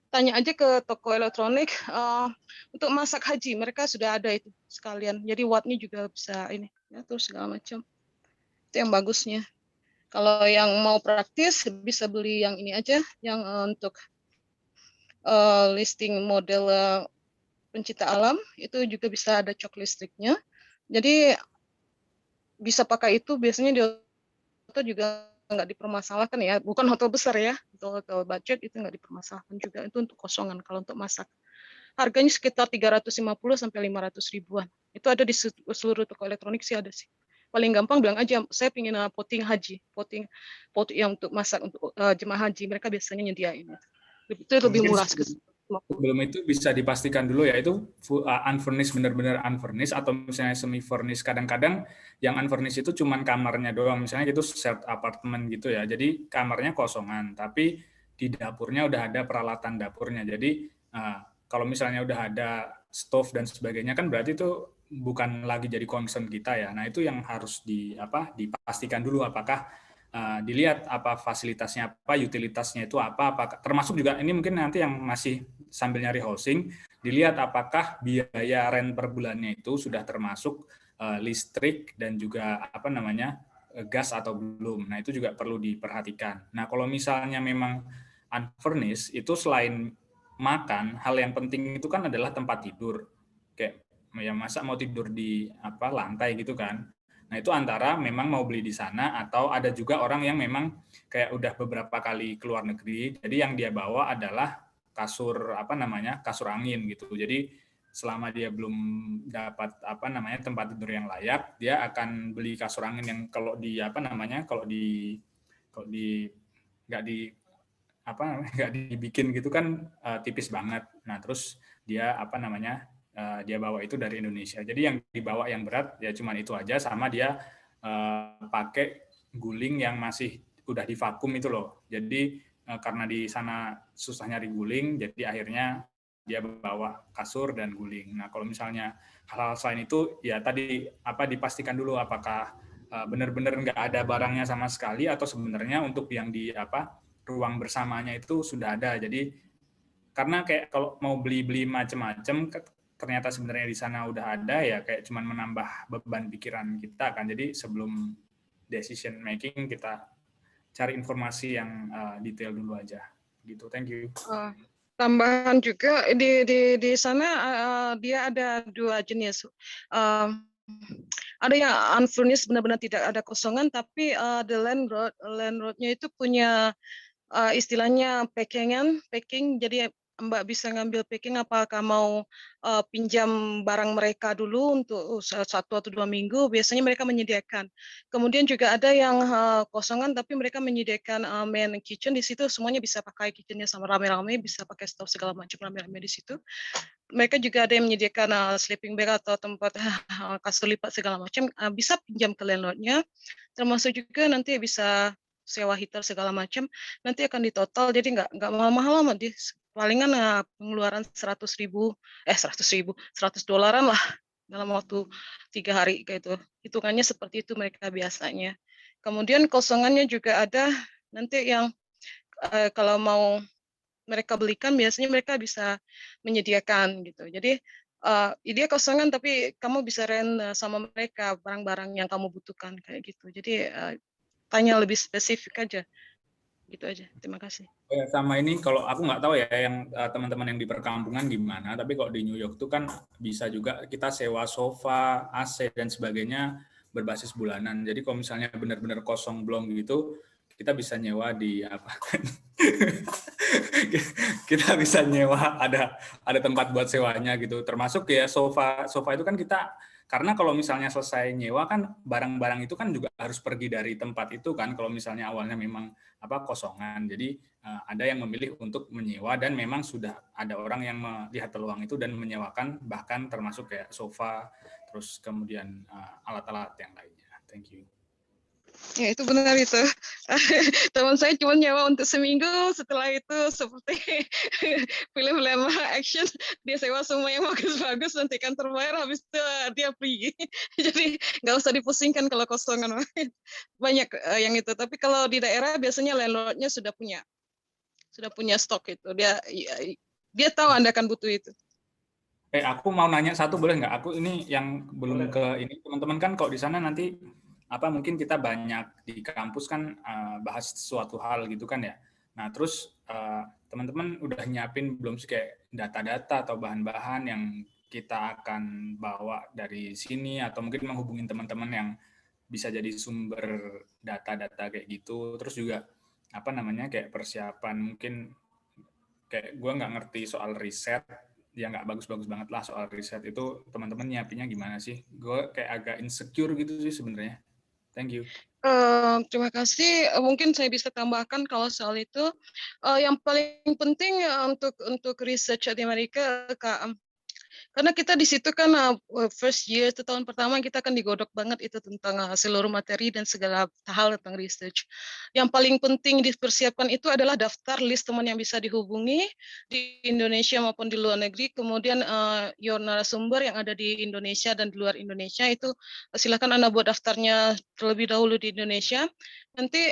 tanya aja ke toko elektronik untuk masak haji. Mereka sudah ada itu sekalian. Jadi wattnya juga bisa ini, ya, terus segala macam. Itu yang bagusnya. Kalau yang mau praktis bisa beli yang ini aja, yang untuk listing model pencinta alam, itu juga bisa ada cok listriknya. Jadi bisa pakai itu, biasanya di hotel juga nggak dipermasalahkan ya, bukan hotel besar ya, hotel budget itu nggak dipermasalahkan juga, itu untuk kosongan. Kalau untuk masak harganya sekitar 350 sampai 500 ribuan. Itu ada di seluruh toko elektronik sih, ada sih. Paling gampang bilang aja, saya ingin potting haji, potting yang untuk masak untuk jemaah haji, mereka biasanya nyediain itu lebih Mungkin murah. sebelum itu bisa dipastikan dulu ya, itu unfurnished, benar-benar unfurnished, atau misalnya semi furnished. Kadang-kadang yang unfurnished itu cuman kamarnya doang, misalnya gitu shared apartment gitu ya, jadi kamarnya kosongan, tapi di dapurnya udah ada peralatan dapurnya. Jadi kalau misalnya udah ada stove dan sebagainya, kan berarti itu bukan lagi jadi concern kita ya. Nah itu yang harus dipastikan dulu, apakah dilihat apa fasilitasnya, apa utilitasnya itu apa, termasuk juga ini mungkin nanti yang masih sambil nyari housing, dilihat apakah biaya rent per bulannya itu sudah termasuk listrik dan juga apa namanya gas atau belum. Nah itu juga perlu diperhatikan. Nah kalau misalnya memang unfurnished, itu selain makan, hal yang penting itu kan adalah tempat tidur. Kayak ya masa mau tidur di lantai gitu kan. Nah itu antara memang mau beli di sana, atau ada juga orang yang memang kayak udah beberapa kali keluar negeri, jadi yang dia bawa adalah kasur kasur angin gitu. Jadi selama dia belum dapat tempat tidur yang layak, dia akan beli kasur angin yang kalau nggak dibikin gitu kan tipis banget. Nah terus dia dia bawa itu dari Indonesia. Jadi yang dibawa yang berat ya cuman itu aja, sama dia pakai guling yang masih udah divakum itu loh. Jadi karena di sana susah nyari guling, jadi akhirnya dia bawa kasur dan guling. Nah kalau misalnya hal-hal selain itu ya tadi dipastikan dulu apakah benar-benar nggak ada barangnya sama sekali, atau sebenarnya untuk yang di ruang bersamanya itu sudah ada. Jadi karena kayak kalau mau beli macam-macam, ternyata sebenarnya di sana udah ada, ya kayak cuman menambah beban pikiran kita kan. Jadi sebelum decision making kita cari informasi yang detail dulu aja gitu. Thank you. Tambahan juga di sana dia ada 2 jenis. Ada yang unfurnished, benar-benar tidak ada kosongan, tapi the landlordnya itu punya istilahnya packing, jadi Mbak bisa ngambil packing, apakah mau pinjam barang mereka dulu untuk 1 atau 2 minggu, biasanya mereka menyediakan. Kemudian juga ada yang kosongan, tapi mereka menyediakan main kitchen di situ, semuanya bisa pakai kitchennya sama rame-rame, bisa pakai stove segala macam rame-rame di situ. Mereka juga ada yang menyediakan sleeping bag atau tempat kasur lipat segala macam, bisa pinjam ke landlordnya, termasuk juga nanti bisa sewa heater segala macam, nanti akan ditotal, jadi nggak mahal-mahal amat, palingan pengeluaran $100 lah dalam waktu 3 hari kayak itu. Hitungannya seperti itu mereka biasanya. Kemudian kosongannya juga ada, nanti yang kalau mau mereka belikan biasanya mereka bisa menyediakan gitu. Jadi dia kosongan tapi kamu bisa rent sama mereka barang-barang yang kamu butuhkan kayak gitu. Jadi tanya lebih spesifik aja. Gitu aja. Terima kasih. Ya, sama ini kalau aku nggak tahu ya yang teman-teman yang di perkampungan gimana, tapi kalau di New York tuh kan bisa juga kita sewa sofa, AC dan sebagainya berbasis bulanan. Jadi kalau misalnya benar-benar kosong belum gitu, kita bisa nyewa di apa? Kita bisa nyewa ada tempat buat sewanya gitu. Termasuk ya sofa itu kan kita, karena kalau misalnya selesai nyewa kan barang-barang itu kan juga harus pergi dari tempat itu kan kalau misalnya awalnya memang kosongan. Jadi ada yang memilih untuk menyewa dan memang sudah ada orang yang melihat peluang itu dan menyewakan bahkan termasuk kayak sofa terus kemudian alat-alat yang lainnya. Thank you. Ya itu benar itu. Teman saya cuma nyewa untuk seminggu, setelah itu seperti film-film action, dia sewa semua yang bagus-bagus, nanti kan terbayar, habis itu dia pergi. Jadi nggak usah dipusingkan kalau kosongan. Banyak yang itu. Tapi kalau di daerah biasanya landlord-nya sudah punya stok itu. Dia tahu Anda akan butuh itu. Aku mau nanya satu boleh nggak? Aku ini yang belum ke ini teman-teman kan kalau di sana nanti mungkin kita banyak di kampus kan bahas suatu hal gitu kan ya. Nah terus teman-teman udah nyiapin belum sih kayak data-data atau bahan-bahan yang kita akan bawa dari sini atau mungkin menghubungin teman-teman yang bisa jadi sumber data-data kayak gitu. Terus juga kayak persiapan mungkin kayak gue nggak ngerti soal riset, ya nggak bagus-bagus banget lah soal riset itu teman-teman nyiapinnya gimana sih? Gue kayak agak insecure gitu sih sebenarnya. Thank you. Terima kasih. Mungkin saya bisa tambahkan kalau soal itu, yang paling penting untuk research di Amerika, karena kita di situ kan first year itu tahun pertama kita akan digodok banget itu tentang seluruh materi dan segala hal tentang research. Yang paling penting dipersiapkan itu adalah daftar list teman yang bisa dihubungi di Indonesia maupun di luar negeri. Kemudian your narasumber yang ada di Indonesia dan di luar Indonesia itu silakan Anda buat daftarnya terlebih dahulu di Indonesia. Nanti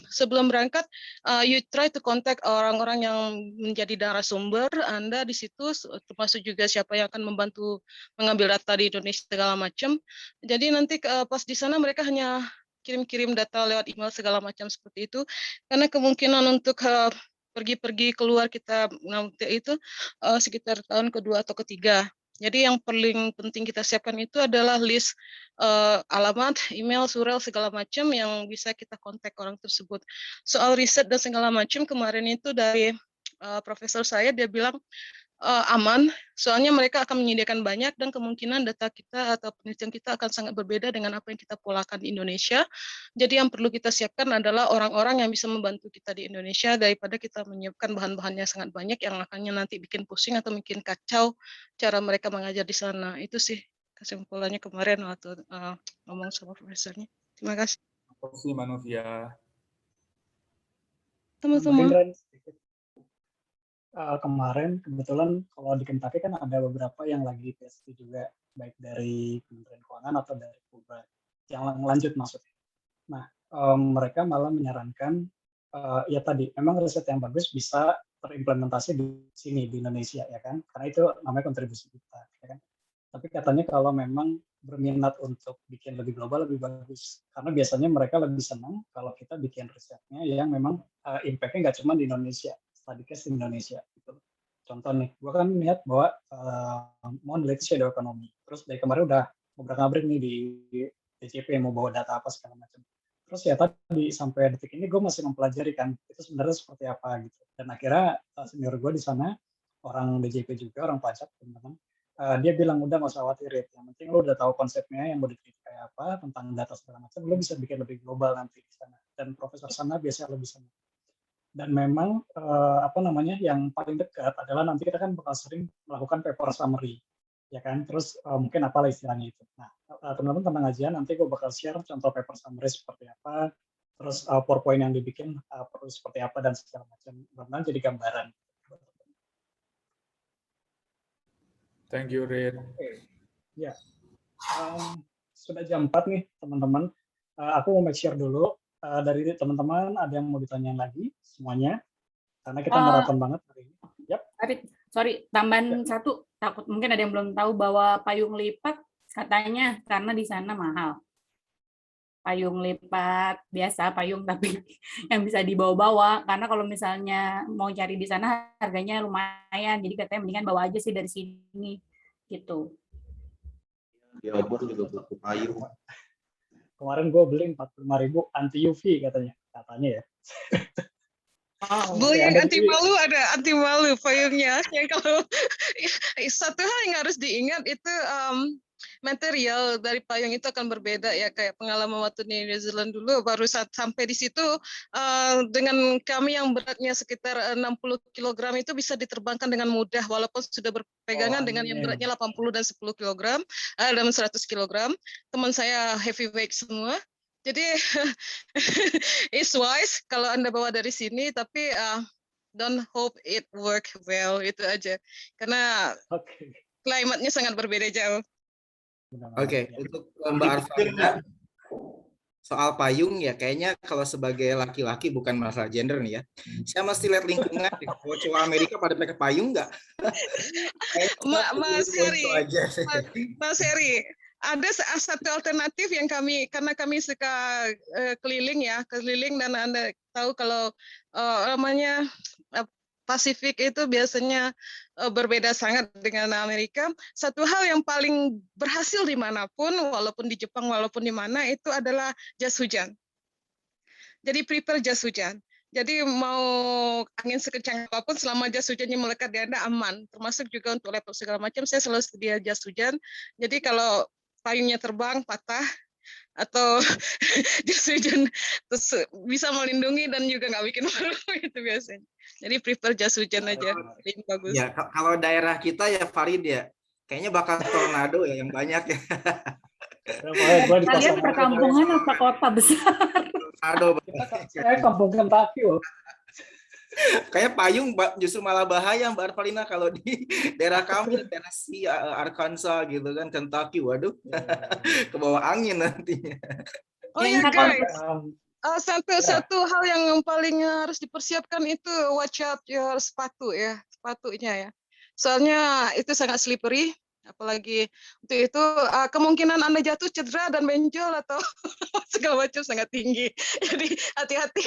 sebelum berangkat, you try to contact orang-orang yang menjadi narasumber Anda di situ, termasuk juga siapa yang akan membantu mengambil data di Indonesia segala macam. Jadi nanti pas di sana mereka hanya kirim-kirim data lewat email segala macam seperti itu. Karena kemungkinan untuk pergi-pergi keluar kita nanti itu sekitar tahun kedua atau ketiga. Jadi yang paling penting kita siapkan itu adalah list alamat, email, surel segala macam yang bisa kita kontak orang tersebut. Soal riset dan segala macam kemarin itu dari profesor saya, dia bilang aman, soalnya mereka akan menyediakan banyak dan kemungkinan data kita atau penelitian kita akan sangat berbeda dengan apa yang kita polakan di Indonesia. Jadi yang perlu kita siapkan adalah orang-orang yang bisa membantu kita di Indonesia daripada kita menyiapkan bahan-bahannya sangat banyak yang akannya nanti bikin pusing atau bikin kacau cara mereka mengajar di sana. Itu sih kesimpulannya kemarin waktu ngomong sama profesornya. Terima kasih. Terima kasih Mbak Novia. Teman-teman. Kemarin kebetulan kalau di Kentucky kan ada beberapa yang lagi PhD juga, baik dari Kementerian Keuangan atau dari Fulbright yang lanjut maksudnya. Nah mereka malah menyarankan ya tadi memang riset yang bagus bisa terimplementasi di sini di Indonesia ya kan, karena itu namanya kontribusi kita ya kan. Tapi katanya kalau memang berminat untuk bikin lebih global lebih bagus, karena biasanya mereka lebih senang kalau kita bikin risetnya yang memang impact-nya nggak cuma di Indonesia, study case di Indonesia gitu. Contoh nih, gue kan lihat bahwa mau neliti shadow economy, terus dari kemarin udah ngabrik nih di DCP mau bawa data apa segala macam. Terus ya tadi sampai detik ini gue masih mempelajari kan itu sebenarnya seperti apa gitu. Dan akhirnya senior gue di sana orang DJP juga, orang pajak teman-teman, dia bilang udah nggak usah khawatir, yang penting lo udah tahu konsepnya yang mau diteliti kayak apa tentang data segala macam, lo bisa bikin lebih global nanti di sana. Dan profesor sana biasanya lebih senang. Dan memang yang paling dekat adalah nanti kita kan bakal sering melakukan paper summary, ya kan. Terus mungkin apalah istilahnya itu. Nah, teman-teman tenang aja, nanti gue bakal share contoh paper summary seperti apa, terus PowerPoint yang dibikin perlu seperti apa dan segala macam. Mudah-mudahan jadi gambaran. Thank you, Rid. Ya, sudah jam 4 nih teman-teman. Aku mau make sure dulu. Dari teman-teman ada yang mau ditanyain lagi semuanya karena kita maraton banget hari ini. Yap. Sorry, tambahan satu takut mungkin ada yang belum tahu bahwa payung lipat katanya karena di sana mahal. Payung lipat biasa, payung tapi yang bisa dibawa-bawa, karena kalau misalnya mau cari di sana harganya lumayan, jadi katanya mendingan bawa aja sih dari sini gitu. Di Obor juga butuh payung. Kemarin gue beli 45.000 anti UV katanya ya. Beli yang anti malu payungnya. Yang kalau satu hal yang harus diingat itu material dari payung itu akan berbeda ya, kayak pengalaman waktu di New Zealand dulu baru saat sampai di situ dengan kami yang beratnya sekitar 60 kg itu bisa diterbangkan dengan mudah walaupun sudah berpegangan dengan yang beratnya 80 dan 10 kg dan 100 kg. Teman saya heavyweight semua. Jadi it's wise kalau Anda bawa dari sini, tapi don't hope it work well, itu aja. Karena klimatnya sangat berbeda jauh. Oke, untuk Mbak Arfalina, soal payung ya kayaknya kalau sebagai laki-laki bukan masalah gender nih ya. Saya mesti lihat lingkungan, kalau cowok Amerika pada pakai payung nggak? Mas Heri, ada satu alternatif yang karena kami suka keliling dan Anda tahu kalau namanya Pasifik itu biasanya berbeda sangat dengan Amerika. Satu hal yang paling berhasil dimanapun, walaupun di Jepang, walaupun di mana, itu adalah jas hujan. Jadi prepare jas hujan. Jadi mau angin sekencang apapun, selama jas hujannya melekat di Anda aman. Termasuk juga untuk laptop segala macam, saya selalu sedia jas hujan. Jadi kalau payungnya terbang, patah, atau jas hujan terus bisa melindungi dan juga nggak bikin malu itu biasanya. Jadi prefer jas hujan aja, lebih bagus. Ya, kalau daerah kita ya Farid ya, kayaknya bakal tornado ya yang banyak ya. Kalian perkampungan apa kota besar? Tornado. Saya kampung Kentucky loh. Kayak payung justru malah bahaya Mbak Arfalina kalau di daerah kami, Tennessee, Arkansas gitu kan, Kentucky, waduh, ke bawah angin nantinya. Oh ya guys, satu hal yang paling harus dipersiapkan itu watch out your sepatunya ya. Soalnya itu sangat slippery, apalagi untuk itu kemungkinan Anda jatuh, cedera dan benjol atau segala macam sangat tinggi. Jadi hati-hati,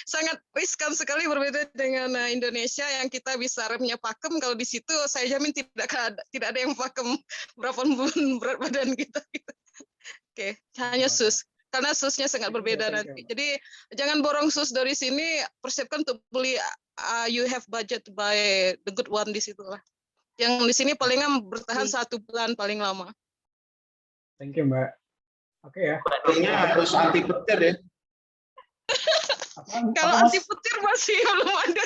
sangat riskan sekali, berbeda dengan Indonesia yang kita bisa remnya pakem. Kalau di situ saya jamin tidak ada yang pakem berapapun berat badan kita. Oke, hanya sus. Karena susnya sangat berbeda nanti. Jadi jangan borong sus dari sini, persiapkan untuk beli you have budget to buy the good one di situ lah. Yang di sini palingan bertahan 1 bulan paling lama. Thank you Mbak. Oke ya. Artinya harus anti petir ya. Kalau anti petir masih belum ada.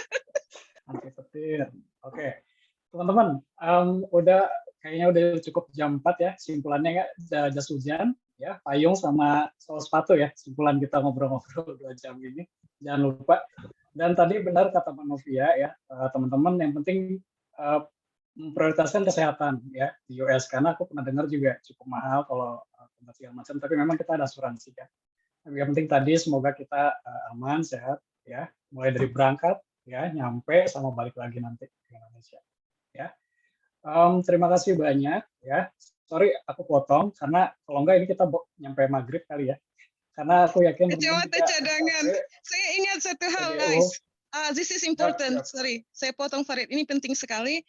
Anti petir. Oke. Teman-teman, kayaknya udah cukup jam 4 ya. Simpulannya jas hujan, ya, payung sama soal sepatu ya. Simpulan kita ngobrol-ngobrol 2 jam ini. Jangan lupa. Dan tadi benar kata Mbak Novia ya, teman-teman, yang penting memprioritaskan kesehatan ya di US, karena aku pernah dengar juga cukup mahal kalau segala macam, tapi memang kita ada asuransi ya. Yang penting tadi semoga kita aman, sehat ya, mulai dari berangkat ya, nyampe sama balik lagi nanti ke Indonesia ya. Terima kasih banyak ya. Sorry aku potong karena kalau enggak ini kita nyampe maghrib kali ya. Karena aku yakin kacamata cadangan. Saya ingat satu hal guys. This is important. Sorry, saya potong Farid. Ini penting sekali.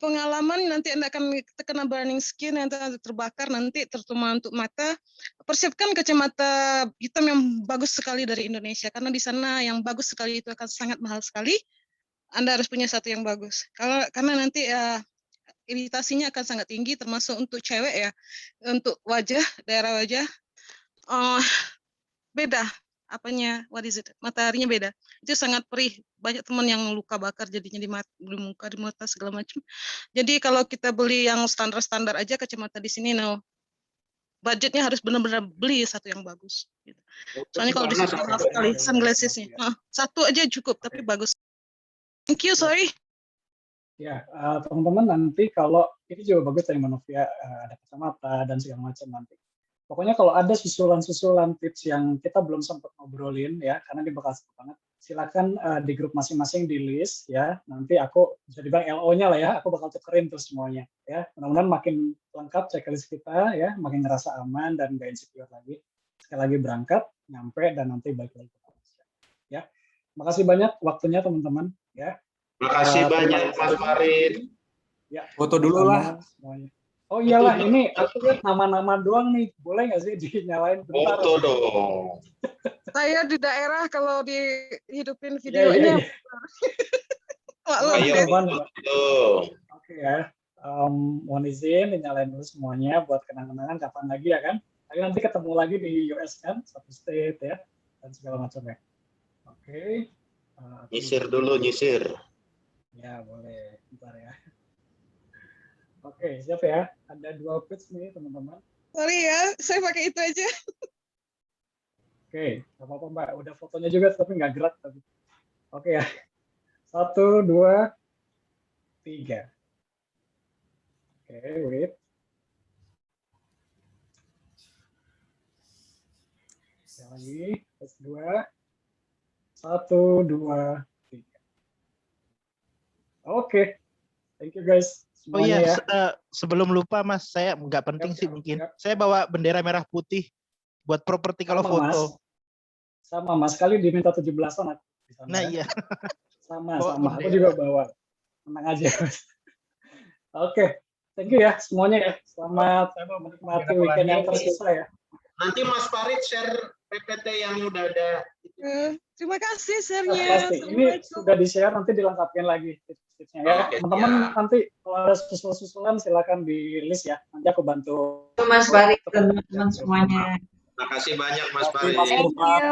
Pengalaman nanti Anda akan terkena burning skin, nanti terbakar, nanti terutama untuk mata. Persiapkan kacamata hitam yang bagus sekali dari Indonesia, karena di sana yang bagus sekali itu akan sangat mahal sekali. Anda harus punya satu yang bagus. Karena nanti iritasinya akan sangat tinggi, termasuk untuk cewek ya, untuk wajah, daerah wajah. Beda. Mataharinya beda. Itu sangat perih. Banyak teman yang luka bakar jadinya di muka, di mata segala macam. Jadi kalau kita beli yang standar-standar aja kacamata di sini, budgetnya harus benar-benar beli satu yang bagus. Soalnya kalau di sini mahal sekali sunglassesnya. Satu aja cukup, tapi bagus. Thank you, sorry. Ya, teman-teman nanti kalau ini juga bagus dari Manovia, ada kacamata dan segala macam nanti. Pokoknya kalau ada susulan-susulan tips yang kita belum sempat ngobrolin ya, karena ini bakal seru banget, silakan di grup masing-masing di list ya. Nanti aku bisa dibilang LO-nya lah ya, aku bakal tukerin tuh semuanya ya. Mudah-mudahan makin lengkap checklist kita ya, makin ngerasa aman dan gak insecure lagi. Sekali lagi berangkat, nyampe dan nanti balik lagi ke Malaysia. Ya. Makasih banyak waktunya teman-teman ya. Makasih banyak Mas Farid. Ya, foto dulu lah. Semuanya. Oh iyalah, ini aku lihat nama-nama doang nih. Boleh nggak sih dinyalain bentar? Foto dong. Saya di daerah kalau dihidupin Iya, videonya. iya. Maklum. Ayo foto. Oke ya. Mohon izin dinyalain dulu semuanya buat kenang-kenangan kapan lagi ya kan. Tapi nanti ketemu lagi di US kan, satu state ya dan segala macam ya. Oke. Nyisir dulu, nyisir. Ya boleh, bentar ya. Oke, siap ya. Ada 2 page nih teman-teman. Sorry ya, saya pakai itu aja. Oke, nggak apa-apa Mbak. Udah fotonya juga tapi nggak gerak tapi. Oke ya. 1, 2, 3. Oke, wait. Sekali lagi, tes 2. 1, 2, 3. Oke, thank you guys. Oh Semuanya iya, ya. sebelum lupa Mas, saya nggak penting sih mungkin. Saya bawa bendera merah putih buat properti kalau Sama, foto. Mas. Sama Mas, kali diminta 17-an aku di sana, Nah ya. iya. Sama, Bawa sama. Aku bendera. juga bawa. Tenang aja, Mas. Oke, thank you ya semuanya ya. Selamat menikmati weekend yang tersisa ya. Nanti Mas Farid share PPT yang udah ada. Terima kasih Pasti. share-nya. Ini sudah di-share, nanti dilengkapin lagi tips-tipsnya ya. Oke, Teman-teman siap. nanti kalau ada susul-susulan silakan di list ya. Nanti aku bantu. Mas Farid dan teman-teman semuanya. Makasih banyak Mas Oke, Farid. Mas Irfan.